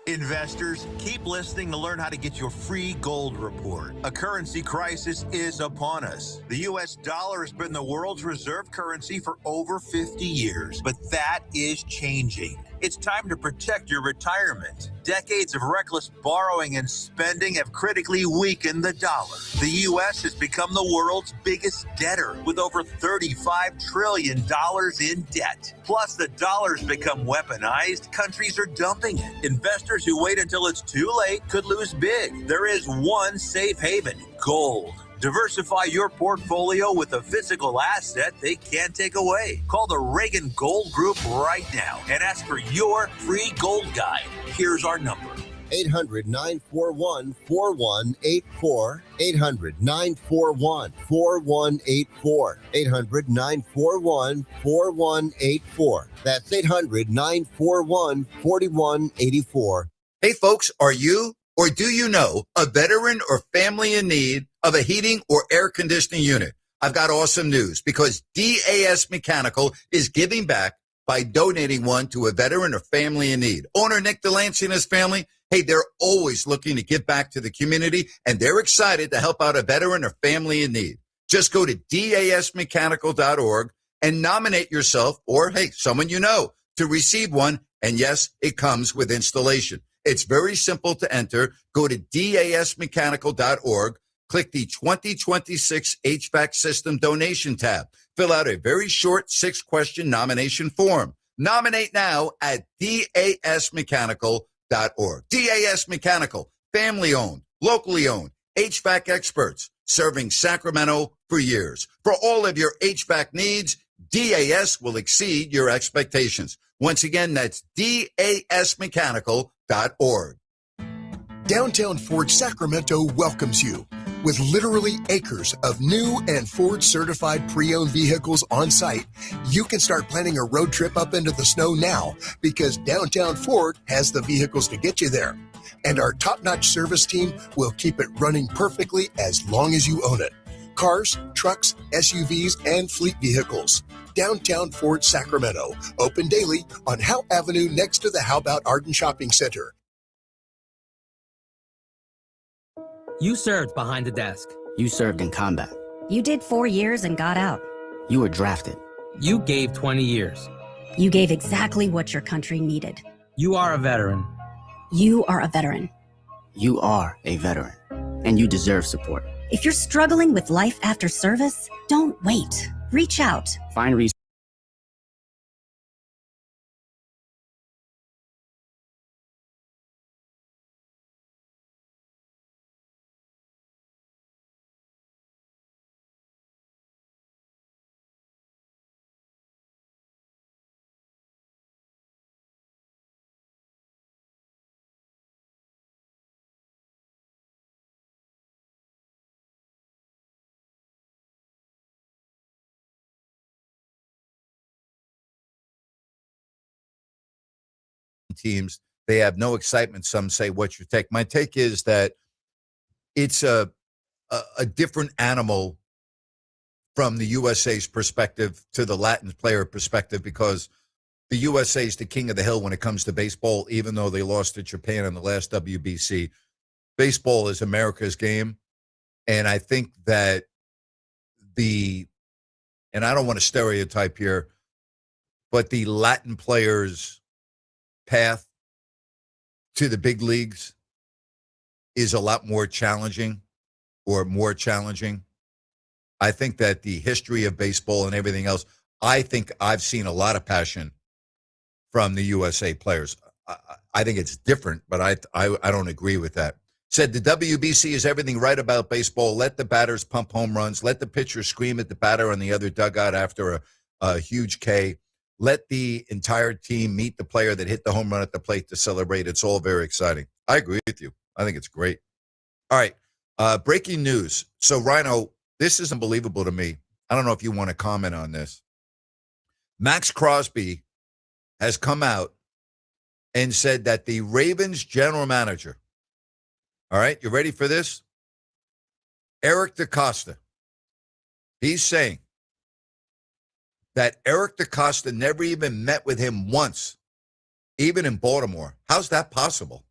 Investors, keep listening to learn how to get your free gold report. A currency crisis is upon us. The U.S. dollar has been the world's reserve currency for over 50 years, but that is changing. It's time to protect your retirement. Decades of reckless borrowing and spending have critically weakened the dollar. The U.S. has become the world's biggest debtor with over $35 trillion in debt. Plus, the dollar's become weaponized. Countries are dumping it. Investors who wait until it's too late could lose big. There is one safe haven: gold. Diversify your portfolio with a physical asset they can't take away. Call the Reagan Gold Group right now and ask for your free gold guide. Here's our number: 800-941-4184. 800-941-4184. 800-941-4184. That's 800-941-4184. Hey, folks, are you or do you know a veteran or family in need of a heating or air conditioning unit? I've got awesome news, because DAS Mechanical is giving back by donating one to a veteran or family in need. Owner Nick Delancey and his family, hey, they're always looking to give back to the community, and they're excited to help out a veteran or family in need. Just go to dasmechanical.org and nominate yourself or, hey, someone you know to receive one. And yes, it comes with installation. It's very simple to enter. Go to dasmechanical.org, click the 2026 HVAC system donation tab. Fill out a very short 6-question nomination form. Nominate now at dasmechanical.org. DAS Mechanical, family-owned, locally owned, HVAC experts, serving Sacramento for years. For all of your HVAC needs, DAS will exceed your expectations. Once again, that's dasmechanical.org. Downtown Ford Sacramento welcomes you with literally acres of new and Ford certified pre-owned vehicles on site. You can start planning a road trip up into the snow now, because Downtown Ford has the vehicles to get you there. And our top-notch service team will keep it running perfectly as long as you own it. Cars, trucks, SUVs, and fleet vehicles. Downtown Ford Sacramento. Open daily on Howe Avenue next to the How About Arden Shopping Center. You served behind the desk. You served in combat. You did 4 years and got out. You were drafted. You gave 20 years. You gave exactly what your country needed. You are a veteran. You are a veteran. You are a veteran, and you deserve support. If you're struggling with life after service, don't wait. Reach out. Find resources. Teams, they have no excitement. Some say, what's your take? My take is that it's a different animal from the USA's perspective to the Latin player perspective, because the USA is the king of the hill when it comes to baseball, even though they lost to Japan in the last WBC. Baseball is America's game. And I think that and I don't want to stereotype here, but the Latin players' path to the big leagues is a lot more challenging. I think that the history of baseball and everything else, I think I've seen a lot of passion from the USA players. I think it's different, but I don't agree with that. Said the WBC is everything right about baseball. Let the batters pump home runs. Let the pitcher scream at the batter on the other dugout after a huge K. let the entire team meet the player that hit the home run at the plate to celebrate. It's all very exciting. I agree with you. I think it's great. All right. Breaking news. So, Rhino, this is unbelievable to me. I don't know if you want to comment on this. Max Crosby has come out and said that the Ravens general manager, all right, you ready for this? Eric DeCosta. He's saying that Eric DeCosta never even met with him once, even in Baltimore. How's that possible?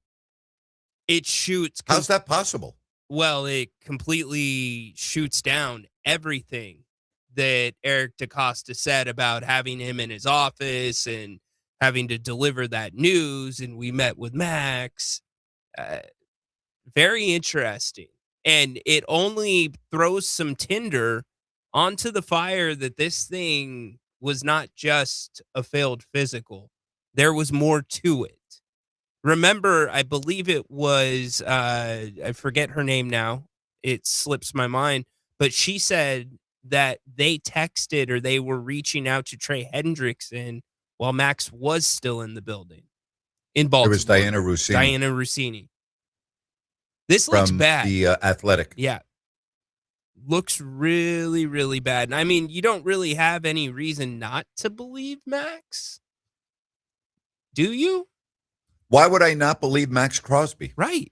It shoots. How's that possible? Well, it completely shoots down everything that Eric DeCosta said about having him in his office and having to deliver that news. And we met with Max. Very interesting. And it only throws some tinder onto the fire that this thing was not just a failed physical. There was more to it. Remember, I believe it was, I forget her name now. It slips my mind. But she said that they texted or they were reaching out to Trey Hendrickson while Max was still in the building in Baltimore. It was Diana Rossini. Diana Rossini. This looks bad. The Athletic. Yeah. Looks really, really bad. And I mean, you don't really have any reason not to believe Max. Do you? Why would I not believe Max Crosby? Right.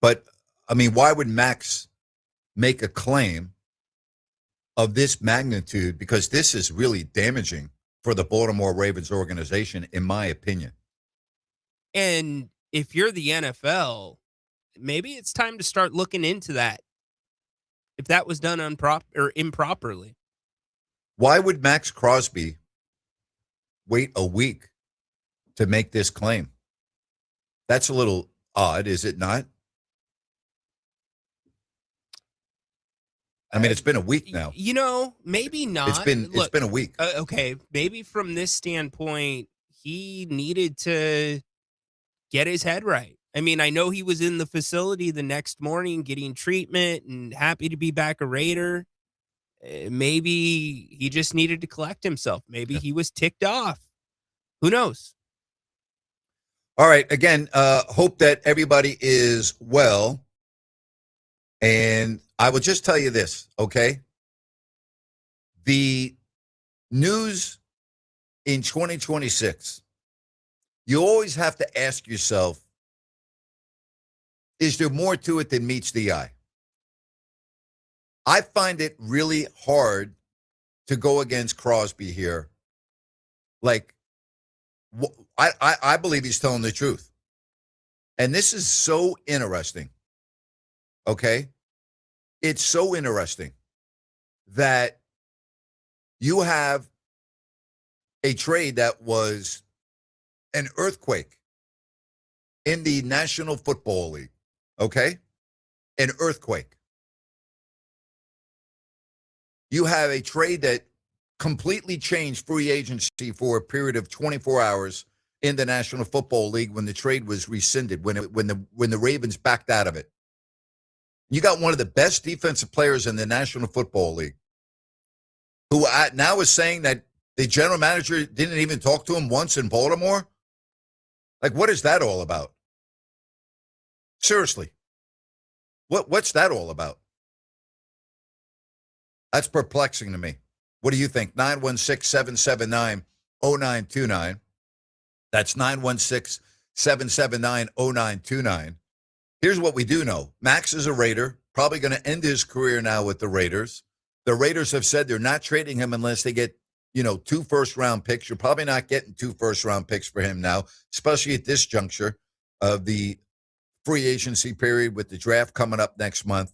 But, I mean, why would Max make a claim of this magnitude? Because this is really damaging for the Baltimore Ravens organization, in my opinion. And if you're the NFL, maybe it's time to start looking into that. If that was done improperly. Why would Max Crosby wait a week to make this claim? That's a little odd, is it not? I mean, it's been a week now. You know, maybe not. It's been a week. Okay, maybe from this standpoint, he needed to get his head right. I mean, I know he was in the facility the next morning getting treatment and happy to be back a Raider. Maybe he just needed to collect himself. Maybe he was ticked off. Who knows? All right. Again, hope that everybody is well. And I will just tell you this, okay? The news in 2026, you always have to ask yourself, is there more to it than meets the eye? I find it really hard to go against Crosby here. Like, I believe he's telling the truth. And this is so interesting, okay? It's so interesting that you have a trade that was an earthquake in the National Football League, okay? An earthquake. You have a trade that completely changed free agency for a period of 24 hours in the National Football League when the trade was rescinded, when the Ravens backed out of it. You got one of the best defensive players in the National Football League who now is saying that the general manager didn't even talk to him once in Baltimore. Like, what is that all about? Seriously. What's that all about? That's perplexing to me. What do you think? 916-779-0929. That's 916-779-0929. Here's what we do know. Max is a Raider, probably going to end his career now with the Raiders. The Raiders have said they're not trading him unless they get, 2 first-round picks. You're probably not getting 2 first-round picks for him now, especially at this juncture of the free agency period with the draft coming up next month.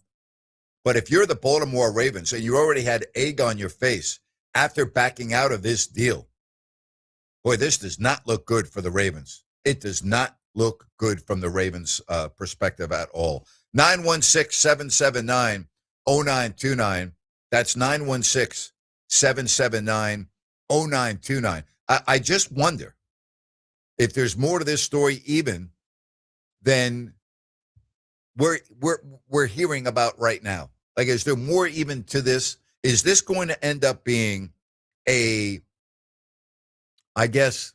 But if you're the Baltimore Ravens and you already had egg on your face after backing out of this deal, boy, this does not look good for the Ravens. It does not look good from the Ravens' perspective at all. 916-779-0929. That's 916-779-0929. I just wonder if there's more to this story even than we're hearing about right now. Like, is there more even to this? Is this going to end up being a I guess,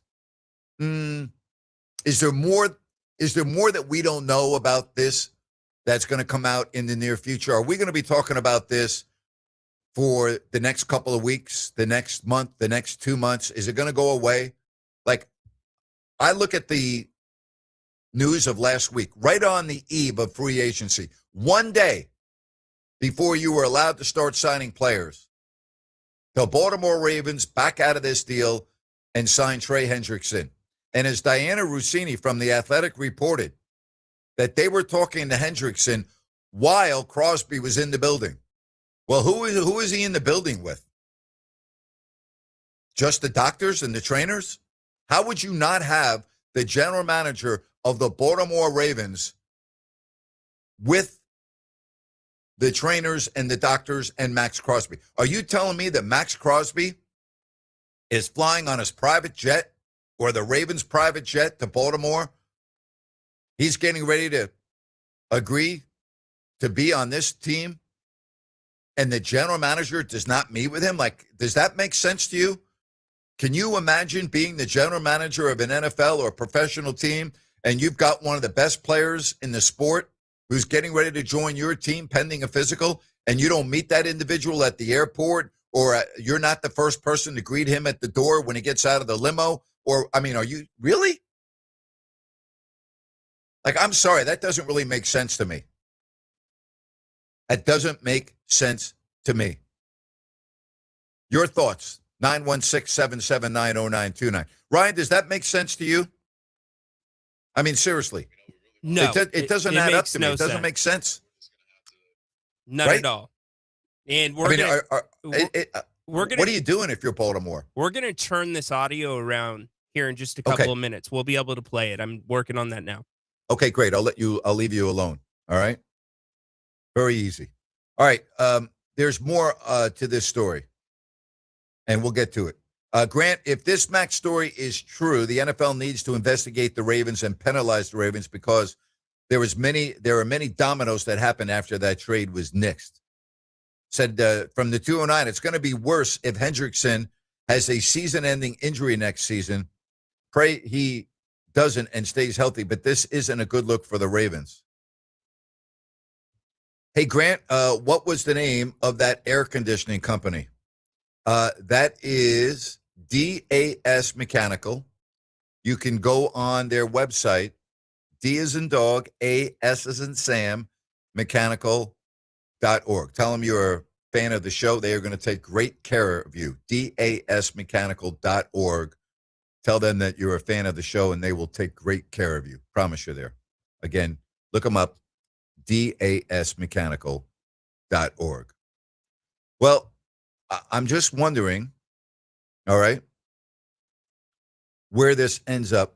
is there more that we don't know about this that's going to come out in the near future? Are we going to be talking about this for the next couple of weeks, the next month, the next 2 months? Is it going to go away? Like, I look at the news of last week, right on the eve of free agency, one day before you were allowed to start signing players, the Baltimore Ravens back out of this deal and signed Trey Hendrickson. And as Diana Rossini from The Athletic reported, that they were talking to Hendrickson while Crosby was in the building. Well, who is he in the building with? Just the doctors and the trainers? How would you not have the general manager of the Baltimore Ravens with the trainers and the doctors and Max Crosby? Are you telling me that Max Crosby is flying on his private jet or the Ravens' private jet to Baltimore? He's getting ready to agree to be on this team, and the general manager does not meet with him? Like, does that make sense to you? Can you imagine being the general manager of an NFL or a professional team, and you've got one of the best players in the sport who's getting ready to join your team pending a physical, and you don't meet that individual at the airport, or you're not the first person to greet him at the door when he gets out of the limo? Or, I mean, are you really? Like, I'm sorry, that doesn't really make sense to me. That doesn't make sense to me. Your thoughts, 916-779-0929. Ryan, does that make sense to you? I mean, seriously. No. It doesn't add up to me. It doesn't make sense. None at all. And we're what are you doing if you're Baltimore? We're going to turn this audio around here in just a couple of minutes. We'll be able to play it. I'm working on that now. Okay, great. I'll leave you alone. All right. Very easy. All right. There's more to this story, and we'll get to it. Grant, if this Max story is true, the NFL needs to investigate the Ravens and penalize the Ravens because there are many dominoes that happened after that trade was nixed. Said from the 209, it's going to be worse if Hendrickson has a season-ending injury next season. Pray he doesn't and stays healthy, but this isn't a good look for the Ravens. Hey, Grant, what was the name of that air conditioning company? That is DAS Mechanical. You can go on their website, D as in dog, A, S as in Sam, mechanical.org. Tell them you're a fan of the show. They are going to take great care of you. DASmechanical.org. Tell them that you're a fan of the show, and they will take great care of you. Promise you there. Again, look them up, DASmechanical.org. Well, I'm just wondering, all right, where this ends up,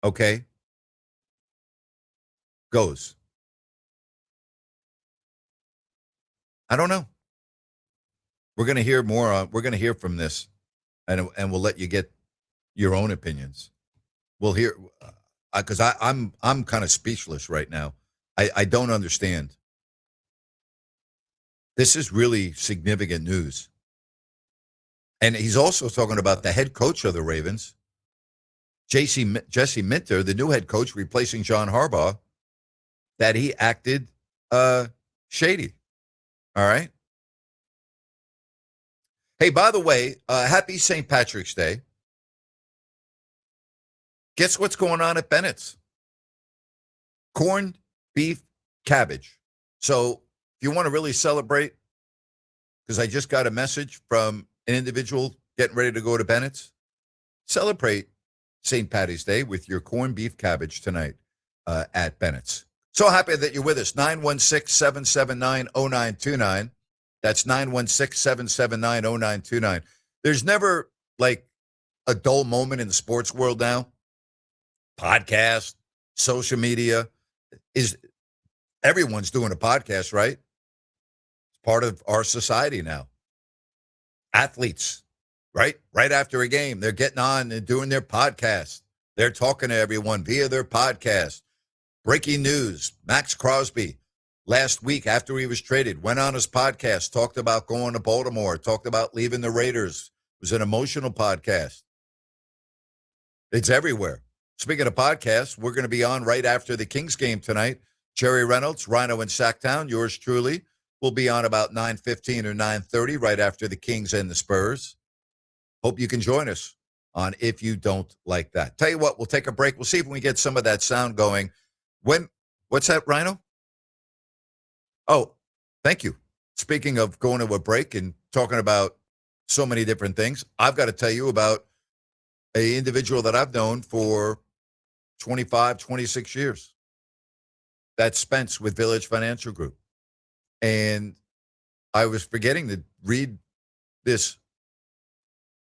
okay, goes. I don't know. We're going to hear more. We're going to hear from this, and we'll let you get your own opinions. We'll hear, because I'm kind of speechless right now. I don't understand. This is really significant news. And he's also talking about the head coach of the Ravens, Jesse Minter, the new head coach replacing John Harbaugh, that he acted shady. All right. Hey, by the way, happy St. Patrick's Day. Guess what's going on at Bennett's? Corned beef cabbage. So if you want to really celebrate, because I just got a message from an individual getting ready to go to Bennett's, celebrate St. Patty's Day with your corned beef cabbage tonight at Bennett's. So happy that you're with us. 916-779-0929. That's 916-779-0929. There's never like a dull moment in the sports world now. Podcast, social media, everyone's doing a podcast, right? It's part of our society now. Athletes, right? Right after a game, they're getting on and doing their podcast. They're talking to everyone via their podcast. Breaking news, Max Crosby, last week after he was traded, went on his podcast, talked about going to Baltimore, talked about leaving the Raiders. It was an emotional podcast. It's everywhere. Speaking of podcasts, we're going to be on right after the Kings game tonight. Jerry Reynolds, Rhino in Sacktown, yours truly, will be on about 9:15 or 9:30 right after the Kings and the Spurs. Hope you can join us on If You Don't Like That. Tell you what, we'll take a break. We'll see if we can get some of that sound going. What's that, Rhino? Oh, thank you. Speaking of going to a break and talking about so many different things, I've got to tell you about an individual that I've known for 25, 26 years. That's Spence with Village Financial Group. And I was forgetting to read this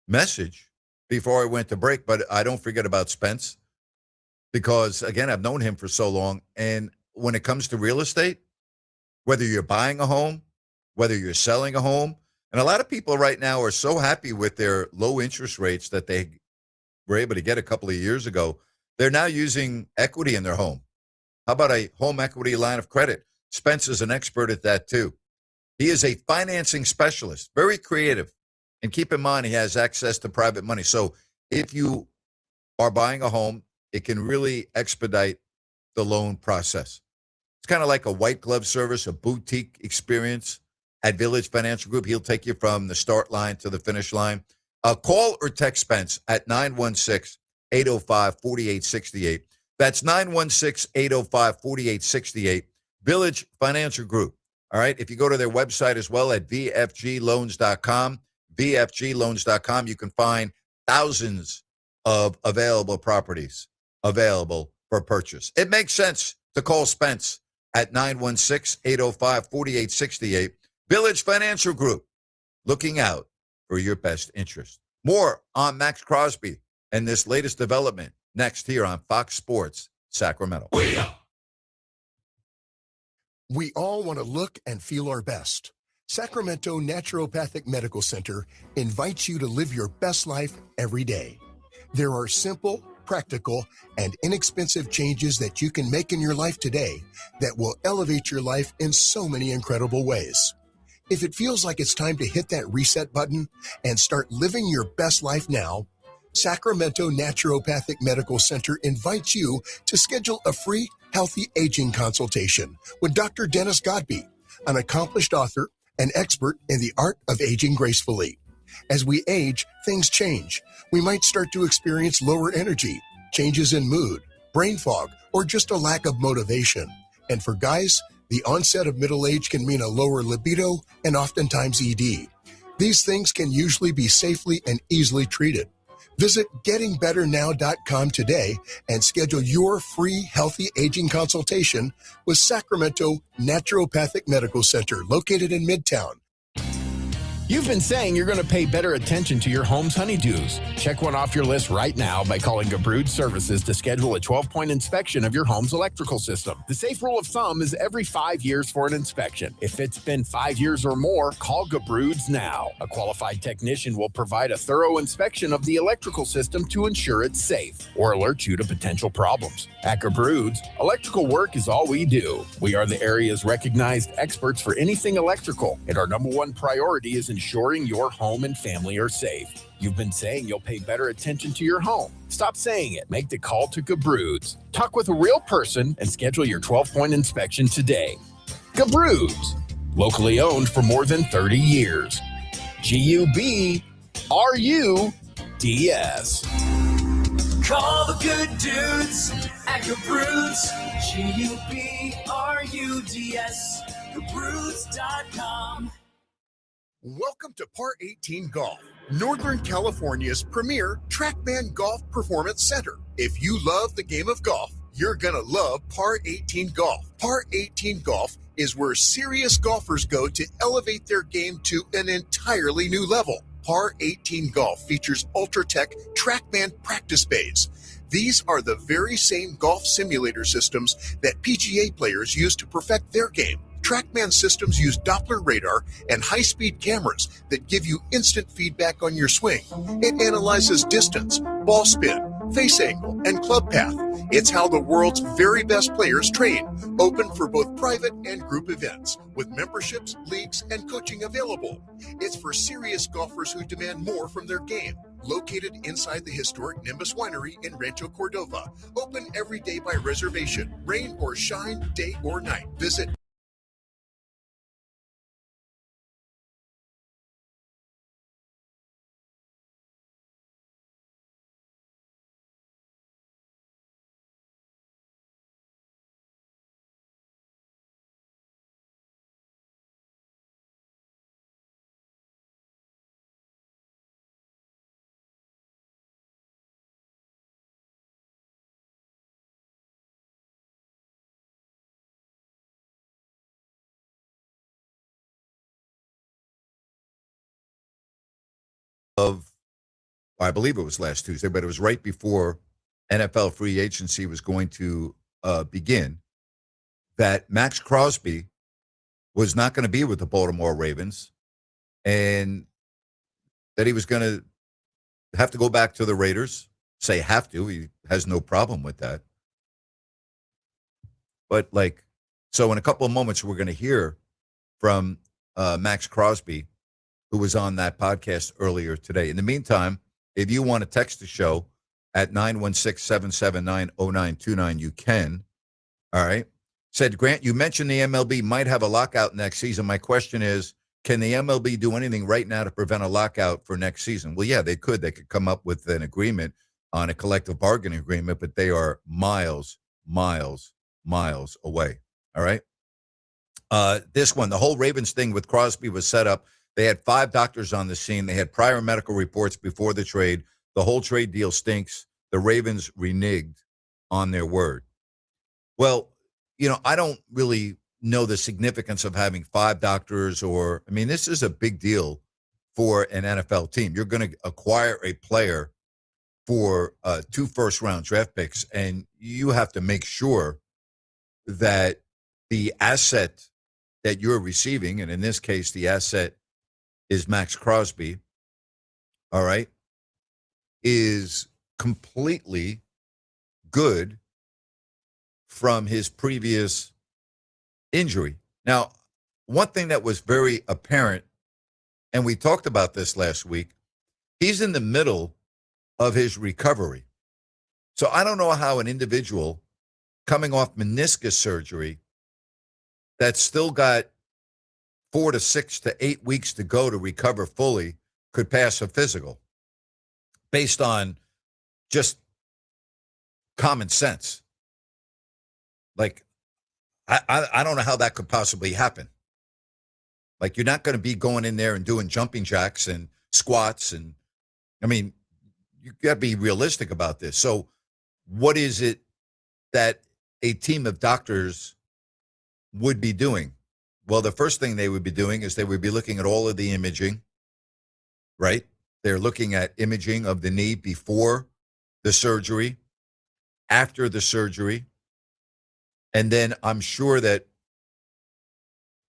message before I went to break, but I don't forget about Spence because, again, I've known him for so long. And when it comes to real estate, whether you're buying a home, whether you're selling a home, and a lot of people right now are so happy with their low interest rates that they were able to get a couple of years ago, they're now using equity in their home. How about a home equity line of credit? Spence is an expert at that too. He is a financing specialist, very creative. And keep in mind, he has access to private money. So if you are buying a home, it can really expedite the loan process. It's kind of like a white glove service, a boutique experience at Village Financial Group. He'll take you from the start line to the finish line. Call or text Spence at 916-805-4868. That's 916-805-4868. Village Financial Group. All right. If you go to their website as well at vfgloans.com, vfgloans.com, you can find thousands of available properties available for purchase. It makes sense to call Spence at 916-805-4868. Village Financial Group, looking out for your best interest. More on Max Crosby and this latest development next here on Fox Sports Sacramento. We all want to look and feel our best. Sacramento Naturopathic Medical Center invites you to live your best life every day. There are simple, practical, and inexpensive changes that you can make in your life today that will elevate your life in so many incredible ways. If it feels like it's time to hit that reset button and start living your best life now, Sacramento Naturopathic Medical Center invites you to schedule a free healthy aging consultation with Dr. Dennis Godby, an accomplished author and expert in the art of aging gracefully. As we age, things change. We might start to experience lower energy, changes in mood, brain fog, or just a lack of motivation. And for guys, the onset of middle age can mean a lower libido and oftentimes ED. These things can usually be safely and easily treated. Visit gettingbetternow.com today and schedule your free healthy aging consultation with Sacramento Naturopathic Medical Center, located in Midtown. You've been saying you're going to pay better attention to your home's honeydews. Check one off your list right now by calling Gabrude Services to schedule a 12-point inspection of your home's electrical system. The safe rule of thumb is every 5 years for an inspection. If it's been 5 years or more, call Gabrude's now. A qualified technician will provide a thorough inspection of the electrical system to ensure it's safe or alert you to potential problems. At Gabrude's, electrical work is all we do. We are the area's recognized experts for anything electrical, and our number one priority is ensuring your home and family are safe. You've been saying you'll pay better attention to your home. Stop saying it. Make the call to Gabrude's. Talk with a real person and schedule your 12-point inspection today. Gabrude's, locally owned for more than 30 years. Gubruds. Call the good dudes at Gabruds. Gubruds. Gabruds.com. Welcome to Par 18 Golf, Northern California's premier TrackMan Golf Performance Center. If you love the game of golf, you're gonna love Par 18 Golf. Par 18 Golf is where serious golfers go to elevate their game to an entirely new level. Par 18 Golf features Ultratech TrackMan practice bays. These are the very same golf simulator systems that PGA players use to perfect their game. TrackMan systems use Doppler radar and high-speed cameras that give you instant feedback on your swing. It analyzes distance, ball spin, face angle, and club path. It's how the world's very best players train, open for both private and group events, with memberships, leagues, and coaching available. It's for serious golfers who demand more from their game. located inside the historic Nimbus Winery in Rancho Cordova. Open every day by reservation, rain or shine, day or night. Visit I believe it was last Tuesday, but it was right before NFL free agency was going to begin, that Max Crosby was not going to be with the Baltimore Ravens and that he was going to have to go back to the Raiders. Say have to. He has no problem with that. But so in a couple of moments, we're going to hear from Max Crosby, who was on that podcast earlier today. In the meantime, if you want to text the show at 916-779-0929, you can. All right. Said, Grant, you mentioned the MLB might have a lockout next season. My question is, can the MLB do anything right now to prevent a lockout for next season? Well, yeah, they could. They could come up with an agreement on a collective bargaining agreement, but they are miles away. All right. This one, the whole Ravens thing with Crosby was set up. They had 5 doctors on the scene. They had prior medical reports before the trade. The whole trade deal stinks. The Ravens reneged on their word. Well, I don't really know the significance of having 5 doctors this is a big deal for an NFL team. You're going to acquire a player for 2 first-round draft picks, and you have to make sure that the asset that you're receiving, and in this case, the asset is Max Crosby, all right, is completely good from his previous injury. Now, one thing that was very apparent, and we talked about this last week, he's in the middle of his recovery. So I don't know how an individual coming off meniscus surgery that's still got 4 to 6 to 8 weeks to go to recover fully could pass a physical based on just common sense. I don't know how that could possibly happen. You're not going to be going in there and doing jumping jacks and squats. And you got to be realistic about this. So what is it that a team of doctors would be doing? Well, the first thing they would be doing is they would be looking at all of the imaging, right? They're looking at imaging of the knee before the surgery, after the surgery. And then I'm sure that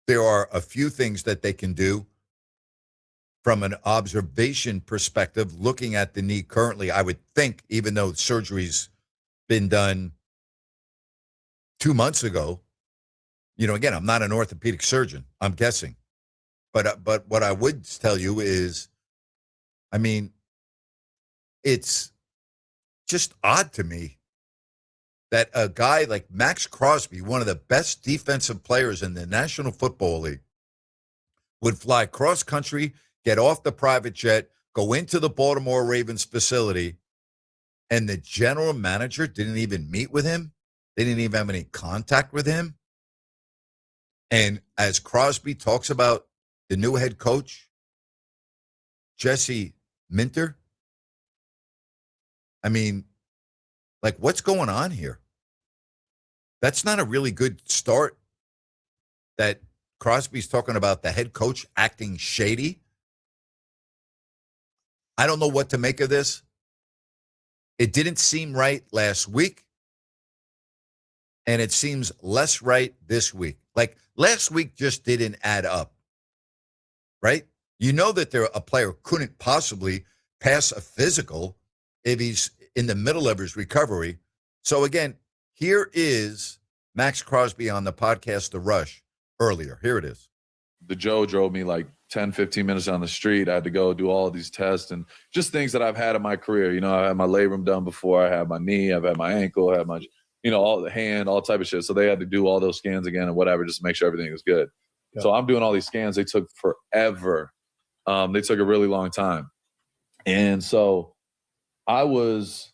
there are a few things that they can do from an observation perspective, looking at the knee currently. I would think, even though surgery's been done 2 months ago, again, I'm not an orthopedic surgeon, I'm guessing. But what I would tell you is, it's just odd to me that a guy like Max Crosby, one of the best defensive players in the National Football League, would fly cross country, get off the private jet, go into the Baltimore Ravens facility, and the general manager didn't even meet with him. They didn't even have any contact with him. And as Crosby talks about the new head coach, Jesse Minter, what's going on here? That's not a really good start that Crosby's talking about the head coach acting shady. I don't know what to make of this. It didn't seem right last week, and it seems less right this week. Last week just didn't add up, right? You know that a player couldn't possibly pass a physical if he's in the middle of his recovery. So again, here is Max Crosby on the podcast The Rush earlier. Here it is. The Joe drove me 10, 15 minutes down the street. I had to go do all of these tests and just things that I've had in my career. You know, I had my labrum done before. I had my knee. I've had my ankle. I had my, you know, all the hand, all type of shit. So they had to do all those scans again and whatever, just to make sure everything was good. Yeah. So I'm doing all these scans. They took forever. They took a really long time. And so I was,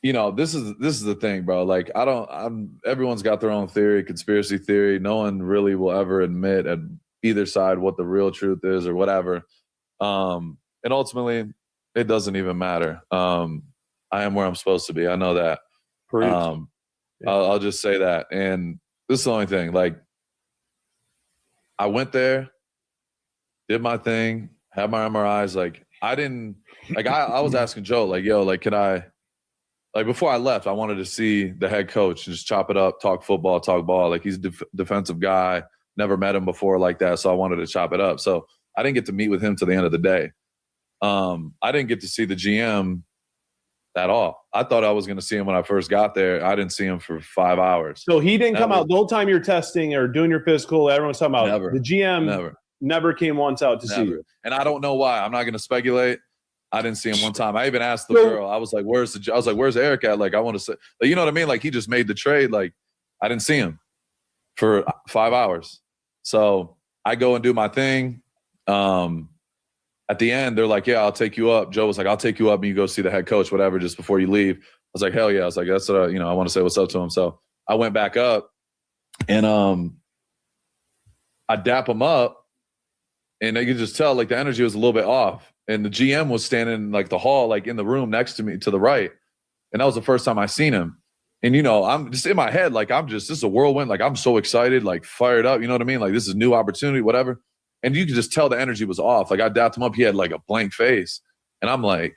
you know, this is the thing, bro. Like, everyone's got their own theory, conspiracy theory. No one really will ever admit at either side what the real truth is or whatever. And ultimately, it doesn't even matter. I am where I'm supposed to be. I know that. I'll just say that. And this is the only thing. Like, I went there, did my thing, had my MRIs. Like, I was asking Joe, like, yo, like, can I, like, before I left, I wanted to see the head coach and just chop it up, talk football, talk ball. Like, he's a defensive guy. Never met him before like that, so I wanted to chop it up. So I didn't get to meet with him till the end of the day. I didn't get to see the GM at all. I thought I was going to see him when I first got there. I didn't see him for 5 hours. So he didn't come out the whole time you're testing or doing your physical. Everyone's talking about the GM never came once out to see you. And I don't know why. I'm not going to speculate. I didn't see him one time. I even asked the girl. I was like, "Where's Eric at?" Like, I want to say, like, you know what I mean? Like, he just made the trade. Like, I didn't see him for 5 hours. So I go and do my thing. At the end, they're like, "Yeah, I'll take you up." Joe was like, "I'll take you up and you go see the head coach, whatever, just before you leave." I was like, "Hell yeah!" I was like, "That's what I want to say what's up to him." So I went back up, and I dap him up, and they could just tell like the energy was a little bit off. And the GM was standing in like the hall, like in the room next to me to the right. And that was the first time I seen him. And, you know, I'm just in my head, like, this is a whirlwind. Like, I'm so excited, like fired up. You know what I mean? Like, this is a new opportunity, whatever. And you could just tell the energy was off. Like, I dapped him up. He had like a blank face. And I'm like,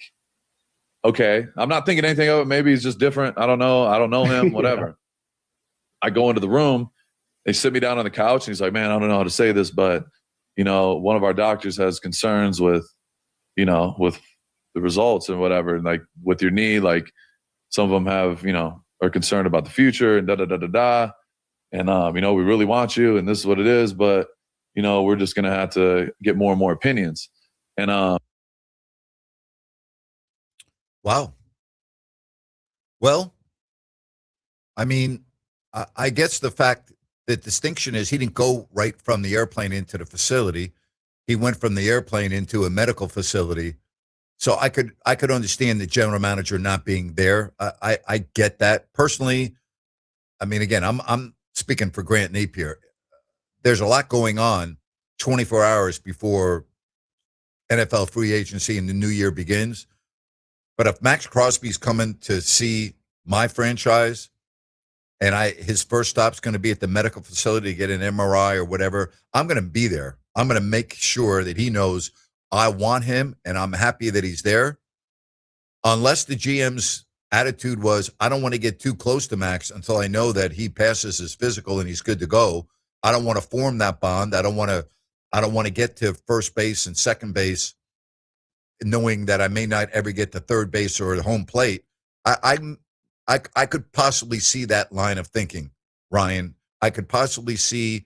okay, I'm not thinking anything of it. Maybe he's just different. I don't know. I don't know him, whatever. I go into the room. They sit me down on the couch. And he's like, "Man, I don't know how to say this, but, you know, one of our doctors has concerns with, you know, with the results and whatever, and like with your knee, like some of them have, you know, are concerned about the future and da. And, you know, we really want you and this is what it is, but, you know, we're just going to have to get more and more opinions." And, wow. Well, I mean, I guess the distinction is he didn't go right from the airplane into the facility. He went from the airplane into a medical facility. So I could understand the general manager not being there. I get that. Personally, I mean, again, I'm speaking for Grant Napear. There's a lot going on 24 hours before NFL free agency and the new year begins. But if Max Crosby's coming to see my franchise and his first stop's going to be at the medical facility to get an MRI or whatever, I'm going to be there. I'm going to make sure that he knows I want him and I'm happy that he's there. Unless the GM's attitude was, I don't want to get too close to Max until I know that he passes his physical and he's good to go. I don't want to form that bond. I don't want to get to first base and second base knowing that I may not ever get to third base or home plate. I could possibly see that line of thinking, Ryan. I could possibly see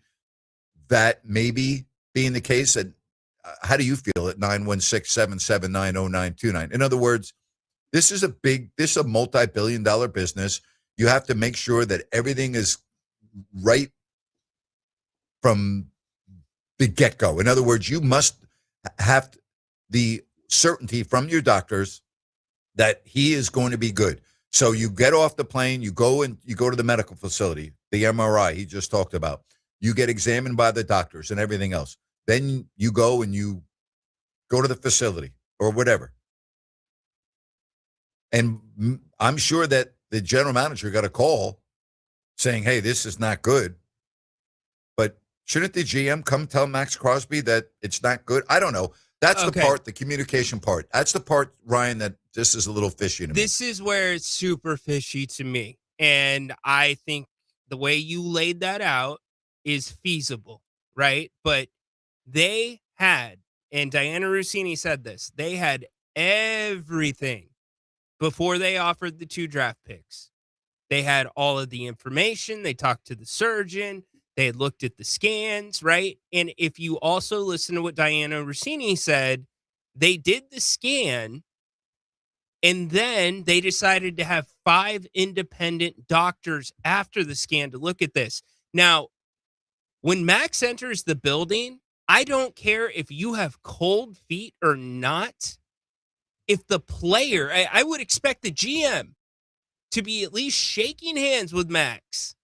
that maybe being the case. How do you feel at 916-779-0929? In other words, this is a multi-billion-dollar business. You have to make sure that everything is right from the get-go. In other words, you must have the certainty from your doctors that he is going to be good. So you get off the plane, you go to the medical facility, the MRI he just talked about. You get examined by the doctors and everything else. Then you go and you go to the facility or whatever. And I'm sure that the general manager got a call saying, "Hey, this is not good." But shouldn't the GM come tell Max Crosby that it's not good? I don't know. That's the part, the communication part. That's the part, Ryan, that this is a little fishy to me. This is where it's super fishy to me. And I think the way you laid that out is feasible, right? But they had, and Diana Rossini said this, they had everything before they offered the 2 draft picks. They had all of the information. They talked to the surgeon. They had looked at the scans, right? And if you also listen to what Diana Rossini said, they did the scan and then they decided to have 5 independent doctors after the scan to look at this. Now, when Max enters the building, I don't care if you have cold feet or not. If the player, I would expect the GM to be at least shaking hands with Max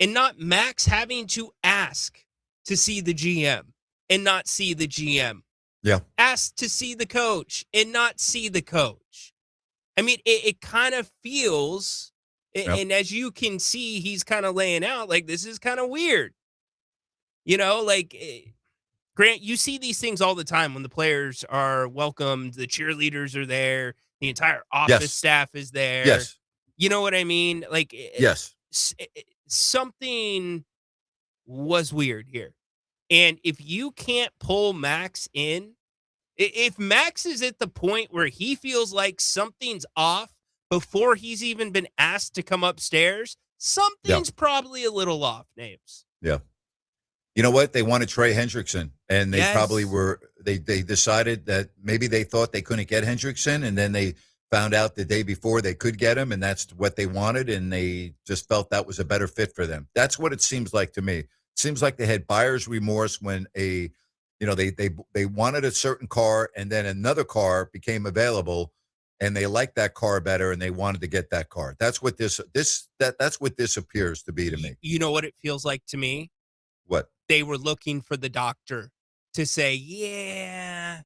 and not Max having to ask to see the GM and not see the GM. Yeah. Ask to see the coach and not see the coach. I mean, it kind of feels, and as you can see, he's kind of laying out like this is kind of weird. You know, like, Grant, you see these things all the time when the players are welcomed, the cheerleaders are there, the entire office staff is there. Yes. You know what I mean? Like, Yes. Something was weird here. And if you can't pull Max in, if Max is at the point where he feels like something's off before he's even been asked to come upstairs, something's probably a little off, Names. Yeah. You know what? They wanted Trey Hendrickson, and they probably were. They decided that maybe they thought they couldn't get Hendrickson, and then they found out the day before they could get him, and that's what they wanted, and they just felt that was a better fit for them. That's what it seems like to me. It seems like they had buyer's remorse when they wanted a certain car, and then another car became available, and they liked that car better, and they wanted to get that car. That's what that's what this appears to be to me. You know what it feels like to me? What? They were looking for the doctor to say, yeah,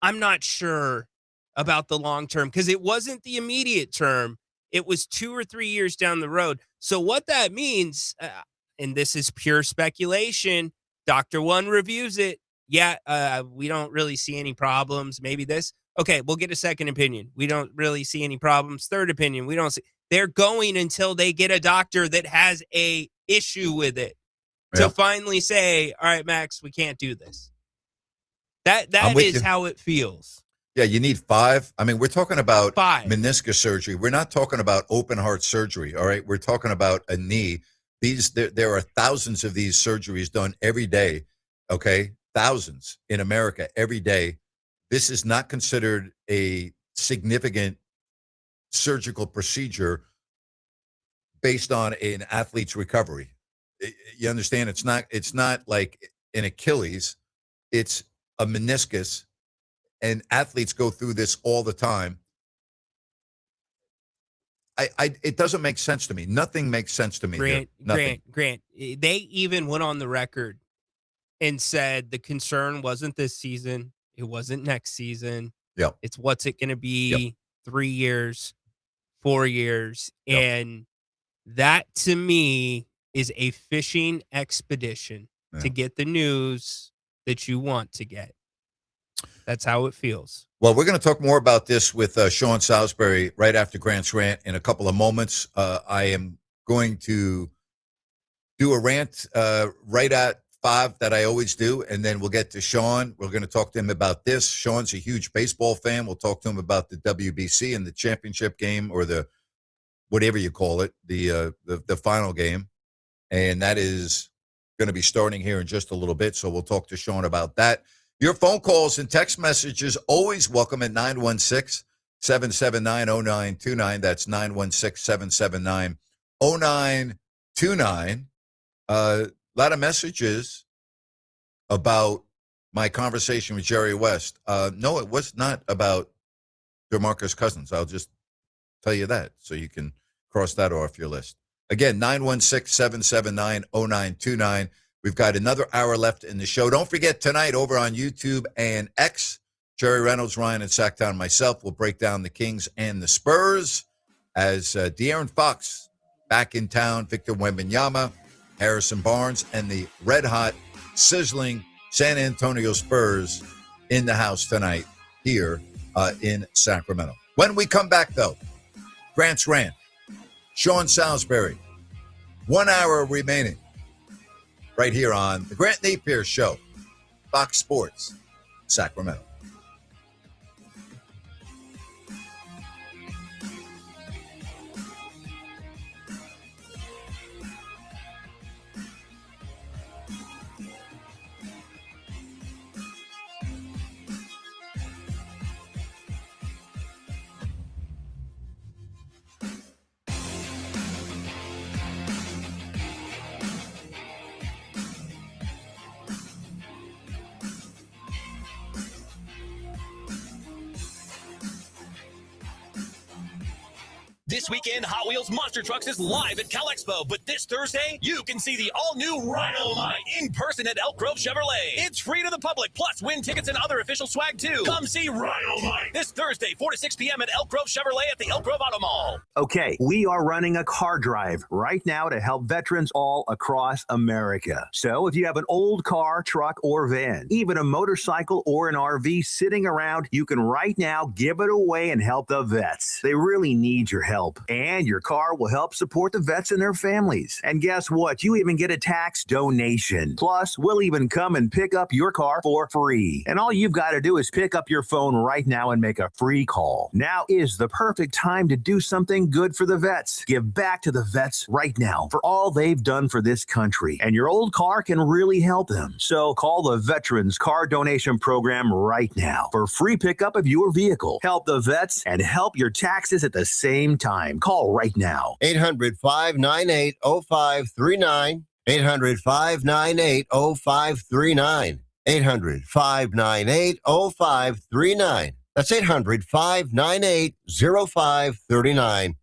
I'm not sure about the long term, because it wasn't the immediate term. It was 2 or 3 years down the road. So what that means, and this is pure speculation, Dr. One reviews it. Yeah, we don't really see any problems. Maybe this. Okay, we'll get a second opinion. We don't really see any problems. Third opinion, we don't see. They're going until they get a doctor that has a issue with it to finally say, all right, Max, we can't do this. That is how it feels. Yeah, you need 5. I mean, we're talking about meniscus surgery. We're not talking about open heart surgery, all right? We're talking about a knee. There are thousands of these surgeries done every day, okay? Thousands in America every day. This is not considered a significant surgical procedure based on an athlete's recovery. You understand? It's not like an Achilles. It's a meniscus. And athletes go through this all the time. It doesn't make sense to me. Nothing makes sense to me. Grant. They even went on the record and said the concern wasn't this season. It wasn't next season. Yeah. It's what's it going to be 3 years, 4 years. And that to me is a fishing expedition to get the news that you want to get. That's how it feels. Well, we're going to talk more about this with Sean Salisbury right after Grant's rant in a couple of moments. I am going to do a rant right at 5 that I always do, and then we'll get to Sean. We're going to talk to him about this. Sean's a huge baseball fan. We'll talk to him about the WBC and the championship game, or the whatever you call it, the final game. And that is going to be starting here in just a little bit, so we'll talk to Sean about that. Your phone calls and text messages always welcome at 916-779-0929. That's 916-779-0929. A lot of messages about my conversation with Jerry West. No, it was not about DeMarcus Cousins. I'll just tell you that so you can cross that off your list. Again, 916-779-0929. We've got another hour left in the show. Don't forget, tonight over on YouTube and X, Jerry Reynolds, Ryan, and Sacktown, and myself will break down the Kings and the Spurs as De'Aaron Fox back in town, Victor Wembanyama, Harrison Barnes, and the red-hot, sizzling San Antonio Spurs in the house tonight here in Sacramento. When we come back, though, Grant's Rant, Sean Salisbury, 1 hour remaining. Right here on the Grant Napear Show, Fox Sports, Sacramento. This weekend, Hot Wheels Monster Trucks is live at Cal Expo, but this Thursday, you can see the all-new Rhino Line in person at Elk Grove Chevrolet. It's free to the public, plus win tickets and other official swag too. Come see Rhino Line this Thursday, 4 to 6 p.m. at Elk Grove Chevrolet at the Elk Grove Auto Mall. Okay, we are running a car drive right now to help veterans all across America. So if you have an old car, truck, or van, even a motorcycle or an RV sitting around, you can right now give it away and help the vets. They really need your help. And your car will help support the vets and their families. And guess what? You even get a tax donation. Plus, we'll even come and pick up your car for free. And all you've got to do is pick up your phone right now and make a free call. Now is the perfect time to do something good for the vets. Give back to the vets right now for all they've done for this country. And your old car can really help them. So call the Veterans Car Donation Program right now for free pickup of your vehicle. Help the vets and help your taxes at the same time. Call right now. 800-598-0539. 800-598-0539. 800-598-0539. That's 800-598-0539.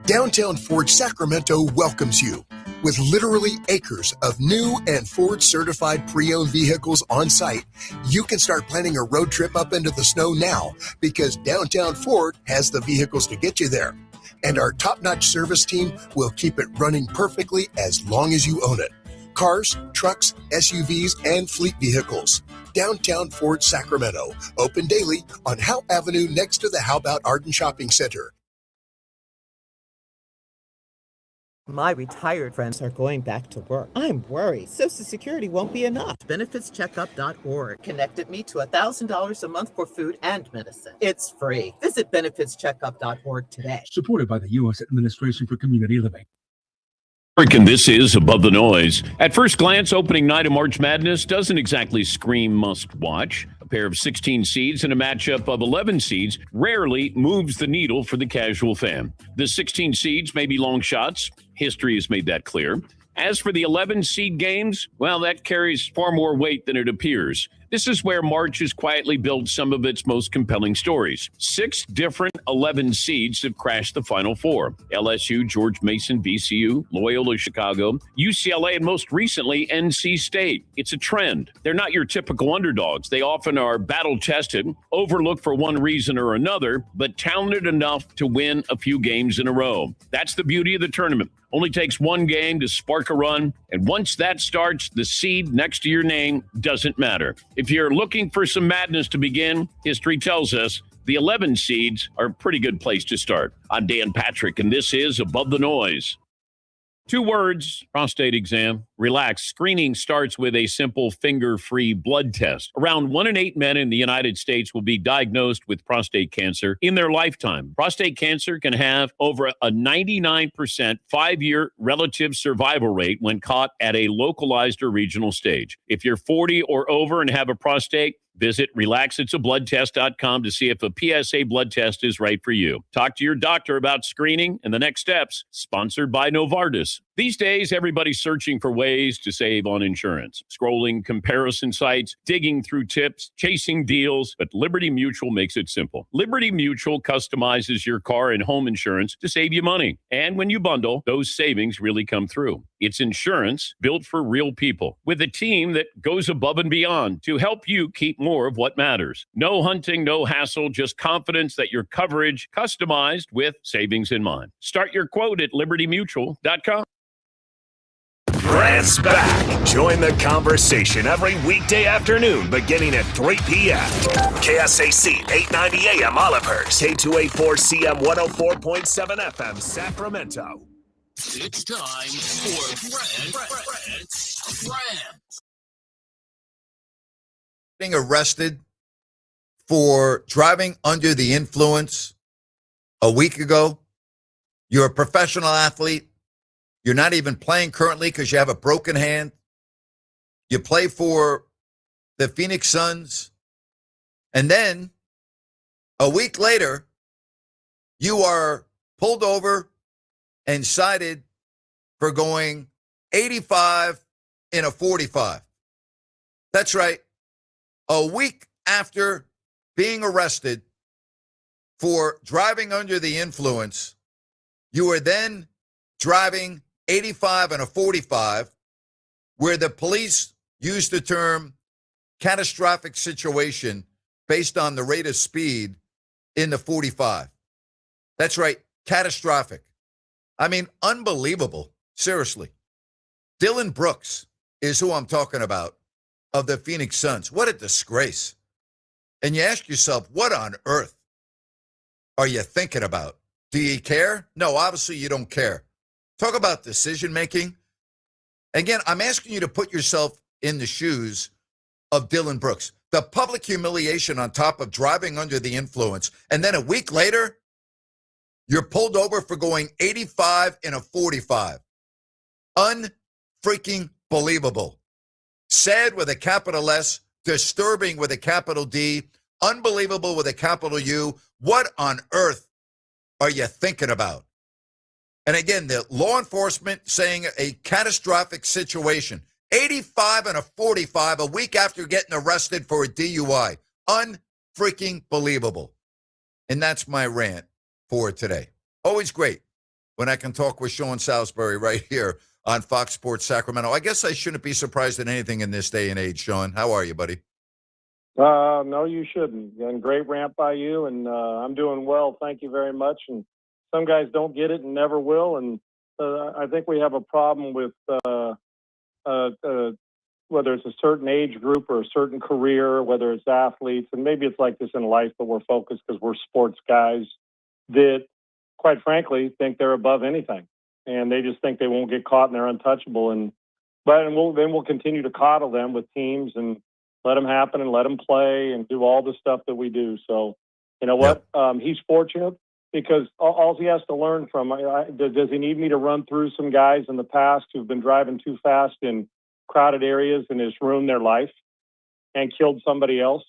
Downtown Ford Sacramento welcomes you with literally acres of new and Ford certified pre-owned vehicles on site. You can start planning a road trip up into the snow now because Downtown Ford has the vehicles to get you there. And our top-notch service team will keep it running perfectly as long as you own it. Cars, trucks, SUVs, and fleet vehicles. Downtown Ford Sacramento. Open daily on Howe Avenue next to the How About Arden Shopping Center. My retired friends are going back to work. I'm worried Social Security won't be enough. BenefitsCheckup.org connected me to $1,000 a month for food and medicine. It's free. Visit BenefitsCheckup.org today. Supported by the U.S. Administration for Community Living. And this is Above the Noise. At first glance, opening night of March Madness doesn't exactly scream must watch. A pair of 16 seeds and a matchup of 11 seeds rarely moves the needle for the casual fan. The 16 seeds may be long shots. History has made that clear. As for the 11 seed games, well, that carries far more weight than it appears. This is where March has quietly built some of its most compelling stories. 6 different 11 seeds have crashed the Final Four. LSU, George Mason, VCU, Loyola Chicago, UCLA, and most recently, NC State. It's a trend. They're not your typical underdogs. They often are battle-tested, overlooked for one reason or another, but talented enough to win a few games in a row. That's the beauty of the tournament. Only takes one game to spark a run, and once that starts, the seed next to your name doesn't matter. If you're looking for some madness to begin, history tells us the 11 seeds are a pretty good place to start. I'm Dan Patrick, and this is Above the Noise. 2 words, prostate exam. Relax. Screening starts with a simple finger-free blood test. Around 1 in 8 men in the United States will be diagnosed with prostate cancer in their lifetime. Prostate cancer can have over a 99% 5-year relative survival rate when caught at a localized or regional stage. If you're 40 or over and have a prostate, visit relaxitsabloodtest.com to see if a PSA blood test is right for you. Talk to your doctor about screening and the next steps. Sponsored by Novartis. These days, everybody's searching for ways to save on insurance. Scrolling comparison sites, digging through tips, chasing deals, but Liberty Mutual makes it simple. Liberty Mutual customizes your car and home insurance to save you money. And when you bundle, those savings really come through. It's insurance built for real people with a team that goes above and beyond to help you keep more of what matters. No hunting, no hassle, just confidence that your coverage customized with savings in mind. Start your quote at libertymutual.com. Grant's back. Join the conversation every weekday afternoon beginning at 3 p.m. KSAC 890 AM Olivehurst, K284CM 104.7 FM Sacramento. It's time for Grant's Rant. Being arrested for driving under the influence a week ago. You're a professional athlete. You're not even playing currently because you have a broken hand. You play for the Phoenix Suns. And then a week later, you are pulled over and cited for going 85 in a 45. That's right. A week after being arrested for driving under the influence, you are then driving 85 and a 45, where the police use the term catastrophic situation based on the rate of speed in the 45. That's right, catastrophic. I mean, unbelievable. Seriously. Dylan Brooks is who I'm talking about, of the Phoenix Suns. What a disgrace. And you ask yourself, what on earth are you thinking about? Do you care? No, obviously you don't care. Talk about decision making. Again, I'm asking you to put yourself in the shoes of Dylan Brooks. The public humiliation on top of driving under the influence. And then a week later, you're pulled over for going 85 in a 45. Unfreaking believable. Sad with a capital S, disturbing with a capital D, unbelievable with a capital U. What on earth are you thinking about? And again, the law enforcement saying a catastrophic situation. 85 and a 45 a week after getting arrested for a DUI. Unfreaking believable. And that's my rant for today. Always great when I can talk with Sean Salisbury right here on Fox Sports Sacramento. I guess I shouldn't be surprised at anything in this day and age, Sean. How are you, buddy? No, you shouldn't. And great rant by you, and I'm doing well. Thank you very much. And some guys don't get it and never will, and I think we have a problem with whether it's a certain age group or a certain career, whether it's athletes, and maybe it's like this in life, but we're focused because we're sports guys that, quite frankly, think they're above anything, and they just think they won't get caught and they're untouchable. And we'll continue to coddle them with teams and let them happen and let them play and do all the stuff that we do. So, you know what? Yep. He's fortunate because all he has to learn from, does he need me to run through some guys in the past who've been driving too fast in crowded areas and has ruined their life and killed somebody else?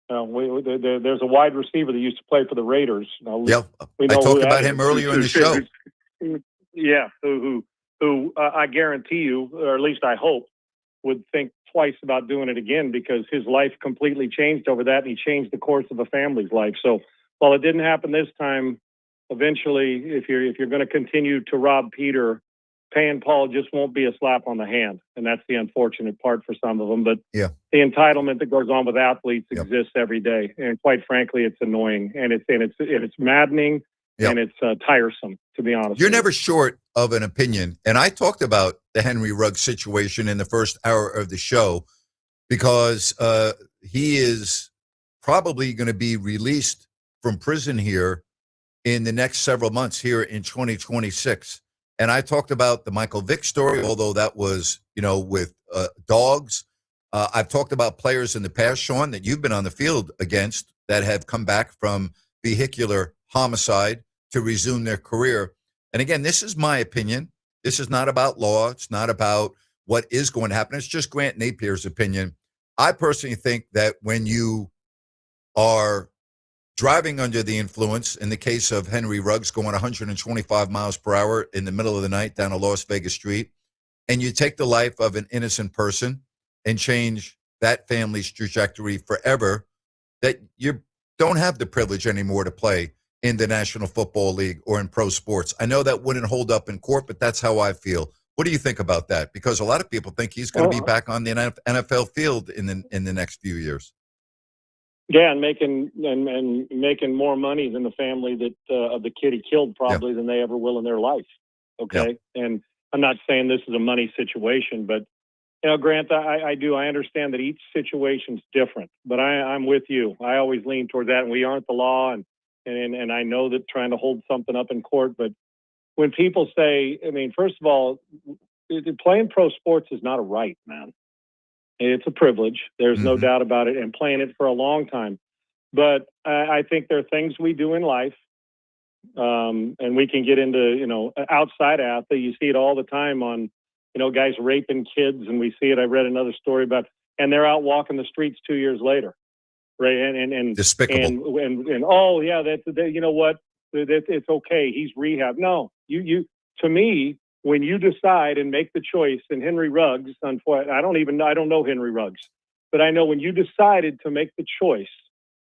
There's a wide receiver that used to play for the Raiders. Yeah, I talked about him earlier in the show. Yeah, who I guarantee you, or at least I hope, would think twice about doing it again because his life completely changed over that, and he changed the course of a family's life. So while it didn't happen this time, eventually, if you're going to continue to rob Peter, paying Paul just won't be a slap on the hand, and that's the unfortunate part for some of them. But the entitlement that goes on with athletes exists every day, and quite frankly, it's annoying, and it's maddening, and it's tiresome, to be honest. You're never short of an opinion, and I talked about the Henry Ruggs situation in the first hour of the show because he is probably going to be released from prison here in the next several months here in 2026. And I talked about the Michael Vick story, although that was, with dogs. I've talked about players in the past, Sean, that you've been on the field against that have come back from vehicular homicide to resume their career. And again, this is my opinion. This is not about law. It's not about what is going to happen. It's just Grant Napier's opinion. I personally think that when you are driving under the influence, in the case of Henry Ruggs going 125 miles per hour in the middle of the night down a Las Vegas street, and you take the life of an innocent person and change that family's trajectory forever, that you don't have the privilege anymore to play in the National Football League or in pro sports. I know that wouldn't hold up in court, but that's how I feel. What do you think about that? Because a lot of people think he's going to be back on the NFL field in the next few years. Yeah, and making more money than the family that of the kid he killed probably than they ever will in their life. Okay, and I'm not saying this is a money situation, but Grant, I understand that each situation's different. But I'm with you. I always lean toward that, and we aren't the law, and I know that trying to hold something up in court. But when people say, first of all, playing pro sports is not a right, man. It's a privilege. There's no doubt about it, and playing it for a long time. But I think there are things we do in life, and we can get into, outside athlete. You see it all the time on, guys raping kids, and we see it. I read another story about, and they're out walking the streets 2 years later, right? And despicable. And oh yeah, you know what? It's okay. He's rehab. No, you to me. When you decide and make the choice, and Henry Ruggs, I don't know Henry Ruggs, but I know when you decided to make the choice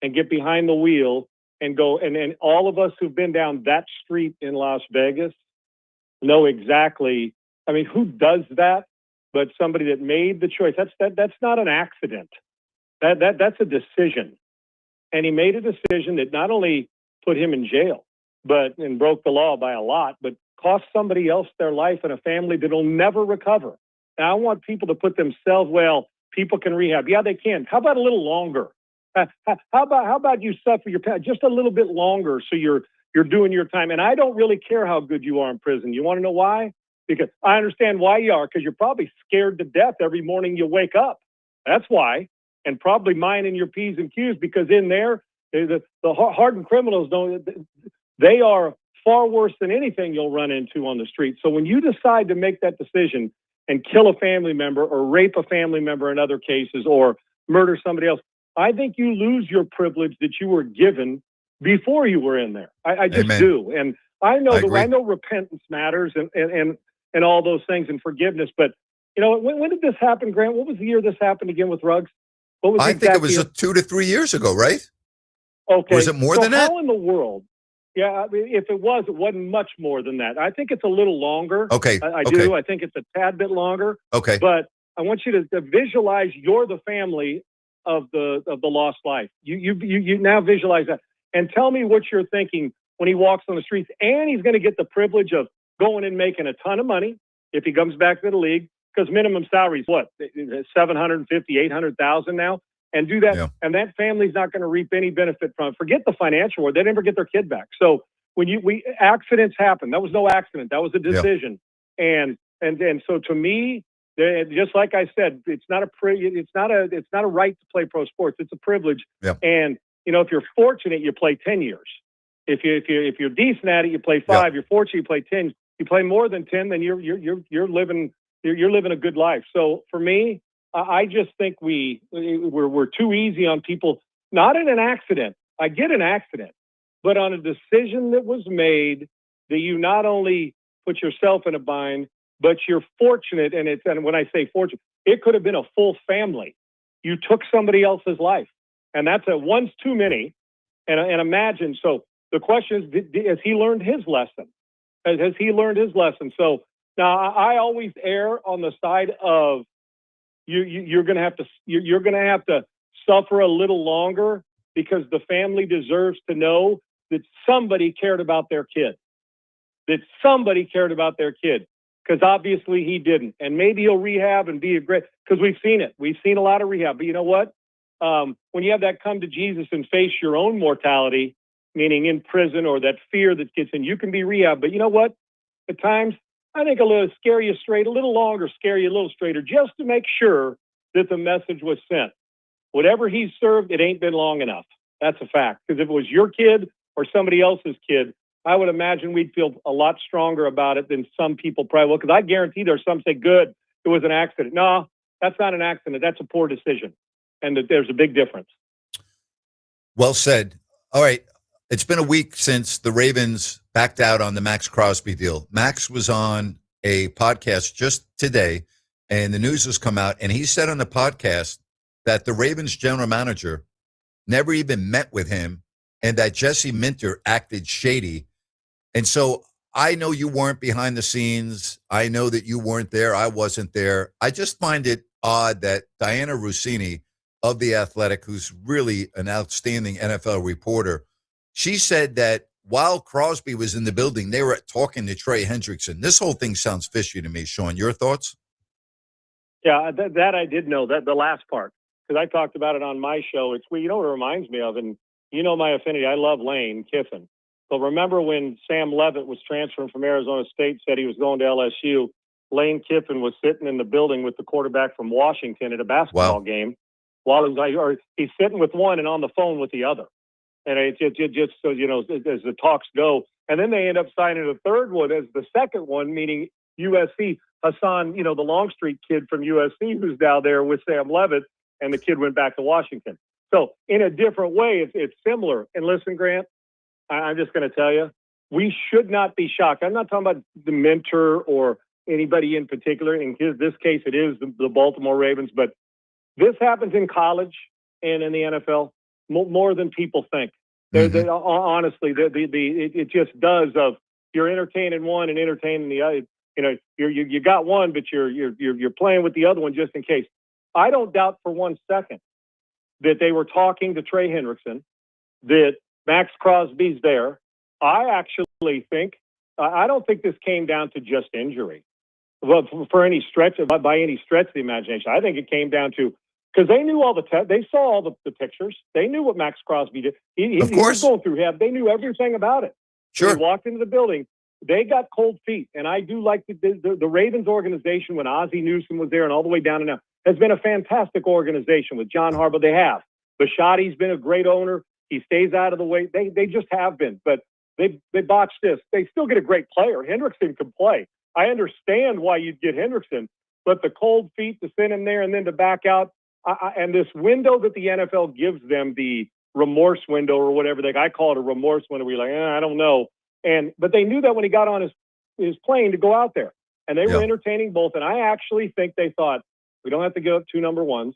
and get behind the wheel and go. And all of us who've been down that street in Las Vegas know exactly. I mean, who does that? But somebody that made the choice. That's not an accident. That's a decision. And he made a decision that not only put him in jail, and broke the law by a lot, but cost somebody else their life and a family that'll never recover. Now, I want people to put themselves, well, people can rehab. Yeah, they can. How about a little longer? How about you suffer your pain just a little bit longer so you're doing your time? And I don't really care how good you are in prison. You want to know why? Because I understand why you are, because you're probably scared to death every morning you wake up. That's why. And probably minding your P's and Q's, because in there, the hardened criminals they are far worse than anything you'll run into on the street. So when you decide to make that decision and kill a family member or rape a family member in other cases or murder somebody else, I think you lose your privilege that you were given before you were in there. I just do. And I know repentance matters and all those things and forgiveness. But, when did this happen, Grant? What was the year this happened again with Ruggs? What was I think it was 2 to 3 years ago, right? Okay. Or was it more than that? How in the world? Yeah, I mean, if it wasn't much more than that. I think it's a little longer. Okay. I do. I think it's a tad bit longer. Okay. But I want you to visualize you're the family of the lost life. You now visualize that and tell me what you're thinking when he walks on the streets, and he's going to get the privilege of going and making a ton of money if he comes back to the league, because minimum salary is what, $750,000, $800,000 now. And do that, and that family's not going to reap any benefit from it. Forget the financial world; they never get their kid back. So when accidents happen, that was no accident; that was a decision. And so to me, just like I said, it's not a right to play pro sports. It's a privilege. And if you're fortunate, you play 10 years. If you're decent at it, you play 5. You're fortunate, you play 10. You play more than 10, then you're living a good life. So for me, I just think we're too easy on people, not in an accident. I get an accident, but on a decision that was made that you not only put yourself in a bind, but you're fortunate. And when I say fortunate, it could have been a full family. You took somebody else's life, and that's one's too many. And imagine. So the question is, has he learned his lesson? Has he learned his lesson? So now I always err on the side of, you're going to have to suffer a little longer, because the family deserves to know that somebody cared about their kid. Because obviously he didn't. And maybe he'll rehab and be because we've seen it. We've seen a lot of rehab. But you know what? When you have that come to Jesus and face your own mortality, meaning in prison, or that fear that gets in, you can be rehab. But you know what? At times, I think a little scare you straight, a little longer, scare you a little straighter, just to make sure that the message was sent. Whatever he's served, it ain't been long enough. That's a fact. Because if it was your kid or somebody else's kid, I would imagine we'd feel a lot stronger about it than some people probably will. Because I guarantee there's some say, good, it was an accident. No, that's not an accident. That's a poor decision. And there's a big difference. Well said. All right. It's been a week since the Ravens backed out on the Max Crosby deal. Max was on a podcast just today, and the news has come out, and he said on the podcast that the Ravens general manager never even met with him, and that Jesse Minter acted shady. And so I know you weren't behind the scenes. I know that you weren't there. I wasn't there. I just find it odd that Diana Rossini of The Athletic, who's really an outstanding NFL reporter, she said that while Crosby was in the building, they were talking to Trey Hendrickson. This whole thing sounds fishy to me. Sean, your thoughts? Yeah, that I did know, that the last part, because I talked about it on my show. It's what it reminds me of, and my affinity. I love Lane Kiffin. But remember when Sam Levitt was transferring from Arizona State, said he was going to LSU, Lane Kiffin was sitting in the building with the quarterback from Washington at a basketball game, while he's sitting with one and on the phone with the other. And it just so, as the talks go. And then they end up signing a third one as the second one, meaning USC. Hassan, the Longstreet kid from USC, who's now there with Sam Levitt, and the kid went back to Washington. So in a different way, it's similar. And listen, Grant, I'm just going to tell you, we should not be shocked. I'm not talking about the mentor or anybody in particular. In this case, it is the Baltimore Ravens. But this happens in college and in the NFL more than people think. Honestly, it just does. Of you're entertaining one and entertaining the other. You know, you got one, but you're playing with the other one just in case. I don't doubt for one second that they were talking to Trey Hendrickson, that Max Crosby's there. I actually think I don't think this came down to just injury, well, for any stretch by any stretch of the imagination. I think it came down to because they knew all they saw all the pictures. They knew what Max Crosby did. He was going through rehab. They knew everything about it. Sure. When he walked into the building, they got cold feet. And I do like the Ravens organization when Ozzie Newsome was there and all the way down and now has been a fantastic organization with John Harbaugh. They have. Bisciotti's been a great owner. He stays out of the way. They just have been. But they botched this. They still get a great player. Hendrickson can play. I understand why you'd get Hendrickson, but the cold feet to send him there and then to back out, and this window that the NFL gives them, the remorse window or whatever, I call it a remorse window, where you're like, I don't know. But they knew that when he got on his plane to go out there, and they were entertaining both. And I actually think they thought, we don't have to give up two number ones.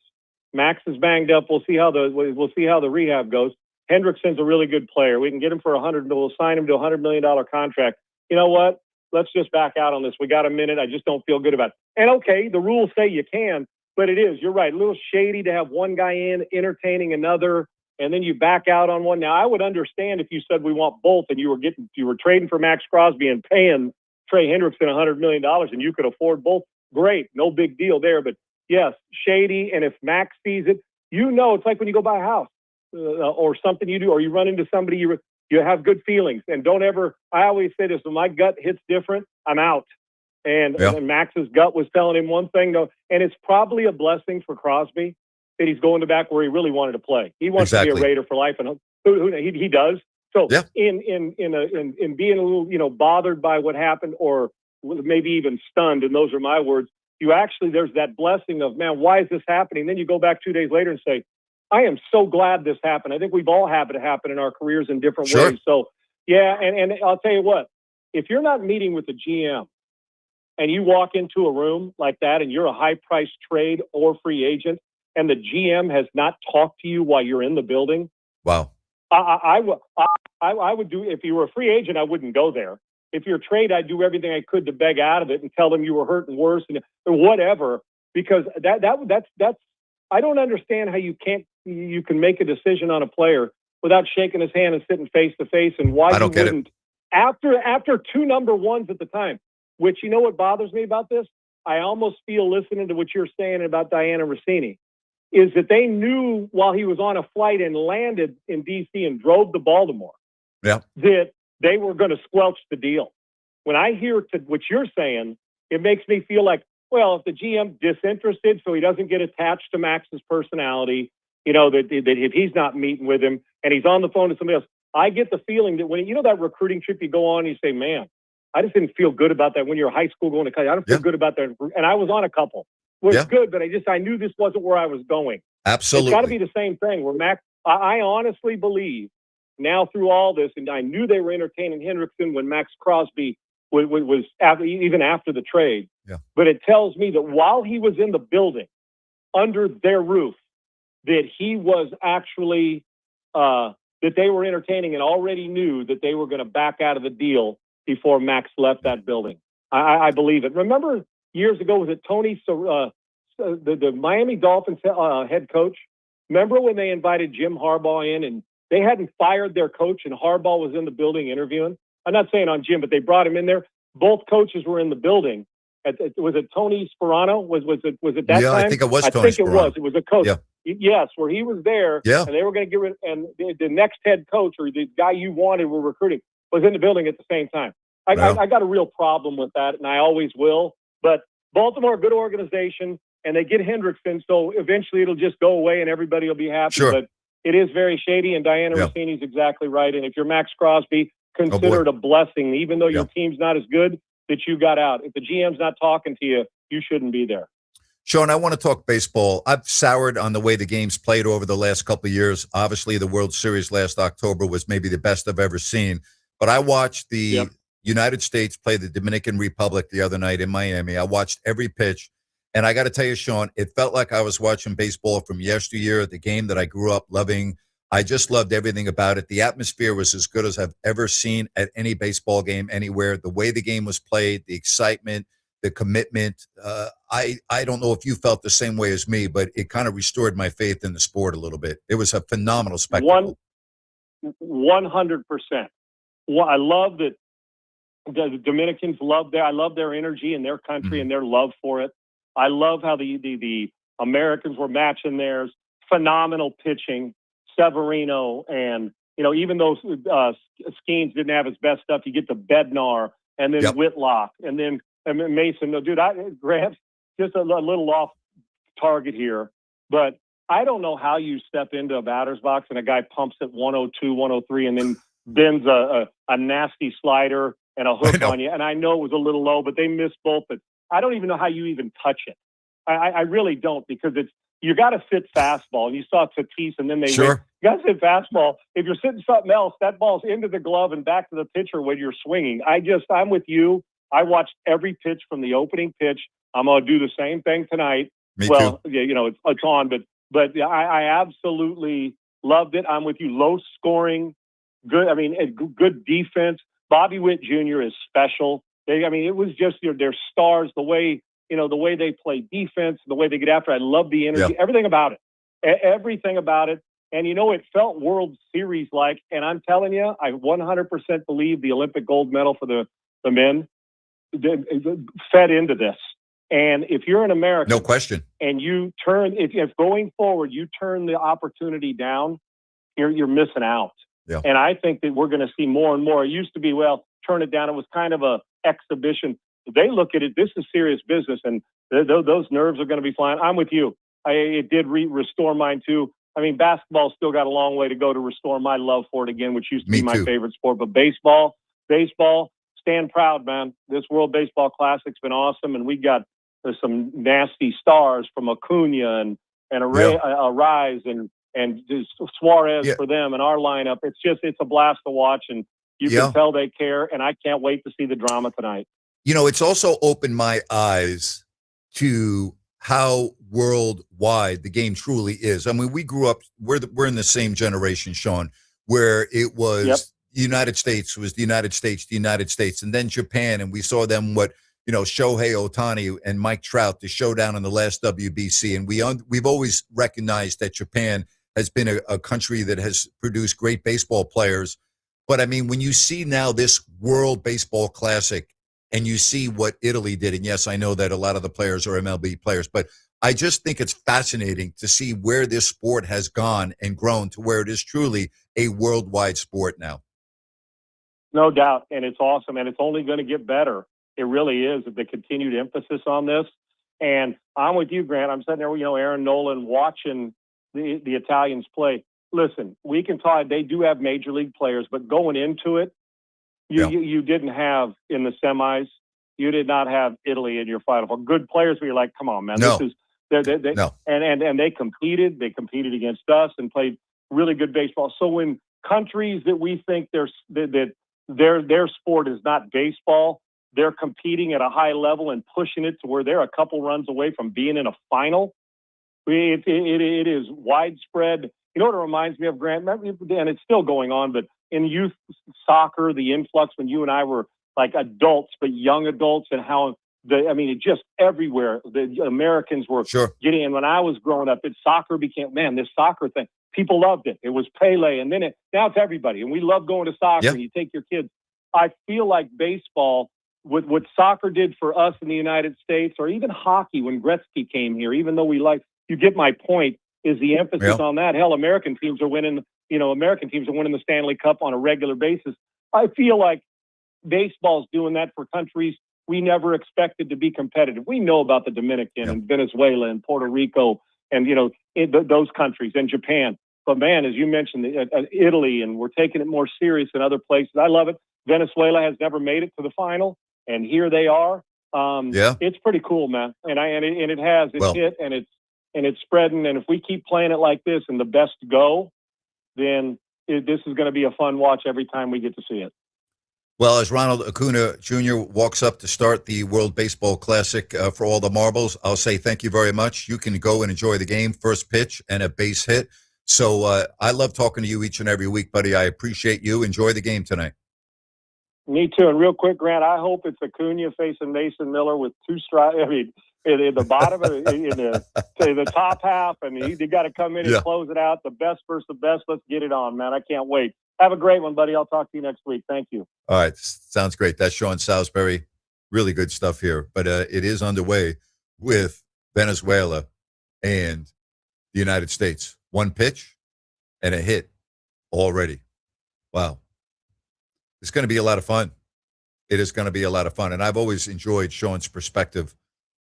Max is banged up. We'll see how the rehab goes. Hendrickson's a really good player. We can get him for we'll sign him to a $100 million contract. You know what? Let's just back out on this. We got a minute. I just don't feel good about it. And okay, the rules say you can, but you're right, a little shady to have one guy in entertaining another, and then you back out on one. Now, I would understand if you said we want both and you were trading for Max Crosby and paying Trey Hendrickson $100 million and you could afford both. Great. No big deal there. But yes, shady. And if Max sees it, it's like when you go buy a house or something you do, or you run into somebody, you have good feelings, and don't ever, I always say this, when my gut hits different, I'm out. And Max's gut was telling him one thing, though, and it's probably a blessing for Crosby that he's going to back where he really wanted to play. He wants to be a Raider for life, and he does. So in being a little, bothered by what happened, or maybe even stunned, and those are my words, there's that blessing of, man, why is this happening? Then you go back 2 days later and say, I am so glad this happened. I think we've all had it happen in our careers in different ways. So, and I'll tell you what, if you're not meeting with the GM and you walk into a room like that and you're a high-priced trade or free agent and the GM has not talked to you while you're in the building, wow. I would do, if you were a free agent, I wouldn't go there. If you're a trade, I'd do everything I could to beg out of it and tell them you were hurting worse or whatever, because that's I don't understand how you can make a decision on a player without shaking his hand and sitting face to face, and why you wouldn't after two number ones at the time. Which, you know what bothers me about this? I almost feel, listening to what you're saying about Diana Rossini, is that they knew while he was on a flight and landed in D.C. and drove to Baltimore, that they were going to squelch the deal. When I hear what you're saying, it makes me feel like, well, if the GM disinterested so he doesn't get attached to Max's personality, that if he's not meeting with him and he's on the phone to somebody else, I get the feeling that when, that recruiting trip you go on, you say, man, I just didn't feel good about that when you're high school going to college. I don't feel good about that. And I was on a couple. It was good, but I knew this wasn't where I was going. Absolutely. It's got to be the same thing where Max, I honestly believe now through all this, and I knew they were entertaining Hendrickson when Max Crosby was even after the trade. Yeah. But it tells me that while he was in the building under their roof, that he was actually, that they were entertaining and already knew that they were going to back out of the deal before Max left that building. I believe it. Remember years ago, was it Tony, the Miami Dolphins head coach? Remember when they invited Jim Harbaugh in and they hadn't fired their coach and Harbaugh was in the building interviewing? I'm not saying on Jim, but they brought him in there. Both coaches were in the building. Was it Tony Sperano? Was it that time? Yeah, I think it was Tony Sperano. It was. It was a coach. Yeah. Yes, where he was there. Yeah. And they were going to get rid, and the next head coach or the guy you wanted were recruiting was in the building at the same time. I got a real problem with that, and I always will. But Baltimore, a good organization, and they get Hendrickson, so eventually it'll just go away and everybody will be happy. Sure. But it is very shady, and Diana Rossini's exactly right. And if you're Max Crosby, consider it a blessing, even though your team's not as good, that you got out. If the GM's not talking to you, you shouldn't be there. Sean, I want to talk baseball. I've soured on the way the game's played over the last couple of years. Obviously, the World Series last October was maybe the best I've ever seen. But I watched the United States play the Dominican Republic the other night in Miami. I watched every pitch. And I got to tell you, Sean, it felt like I was watching baseball from yesteryear, the game that I grew up loving. I just loved everything about it. The atmosphere was as good as I've ever seen at any baseball game anywhere. The way the game was played, the excitement, the commitment. I don't know if you felt the same way as me, but it kind of restored my faith in the sport a little bit. It was a phenomenal spectacle. 100%. Well, I love that the Dominicans I love their energy and their country and their love for it. I love how the Americans were matching theirs. Phenomenal pitching. Severino and, even though Skeens didn't have his best stuff, you get to Bednar and then Whitlock and then Mason. No, dude, Grant, just a little off target here, but I don't know how you step into a batter's box and a guy pumps at 102, 103 and then bends a nasty slider and a hook on you. And I know it was a little low, but they missed both. But I don't even know how you even touch it. I really don't, because you got to fit fastball. And you saw Tatis, and then you got to fit fastball. If you're sitting something else, that ball's into the glove and back to the pitcher when you're swinging. I'm with you. I watched every pitch from the opening pitch. I'm going to do the same thing tonight. Me too. It's on, but I absolutely loved it. I'm with you. Low scoring, good. I mean, good defense. Bobby Witt Jr. is special. It was just their stars. The way they play defense, the way they get after it. I love the energy, everything about it, everything about it. And it felt World Series like. And I'm telling you, I 100% believe the Olympic gold medal for the men fed into this. And if you're an American, no question, and you turn, if going forward you turn the opportunity down, you're missing out. Yeah. And I think that we're going to see more and more. It used to be, turn it down. It was kind of a exhibition. They look at it, this is serious business, and those nerves are going to be flying. I'm with you. It did restore mine too. Basketball still got a long way to go to restore my love for it again, which used to be my favorite sport. But baseball, stand proud, man. This World Baseball Classic's been awesome, and we got some nasty stars from Acuna and Rise and just Suarez for them and our lineup. It's a blast to watch, and you can tell they care, and I can't wait to see the drama tonight. It's also opened my eyes to how worldwide the game truly is. We grew up, we're in the same generation, Sean, where it was the United States was the United States, and then Japan, and we saw them Shohei Ohtani and Mike Trout, the showdown in the last WBC. And we've always recognized that Japan has been a country that has produced great baseball players. But when you see now this World Baseball Classic and you see what Italy did, and yes, I know that a lot of the players are MLB players, but I just think it's fascinating to see where this sport has gone and grown to where it is truly a worldwide sport now. No doubt. And it's awesome. And it's only going to get better. It really is, the continued emphasis on this. And I'm with you, Grant. I'm sitting there, Aaron Nolan watching the Italians play. Listen, we can talk. They do have major league players, but going into it, you didn't have in the semis. You did not have Italy in your Final Four. Good players, but you're like, come on, man. No. This is and they competed. They competed against us and played really good baseball. So when countries that we think their sport is not baseball, they're competing at a high level and pushing it to where they're a couple runs away from being in a final. It is widespread. You know what it reminds me of, Grant? And it's still going on, but in youth soccer, the influx when you and I were like adults, but young adults, and how it just everywhere. The Americans were getting in. When I was growing up, soccer became, this soccer thing. People loved it. It was Pele, and then now it's everybody. And we love going to soccer, and you take your kids. I feel like baseball, what soccer did for us in the United States, or even hockey when Gretzky came here, even though you get my point, is the emphasis on that. Hell, American teams are winning the Stanley Cup on a regular basis. I feel like baseball's doing that for countries we never expected to be competitive. We know about the Dominican and Venezuela and Puerto Rico and, those countries, and Japan. But man, as you mentioned, Italy, and we're taking it more serious than other places. I love it. Venezuela has never made it to the final, and here they are. It's pretty cool, man. And it has hit, and it's spreading. And if we keep playing it like this and the best go, then this is going to be a fun watch every time we get to see it. Well, as Ronald Acuna Jr. walks up to start the World Baseball Classic for all the marbles, I'll say thank you very much. You can go and enjoy the game, first pitch and a base hit. So I love talking to you each and every week, buddy. I appreciate you. Enjoy the game tonight. Me too. And real quick, Grant, I hope it's Acuna facing Mason Miller with two strikes. I mean, in the bottom of the top half, and he got to come in and close it out. The best versus the best. Let's get it on, man. I can't wait. Have a great one, buddy. I'll talk to you next week. Thank you. All right. Sounds great. That's Sean Salisbury. Really good stuff here. But it is underway with Venezuela and the United States. One pitch and a hit already. Wow. It's going to be a lot of fun. It is going to be a lot of fun. And I've always enjoyed Sean's perspective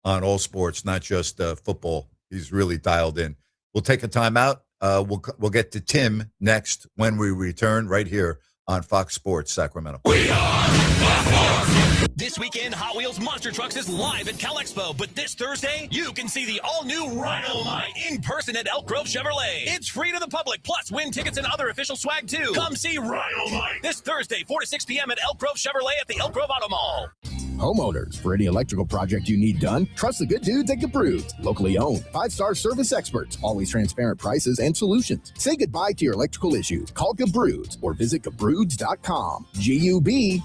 on all sports, not just football. He's really dialed in. We'll take a timeout. We'll get to Tim next when we return right here on Fox Sports Sacramento. This weekend, Hot Wheels Monster Trucks is live at Cal Expo, but this Thursday, you can see the all-new Rhino Mine in person at Elk Grove Chevrolet. It's free to the public, plus win tickets and other official swag, too. Come see Rhino Mine this Thursday, 4 to 6 p.m. at Elk Grove Chevrolet at the Elk Grove Auto Mall. Homeowners, for any electrical project you need done, trust the good dudes at Gabrewed. Locally owned, 5-star service experts, always transparent prices and solutions. Say goodbye to your electrical issues. Call Gabrewed or visit Gabrewds.com. GUBRUDS.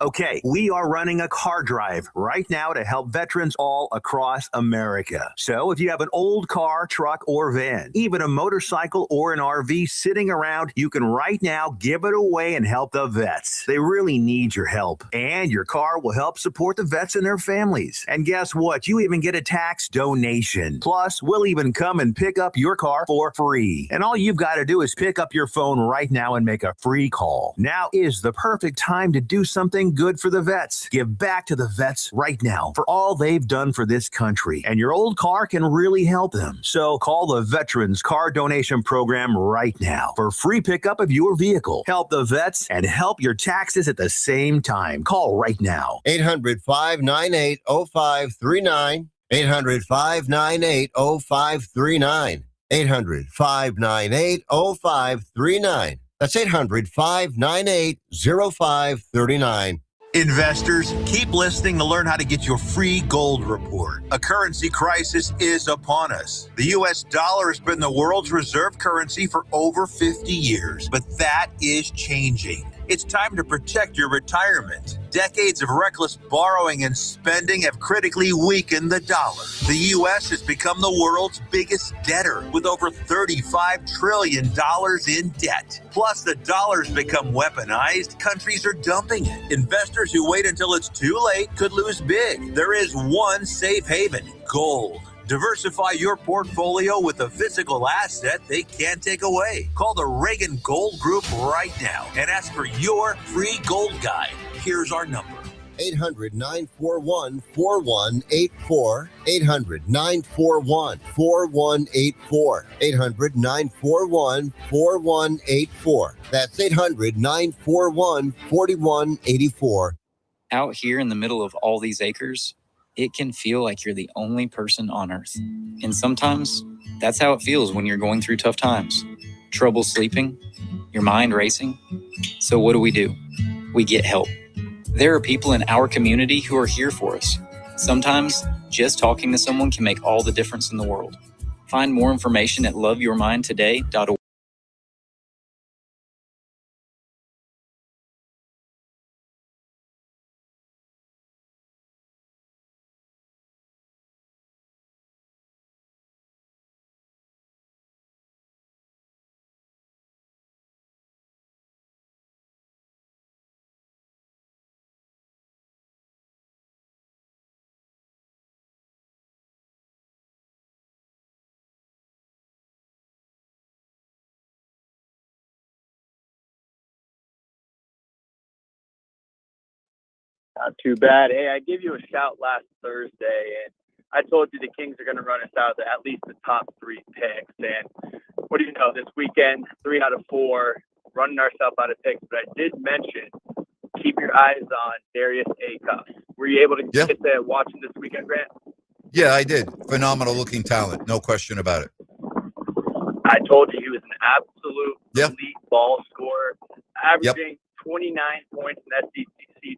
Okay, we are running a car drive right now to help veterans all across America. So if you have an old car, truck, or van, even a motorcycle or an RV sitting around, you can right now give it away and help the vets. They really need your help. And your car will help support the vets and their families. And guess what? You even get a tax donation. Plus, we'll even come and pick up your car for free. And all you've got to do is pick up your phone right now and make a free call. Now is the perfect time to do something good for the vets. Give back to the vets right now for all they've done for this country. And your old car can really help them. So call the Veterans Car Donation Program right now for free pickup of your vehicle. Help the vets and help your taxes at the same time. Call right now. 800-598-0539. 800-598-0539. 800-598-0539. That's 800-598-0539. Investors, keep listening to learn how to get your free gold report. A currency crisis is upon us. The U.S. dollar has been the world's reserve currency for over 50 years, but that is changing. It's time to protect your retirement. Decades of reckless borrowing and spending have critically weakened the dollar. The U.S. has become the world's biggest debtor with over $35 trillion in debt. Plus, the dollar's become weaponized. Countries are dumping it. Investors who wait until it's too late could lose big. There is one safe haven: gold. Diversify your portfolio with a physical asset they can't take away. Call the Reagan Gold Group right now and ask for your free gold guide. Here's our number. 800-941-4184. 800-941-4184. 800-941-4184. That's 800-941-4184. Out here in the middle of all these acres, it can feel like you're the only person on earth. And sometimes that's how it feels when you're going through tough times. Trouble sleeping, your mind racing. So what do? We get help. There are people in our community who are here for us. Sometimes just talking to someone can make all the difference in the world. Find more information at loveyourmindtoday.org. Not too bad. Hey, I gave you a shout last Thursday, and I told you the Kings are going to run us out of at least the top 3 picks. And what do you know, this weekend, 3 out of 4, running ourselves out of picks. But I did mention, keep your eyes on Darius Acuff. Were you able to get to watch him this weekend, Grant? Yeah, I did. Phenomenal looking talent. No question about it. I told you he was an absolute elite ball scorer, averaging 29 points in SEC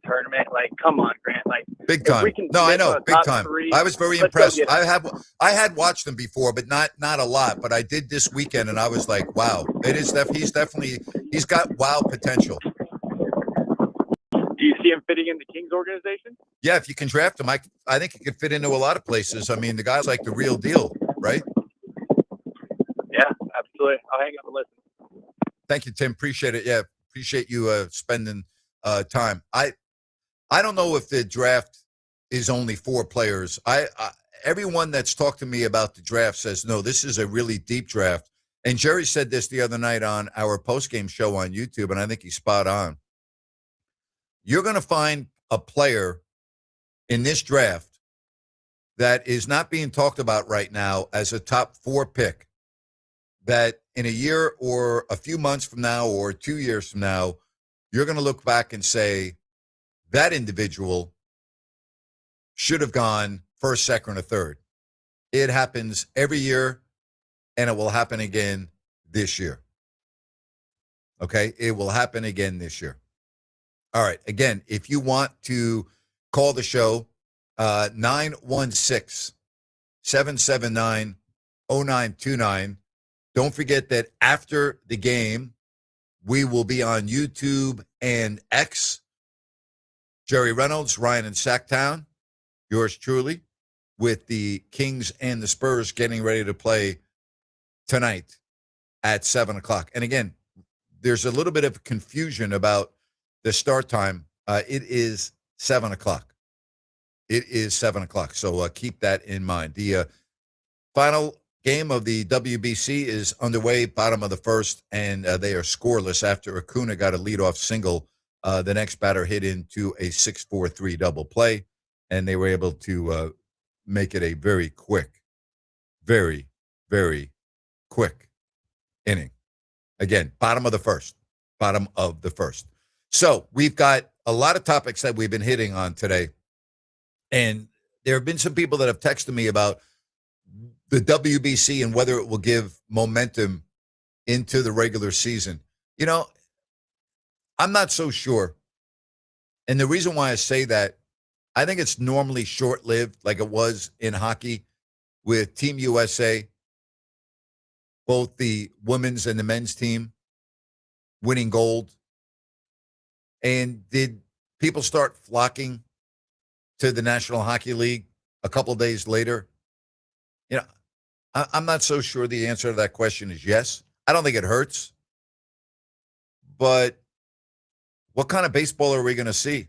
tournament. Like, come on, Grant. Like, Big if time. we can No, I finish know, on the big top time. three, I was very let's go impressed. get it. I had watched him before, but not a lot. But I did this weekend, and I was like, wow, he's got wow potential. Do you see him fitting in the Kings organization? Yeah, if you can draft him, I think he could fit into a lot of places. I mean, the guy's like the real deal, right? Yeah, absolutely. I'll hang up and listen. Thank you, Tim. Appreciate it. Yeah, appreciate you spending time. I don't know if the draft is only 4 players. Everyone that's talked to me about the draft says, no, this is a really deep draft. And Jerry said this the other night on our postgame show on YouTube, and I think he's spot on. You're going to find a player in this draft that is not being talked about right now as a top 4 pick, that in a year or a few months from now or 2 years from now, you're going to look back and say, that individual should have gone first, second, or third. It happens every year, and it will happen again this year. Okay? It will happen again this year. All right. Again, if you want to call the show, 916-779-0929. Don't forget that after the game, we will be on YouTube and X. Jerry Reynolds, Ryan in Sacktown, yours truly, with the Kings and the Spurs getting ready to play tonight at 7 o'clock. And again, there's a little bit of confusion about the start time. It is 7 o'clock. It is 7 o'clock. So keep that in mind. The final game of the WBC is underway, bottom of the first, and they are scoreless after Acuna got a leadoff single. The next batter hit into a 6-4-3 double play, and they were able to make it a very quick, very, very quick inning. Again, bottom of the first. So we've got a lot of topics that we've been hitting on today, and there have been some people that have texted me about the WBC and whether it will give momentum into the regular season. You know, I'm not so sure. And the reason why I say that, I think it's normally short-lived, like it was in hockey with Team USA, both the women's and the men's team winning gold. And did people start flocking to the National Hockey League a couple of days later? You know, I'm not so sure the answer to that question is yes. I don't think it hurts. But what kind of baseball are we going to see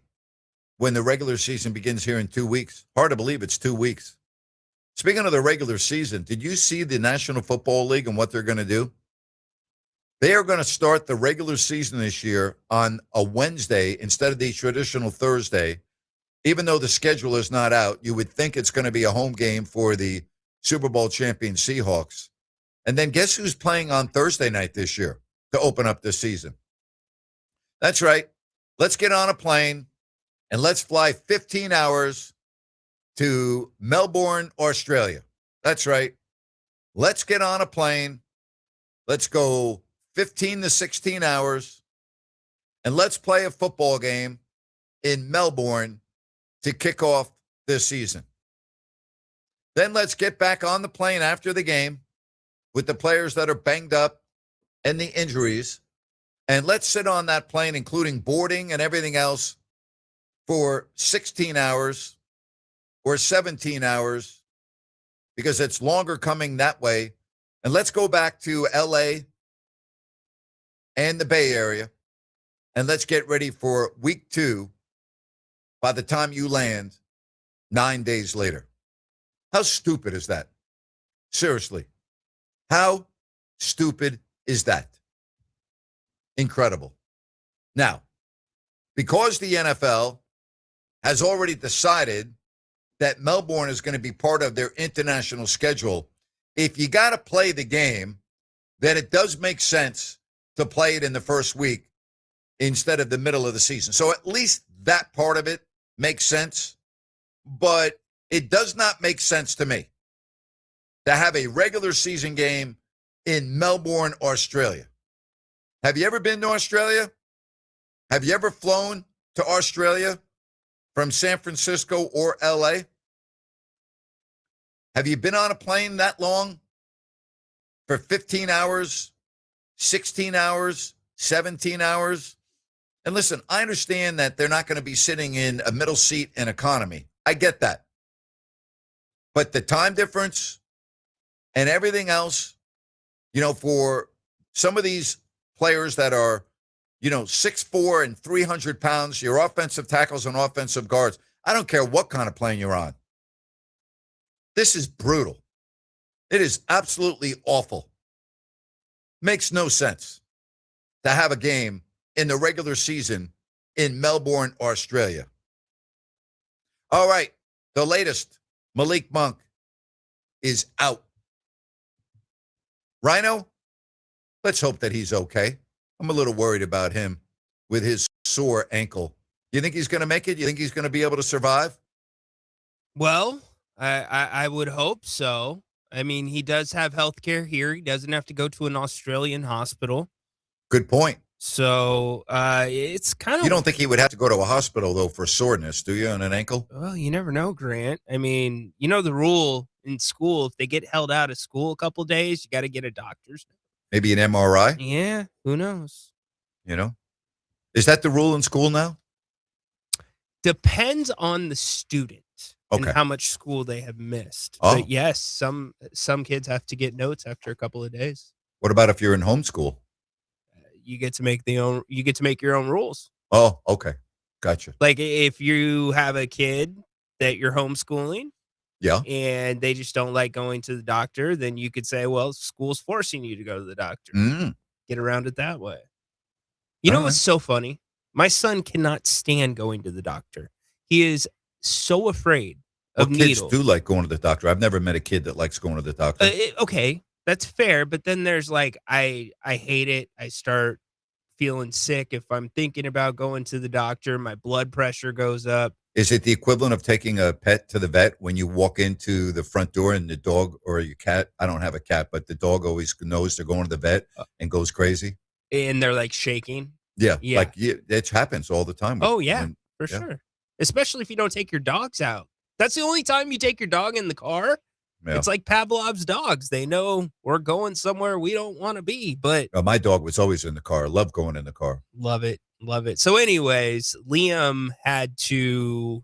when the regular season begins here in 2 weeks? Hard to believe it's 2 weeks. Speaking of the regular season, did you see the National Football League and what they're going to do? They are going to start the regular season this year on a Wednesday instead of the traditional Thursday. Even though the schedule is not out, you would think it's going to be a home game for the Super Bowl champion Seahawks. And then guess who's playing on Thursday night this year to open up this season? That's right. Let's get on a plane and let's fly 15 hours to Melbourne, Australia. That's right. Let's get on a plane. Let's go 15 to 16 hours, and let's play a football game in Melbourne to kick off this season. Then let's get back on the plane after the game with the players that are banged up and the injuries, and let's sit on that plane, including boarding and everything else, for 16 hours or 17 hours, because it's longer coming that way. And let's go back to L.A. and the Bay Area, and let's get ready for week 2 by the time you land 9 days later. How stupid is that? Seriously. How stupid is that? Incredible. Now, because the NFL has already decided that Melbourne is going to be part of their international schedule, if you got to play the game, then it does make sense to play it in the first week instead of the middle of the season. So at least that part of it makes sense, but it does not make sense to me to have a regular season game in Melbourne, Australia. Have you ever been to Australia? Have you ever flown to Australia? from San Francisco or LA? Have you been on a plane that long? For 15 hours, 16 hours, 17 hours? And listen, I understand that they're not going to be sitting in a middle seat in economy. I get that. But the time difference and everything else, for some of these players that are, 6'4" and 300 pounds, your offensive tackles and offensive guards, I don't care what kind of plane you're on. This is brutal. It is absolutely awful. Makes no sense to have a game in the regular season in Melbourne, Australia. All right, the latest, Malik Monk is out. Rhino, let's hope that he's okay. I'm a little worried about him with his sore ankle. You think he's going to make it? You think he's going to be able to survive? Well, I would hope so. I mean, he does have health care here. He doesn't have to go to an Australian hospital. Good point. So it's kind of... You don't think he would have to go to a hospital, though, for soreness, do you, on an ankle? Well, you never know, Grant. I mean, the rule in school, if they get held out of school a couple of days, you got to get a doctor's note. Maybe an MRI? Yeah, who knows? Is that the rule in school now? Depends on the student and how much school they have missed. Oh. But yes, some kids have to get notes after a couple of days. What about if you're in homeschool? You get to make your own rules. Oh, okay. Gotcha. Like if you have a kid that you're homeschooling, yeah, and they just don't like going to the doctor, then you could say, well, school's forcing you to go to the doctor. Get around it that way. You know what's so funny? My son cannot stand going to the doctor. He is so afraid of needles. Kids do like going to the doctor. I've never met a kid that likes going to the doctor. Okay, that's fair. But then there's like, I hate it. I start feeling sick if I'm thinking about going to the doctor. My blood pressure goes up. Is it the equivalent of taking a pet to the vet when you walk into the front door and the dog or your cat? I don't have a cat, but the dog always knows they're going to the vet and goes crazy. And they're like shaking. Yeah. Like it happens all the time. For sure. Especially if you don't take your dogs out. That's the only time you take your dog in the car. Yeah. It's like Pavlov's dogs. They know we're going somewhere we don't want to be. But my dog was always in the car. I love going in the car. Love it. Love it. So anyways, Liam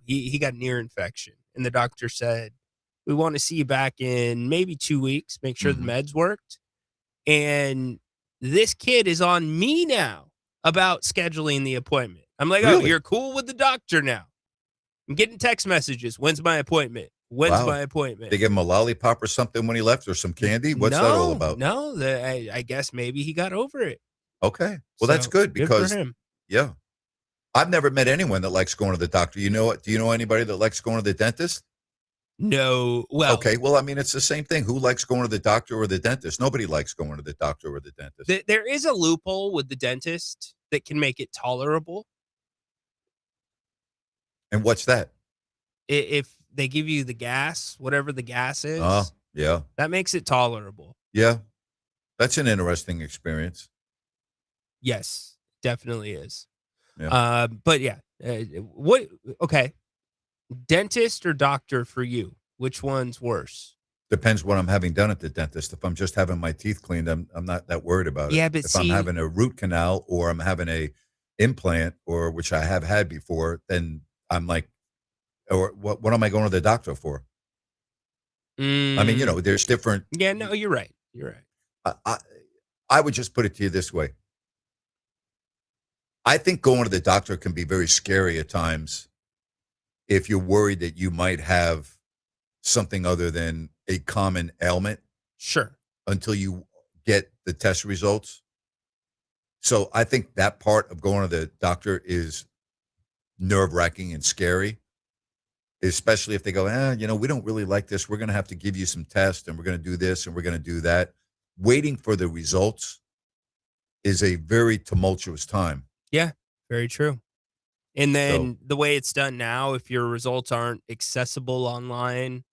he got an ear infection. And the doctor said, we want to see you back in maybe 2 weeks. Make sure the meds worked. And this kid is on me now about scheduling the appointment. I'm like, really? Oh, you're cool with the doctor now. I'm getting text messages. When's my appointment? When's my appointment? They give him a lollipop or something when he left or some candy? What's that all about? No, I guess maybe he got over it. Okay. Well, that's good because, for him. Yeah. I've never met anyone that likes going to the doctor. Do you know anybody that likes going to the dentist? No. Well, okay. Well, I mean, it's the same thing. Who likes going to the doctor or the dentist? Nobody likes going to the doctor or the dentist. There is a loophole with the dentist that can make it tolerable. And what's that? If they give you the gas, whatever the gas is, yeah, that makes it tolerable. Yeah, that's an interesting experience. Yes, definitely is. Yeah. But yeah, okay, dentist or doctor for you? Which one's worse? Depends what I'm having done at the dentist. If I'm just having my teeth cleaned, I'm not that worried about it. Yeah, but if I'm having a root canal or I'm having a implant or which I have had before, then I'm like, or what am I going to the doctor for? I mean, there's different. Yeah, no, you're right. You're right. I would just put it to you this way. I think going to the doctor can be very scary at times if you're worried that you might have something other than a common ailment. Sure. Until you get the test results. So I think that part of going to the doctor is nerve-wracking and scary, especially if they go, we don't really like this. We're going to have to give you some tests and we're going to do this and we're going to do that. Waiting for the results is a very tumultuous time. Yeah, very true. And then the way it's done now, if your results aren't accessible online,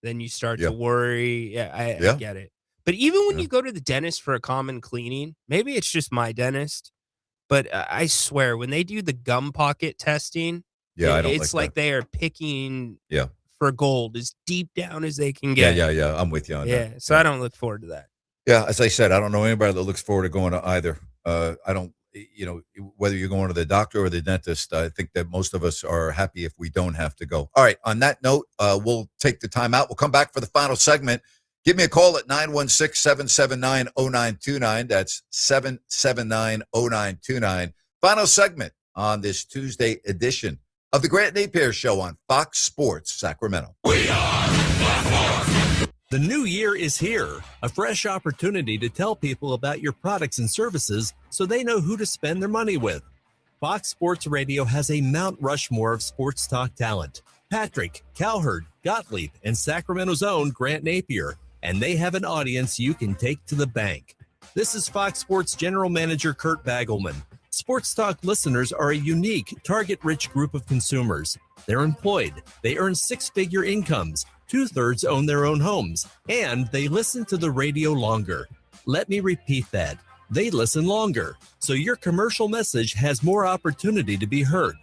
then you start to worry. Yeah, I get it. But even when you go to the dentist for a common cleaning, maybe it's just my dentist, but I swear when they do the gum pocket testing, Yeah, I don't It's like that. they are picking Yeah. for gold as deep down as they can get. Yeah. I'm with you on that. Yeah, so I don't look forward to that. Yeah, as I said, I don't know anybody that looks forward to going to either. I don't, whether you're going to the doctor or the dentist, I think that most of us are happy if we don't have to go. All right, on that note, we'll take the time out. We'll come back for the final segment. Give me a call at 916-779-0929. That's 779-0929. Final segment on this Tuesday edition of the Grant Napear Show on Fox Sports Sacramento. The new year is here, a fresh opportunity to tell people about your products and services so they know who to spend their money with. Fox Sports Radio has a Mount Rushmore of sports talk talent. Patrick, Cowherd, Gottlieb, and Sacramento's own Grant Napear, and they have an audience you can take to the bank. This is Fox Sports General Manager Kurt Bagelman. Sports Talk listeners are a unique, target-rich group of consumers. They're employed, they earn six-figure incomes, 2/3 own their own homes, and they listen to the radio longer. Let me repeat that. They listen longer, so your commercial message has more opportunity to be heard.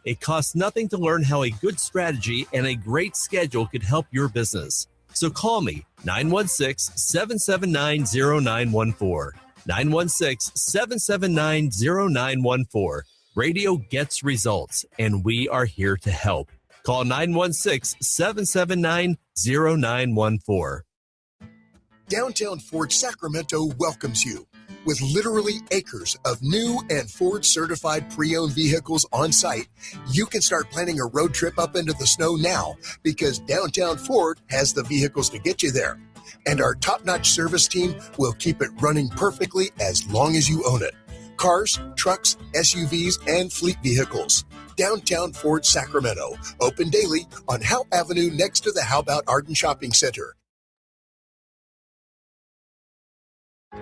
It costs nothing to learn how a good strategy and a great schedule could help your business. So call me, 916-779-0914. 916-779-0914. Radio gets results, and we are here to help. Call 916-779-0914. Downtown Ford Sacramento welcomes you with literally acres of new and Ford certified pre-owned vehicles on site. You can start planning a road trip up into the snow now because Downtown Ford has the vehicles to get you there. And our top-notch service team will keep it running perfectly as long as you own it. Cars, trucks, SUVs, and fleet vehicles. Downtown Ford Sacramento. Open daily on Howe Avenue next to the How About Arden Shopping Center.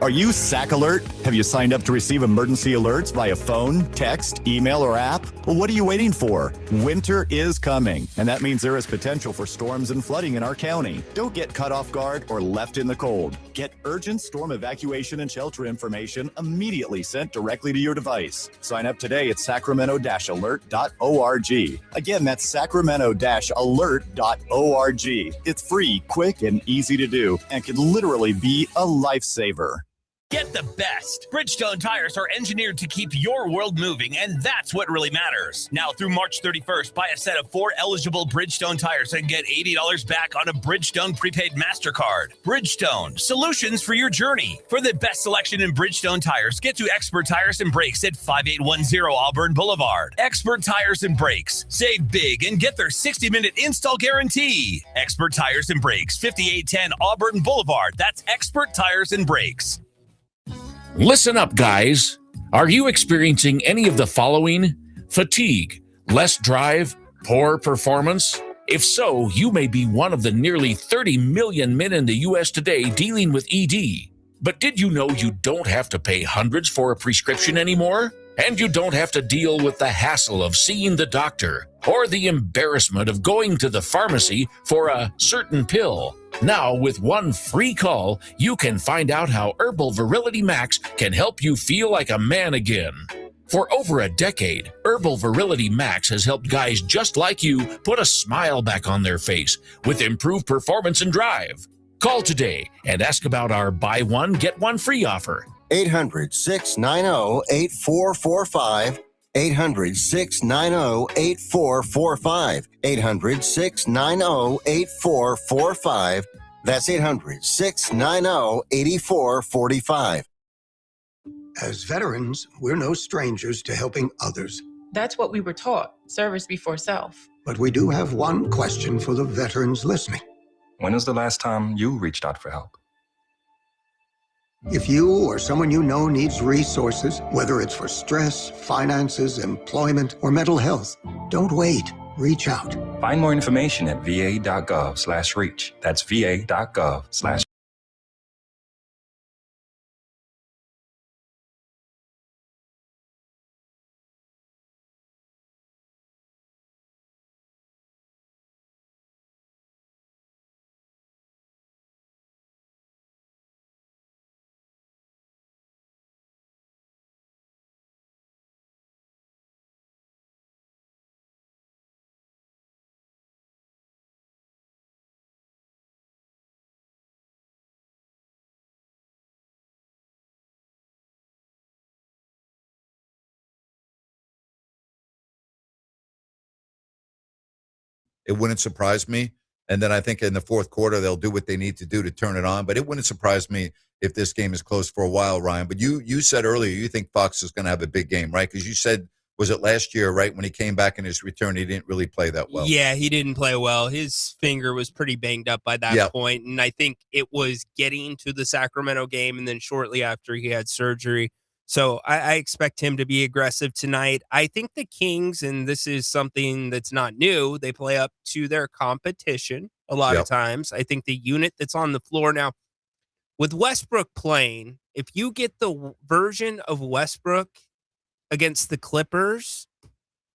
Are you SAC Alert? Have you signed up to receive emergency alerts via phone, text, email, or app? Well, what are you waiting for? Winter is coming, and that means there is potential for storms and flooding in our county. Don't get caught off guard or left in the cold. Get urgent storm evacuation and shelter information immediately sent directly to your device. Sign up today at sacramento-alert.org. Again, that's sacramento-alert.org. It's free, quick, and easy to do, and can literally be a lifesaver. Get the best. Bridgestone tires are engineered to keep your world moving, and that's what really matters. Now through March 31st, buy a set of 4 eligible Bridgestone tires and get $80 back on a Bridgestone prepaid MasterCard. Bridgestone, solutions for your journey. For the best selection in Bridgestone tires, get to Expert Tires and Brakes at 5810 Auburn Boulevard. Expert Tires and Brakes. Save big and get their 60-minute install guarantee. Expert Tires and Brakes, 5810 Auburn Boulevard. That's Expert Tires and Brakes. Listen up, guys. Are you experiencing any of the following? Fatigue, less drive, poor performance? If so, you may be one of the nearly 30 million men in the U.S. today dealing with ED. But did you know you don't have to pay hundreds for a prescription anymore? And you don't have to deal with the hassle of seeing the doctor or the embarrassment of going to the pharmacy for a certain pill. Now, with one free call, you can find out how Herbal Virility Max can help you feel like a man again. For over a decade, Herbal Virility Max has helped guys just like you put a smile back on their face with improved performance and drive. Call today and ask about our buy one, get one free offer. 800-690-8445. 800-690-8445. 800-690-8445. That's 800-690-8445. As veterans, we're no strangers to helping others. That's what we were taught, service before self. But we do have one question for the veterans listening. When was the last time you reached out for help? If you or someone you know needs resources, whether it's for stress, finances, employment, or mental health, don't wait. Reach out. Find more information at va.gov/reach. That's va.gov/. It wouldn't surprise me. And then I think in the fourth quarter, they'll do what they need to do to turn it on. But it wouldn't surprise me if this game is close for a while, Ryan. But you said earlier you think Fox is going to have a big game, right? Because you said, was it last year, right, when he came back in his return, he didn't really play that well. Yeah, he didn't play well. His finger was pretty banged up by that point, and I think it was getting to the Sacramento game and then shortly after he had surgery. So I expect him to be aggressive tonight. I think the Kings, and this is something that's not new, they play up to their competition a lot of times. I think the unit that's on the floor now, with Westbrook playing, if you get the version of Westbrook against the Clippers,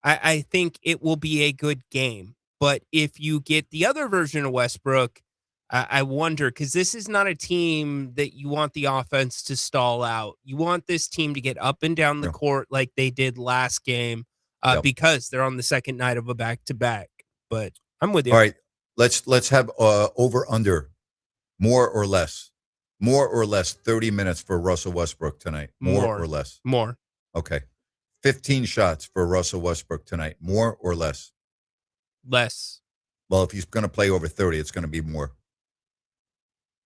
I think it will be a good game. But if you get the other version of Westbrook, I wonder, because this is not a team that you want the offense to stall out. You want this team to get up and down the court like they did last game because they're on the second night of a back-to-back. But I'm with you. All right, let's have over-under, more or less 30 minutes for Russell Westbrook tonight. More or less? More. Okay. 15 shots for Russell Westbrook tonight. More or less? Less. Well, if he's going to play over 30, it's going to be more.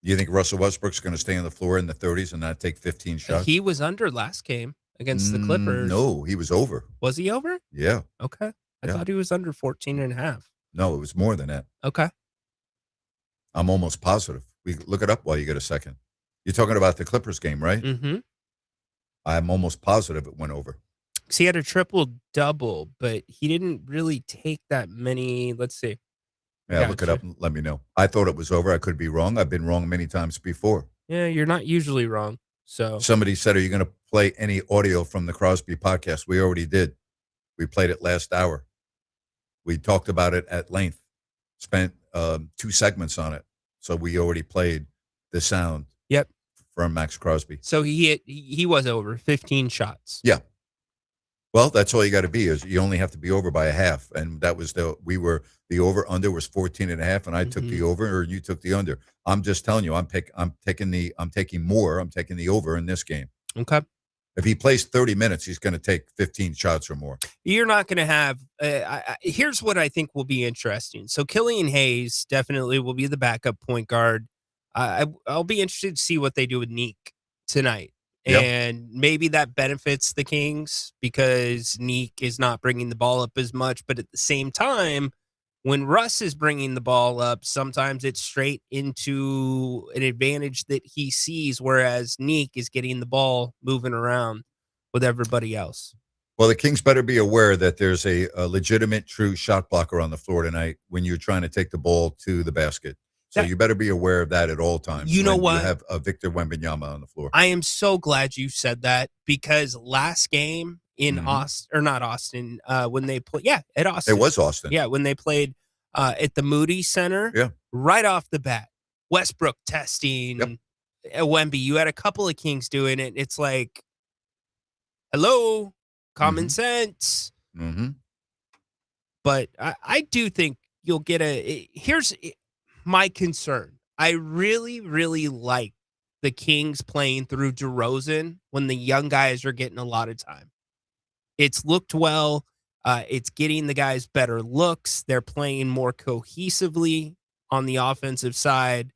You think Russell Westbrook's going to stay on the floor in the 30s and not take 15 shots? He was under last game against the Clippers. No, he was over. Was he over? Yeah. Okay. I thought he was under 14 and a half. No, it was more than that. Okay. I'm almost positive. We look it up while you get a second. You're talking about the Clippers game, right? Mm-hmm. I'm almost positive it went over. So he had a triple-double, but he didn't really take that many. Let's see. Yeah, look it up and let me know. I thought it was over. I could be wrong. I've been wrong many times before. Yeah, you're not usually wrong. So somebody said, are you going to play any audio from the Crosby podcast? We already did. We played it last hour. We talked about it at length, spent 2 segments on it. So we already played the sound from Max Crosby. So he was over 15 shots. Yeah. Well, that's all you got to be, is you only have to be over by a half. And that was the over under was 14 and a half, and I took the over, or you took the under. I'm just telling you, I'm taking the over in this game. Okay. If he plays 30 minutes, he's going to take 15 shots or more. You're not going to have here's what I think will be interesting. So Killian Hayes definitely will be the backup point guard. I'll be interested to see what they do with Neek tonight. And maybe that benefits the Kings because Neek is not bringing the ball up as much. But at the same time, when Russ is bringing the ball up, sometimes it's straight into an advantage that he sees, whereas Neek is getting the ball moving around with everybody else. Well, the Kings better be aware that there's a legitimate, true shot blocker on the floor tonight when you're trying to take the ball to the basket. So you better be aware of that at all times. You know what? You have Victor Wembanyama on the floor. I am so glad you said that, because last game in Austin, or not Austin, when they played, at Austin. It was Austin. Yeah, when they played at the Moody Center, right off the bat, Westbrook testing Wemby. You had a couple of Kings doing it. It's like, hello, common sense. But I do think you'll get here's my concern. I really, really like the Kings playing through DeRozan when the young guys are getting a lot of time. It's looked well. It's getting the guys better looks. They're playing more cohesively on the offensive side.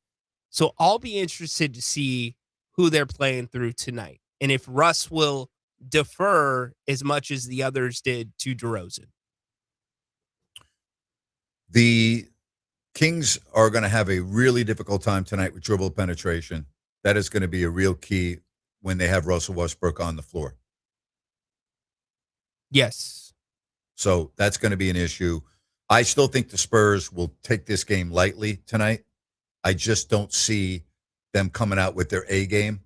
So I'll be interested to see who they're playing through tonight, and if Russ will defer as much as the others did to DeRozan. The Kings are going to have a really difficult time tonight with dribble penetration. That is going to be a real key when they have Russell Westbrook on the floor. Yes. So that's going to be an issue. I still think the Spurs will take this game lightly tonight. I just don't see them coming out with their A game.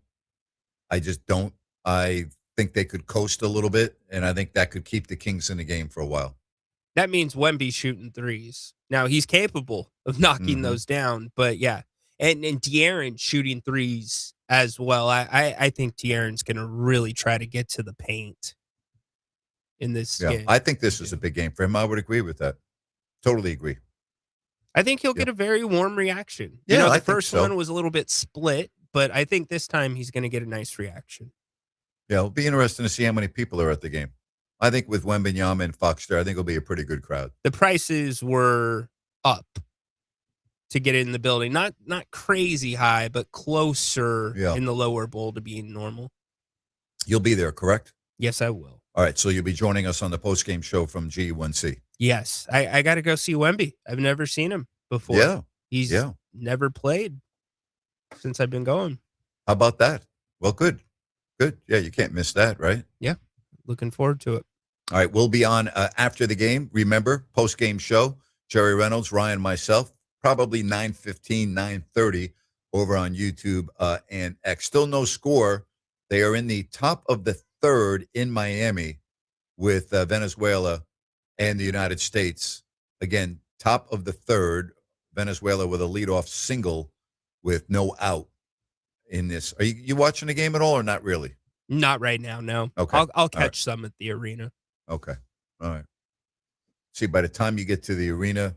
I just don't. I think they could coast a little bit, and I think that could keep the Kings in the game for a while. That means Wemby shooting threes. Now, he's capable of knocking those down, but yeah. And De'Aaron shooting threes as well. I think De'Aaron's going to really try to get to the paint in this game. I think this is a big game for him. I would agree with that. Totally agree. I think he'll get a very warm reaction. Yeah, the first one was a little bit split, but I think this time he's going to get a nice reaction. Yeah, it'll be interesting to see how many people are at the game. I think with Wembanyama and Fox there, I think it'll be a pretty good crowd. The prices were up to get in the building. Not crazy high, but closer in the lower bowl to being normal. You'll be there, correct? Yes, I will. All right, so you'll be joining us on the post-game show from G1C. Yes, I got to go see Wemby. I've never seen him before. Yeah. He's never played since I've been going. How about that? Well, good. Good. Yeah, you can't miss that, right? Yeah, looking forward to it. All right, we'll be on after the game. Remember, post-game show, Jerry Reynolds, Ryan, myself, probably 9:15, 9:30 over on YouTube and X. Still no score. They are in the top of the third in Miami with Venezuela and the United States. Again, top of the third, Venezuela with a leadoff single with no out in this. Are you watching the game at all or not really? Not right now, no. Okay. I'll catch some at the arena. Okay. All right. See, by the time you get to the arena,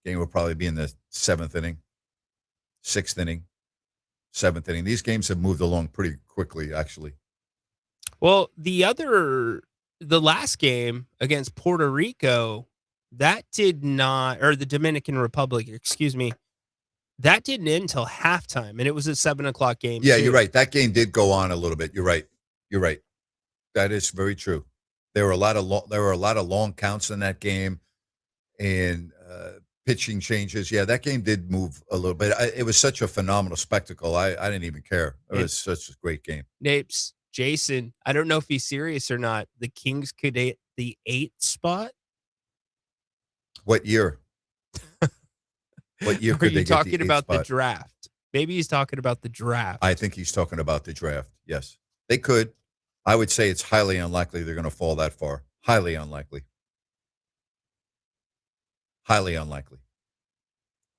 game will probably be in the 7th inning, 6th inning, 7th inning. These games have moved along pretty quickly, actually. Well, the last game against Puerto Rico, that did not, or the Dominican Republic, excuse me, that didn't end until halftime, and it was a 7:00 game. Yeah, too. you're right. That game did go on a little bit. You're right. You're right. That is very true. There were a lot of long counts in that game, and pitching changes. Yeah, that game did move a little bit. It was such a phenomenal spectacle. I didn't even care. It was such a great game. Napes, Jason, I don't know if he's serious or not. The Kings could get the 8th spot. What year? What year Are could you they get talking the about spot? the draft? Maybe he's talking about the draft. I think he's talking about the draft. Yes, they could. I would say it's highly unlikely they're going to fall that far. Highly unlikely. Highly unlikely.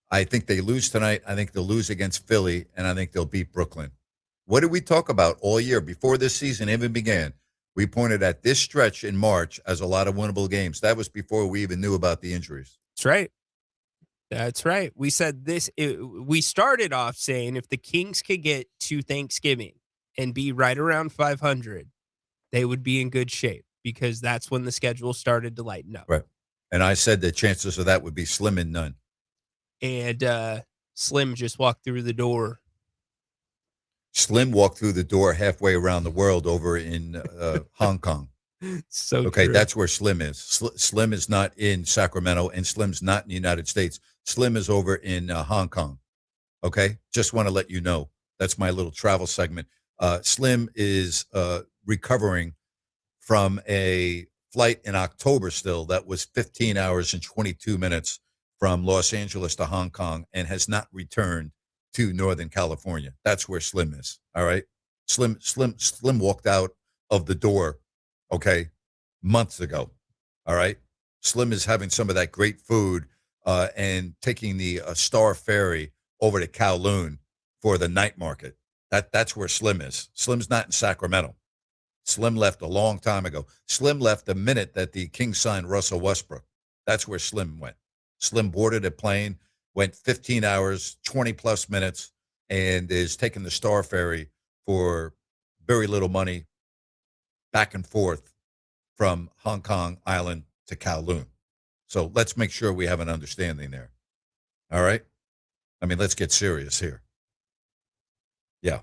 I think they lose tonight. I think they'll lose against Philly, and I think they'll beat Brooklyn. What did we talk about all year before this season even began? We pointed at this stretch in March as a lot of winnable games. That was before we even knew about the injuries. That's right. That's right. We said this. We started off saying if the Kings could get to Thanksgiving and be right around 500, they would be in good shape because that's when the schedule started to lighten up. Right. And I said the chances of that would be slim and none. And Slim just walked through the door. Slim walked through the door halfway around the world over in Hong Kong. So okay, true. that's where Slim is. Slim is not in Sacramento, and Slim's not in the United States. Slim is over in Hong Kong. Okay, just want to let you know. That's my little travel segment. Slim is recovering from a flight in October still that was 15 hours and 22 minutes from Los Angeles to Hong Kong and has not returned to Northern California. That's where Slim is. All right. Slim walked out of the door, okay, months ago. All right. Slim is having some of that great food and taking the Star Ferry over to Kowloon for the night market. That's where Slim is. Slim's not in Sacramento. Slim left a long time ago. Slim left the minute that the Kings signed Russell Westbrook. That's where Slim went. Slim boarded a plane, went 15 hours, 20-plus minutes, and is taking the Star Ferry for very little money back and forth from Hong Kong Island to Kowloon. So let's make sure we have an understanding there. All right? I mean, let's get serious here. Yeah.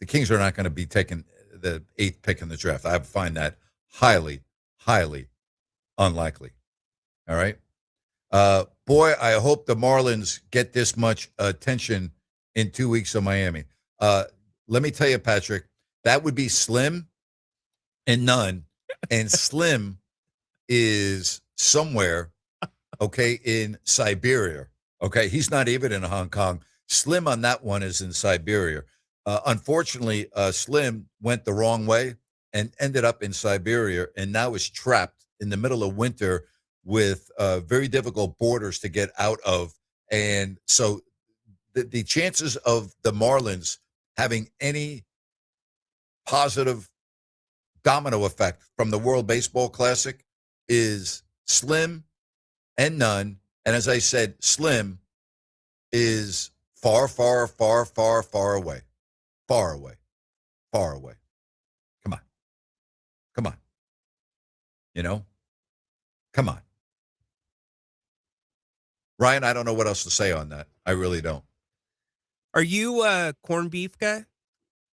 The Kings are not going to be taking the 8th pick in the draft. I find that highly, highly unlikely. All right? Boy, I hope the Marlins get this much attention in 2 weeks of Miami. Let me tell you, Patrick, that would be slim and none. And Slim is somewhere, okay, in Siberia. Okay, he's not even in Hong Kong. Slim on that one is in Siberia. Unfortunately, Slim went the wrong way and ended up in Siberia and now is trapped in the middle of winter with very difficult borders to get out of. And so the chances of the Marlins having any positive domino effect from the World Baseball Classic is slim and none. And as I said, Slim is far, far, far, far, far away. Far away. Far away. Come on. Come on. You know? Come on. Ryan, I don't know what else to say on that. I really don't. Are you a corned beef guy?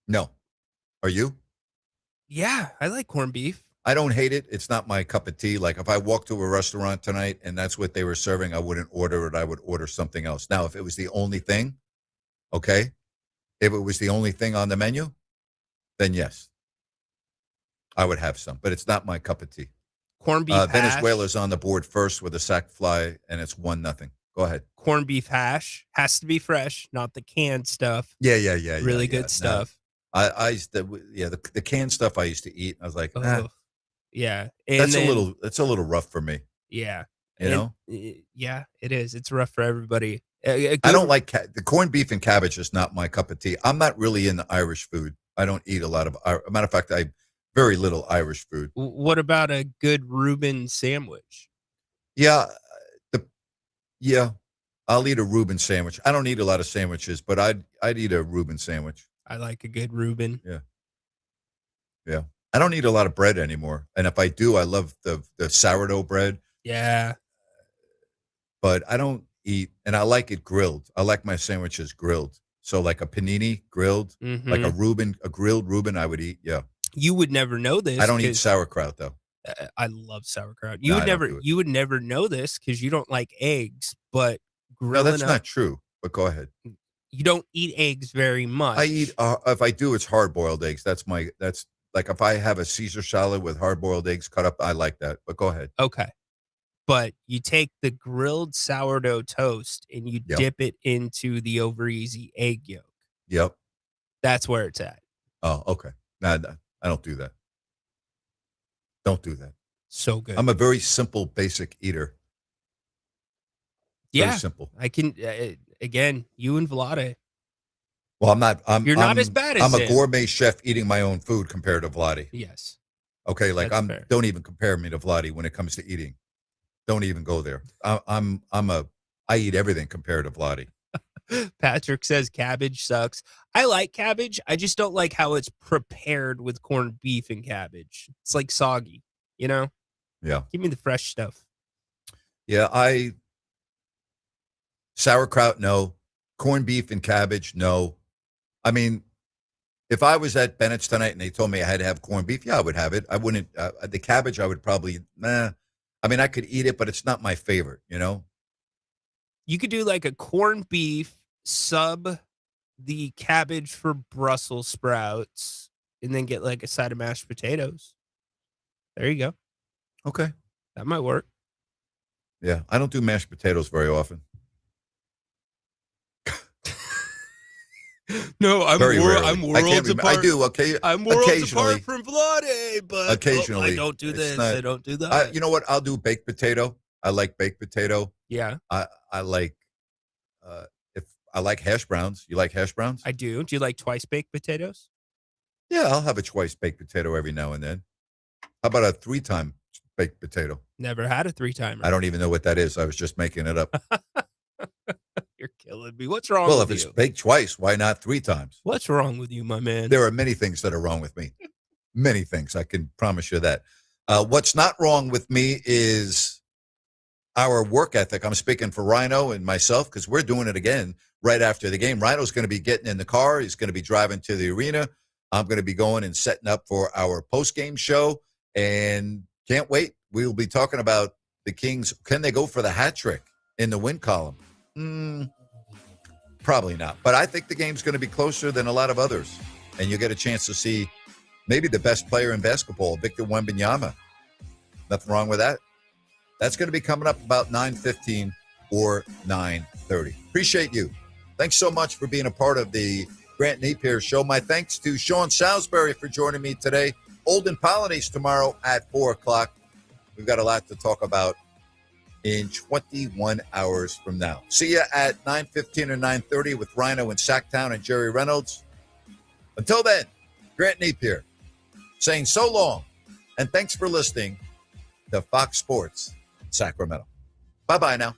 No. Are you? Yeah, I like corned beef. I don't hate it. It's not my cup of tea. Like if I walked to a restaurant tonight and that's what they were serving, I wouldn't order it. I would order something else. Now, if it was the only thing, okay. If it was the only thing on the menu, then yes, I would have some. But it's not my cup of tea. Corned beef hash. Venezuela's on the board first with a sack fly, and it's 1-0. Go ahead. Corned beef hash has to be fresh, not the canned stuff. Yeah. Really good stuff. No, I used to, the canned stuff I used to eat. I was like, yeah, and that's a little rough for me. Yeah, you know. Yeah, it is. It's rough for everybody. I don't like the corned beef and cabbage is not my cup of tea. I'm not really into Irish food. I don't eat a lot of. Matter of fact, very little Irish food. What about a good Reuben sandwich? Yeah, I'll eat a Reuben sandwich. I don't eat a lot of sandwiches, but I'd eat a Reuben sandwich. I like a good Reuben. Yeah. I don't eat a lot of bread anymore, and if I do, I love the sourdough bread. Yeah, but I don't eat, and I like it grilled. I like my sandwiches grilled. So like a panini grilled, like a grilled Reuben, I would eat. Yeah. You would never know this. I don't eat sauerkraut though. I love sauerkraut. You would never know this because you don't like eggs, but no, that's not true. But go ahead. You don't eat eggs very much. I eat if I do, it's hard boiled eggs. That's like if I have a Caesar salad with hard boiled eggs cut up, I like that. But go ahead. Okay. But you take the grilled sourdough toast and you dip it into the over easy egg yolk. Yep. That's where it's at. Oh, okay. No, I don't do that. Don't do that. So good. I'm a very simple, basic eater. Yeah. Very simple. I can, again, you and Vlade. Well, I'm not. You're not as bad as I'm a him. gourmet chef eating my own food compared to Vlade. Yes. Okay, like That's fair. Don't even compare me to Vlade when it comes to eating. Don't even go there. I eat everything compared to Vlade. Patrick says cabbage sucks. I like cabbage. I just don't like how it's prepared with corned beef and cabbage. It's like soggy, you know? Yeah. Give me the fresh stuff. Yeah, sauerkraut, no. Corned beef and cabbage, no. I mean, if I was at Bennett's tonight and they told me I had to have corned beef, yeah, I would have it. I wouldn't. The cabbage, I would probably, I mean, I could eat it, but it's not my favorite, you know? You could do like a corned beef, sub the cabbage for Brussels sprouts, and then get like a side of mashed potatoes. There you go. Okay. That might work. Yeah, I don't do mashed potatoes very often. No, I'm worlds apart. I do, okay. I'm worlds occasionally, apart from Vlade, but occasionally. I don't do this. I don't do that. You know what? I'll do baked potato. I like baked potato. Yeah. I like if I like hash browns. You like hash browns? I do. Do you like twice baked potatoes? Yeah, I'll have a twice baked potato every now and then. How about a 3-time baked potato? Never had a 3-timer. I don't even know what that is. I was just making it up. You're killing me. What's wrong Well, with if it's you? baked twice, why not 3 times? What's wrong with you, my man? There are many things that are wrong with me. Many things. I can promise you that. What's not wrong with me is our work ethic. I'm speaking for Rhino and myself because we're doing it again right after the game. Rhino's going to be getting in the car. He's going to be driving to the arena. I'm going to be going and setting up for our post-game show and can't wait. We'll be talking about the Kings. Can they go for the hat trick in the win column? Probably not. But I think the game's going to be closer than a lot of others. And you'll get a chance to see maybe the best player in basketball, Victor Wembanyama. Nothing wrong with that. That's going to be coming up about 9:15 or 9:30. Appreciate you. Thanks so much for being a part of the Grant Napear Show. My thanks to Sean Salisbury for joining me today. Olden Polonies tomorrow at 4 o'clock. We've got a lot to talk about in 21 hours from now. See you at 9:15 or 9:30 with Rhino in Sacktown and Jerry Reynolds. Until then, Grant Napear saying so long and thanks for listening to Fox Sports Sacramento. Bye-bye now.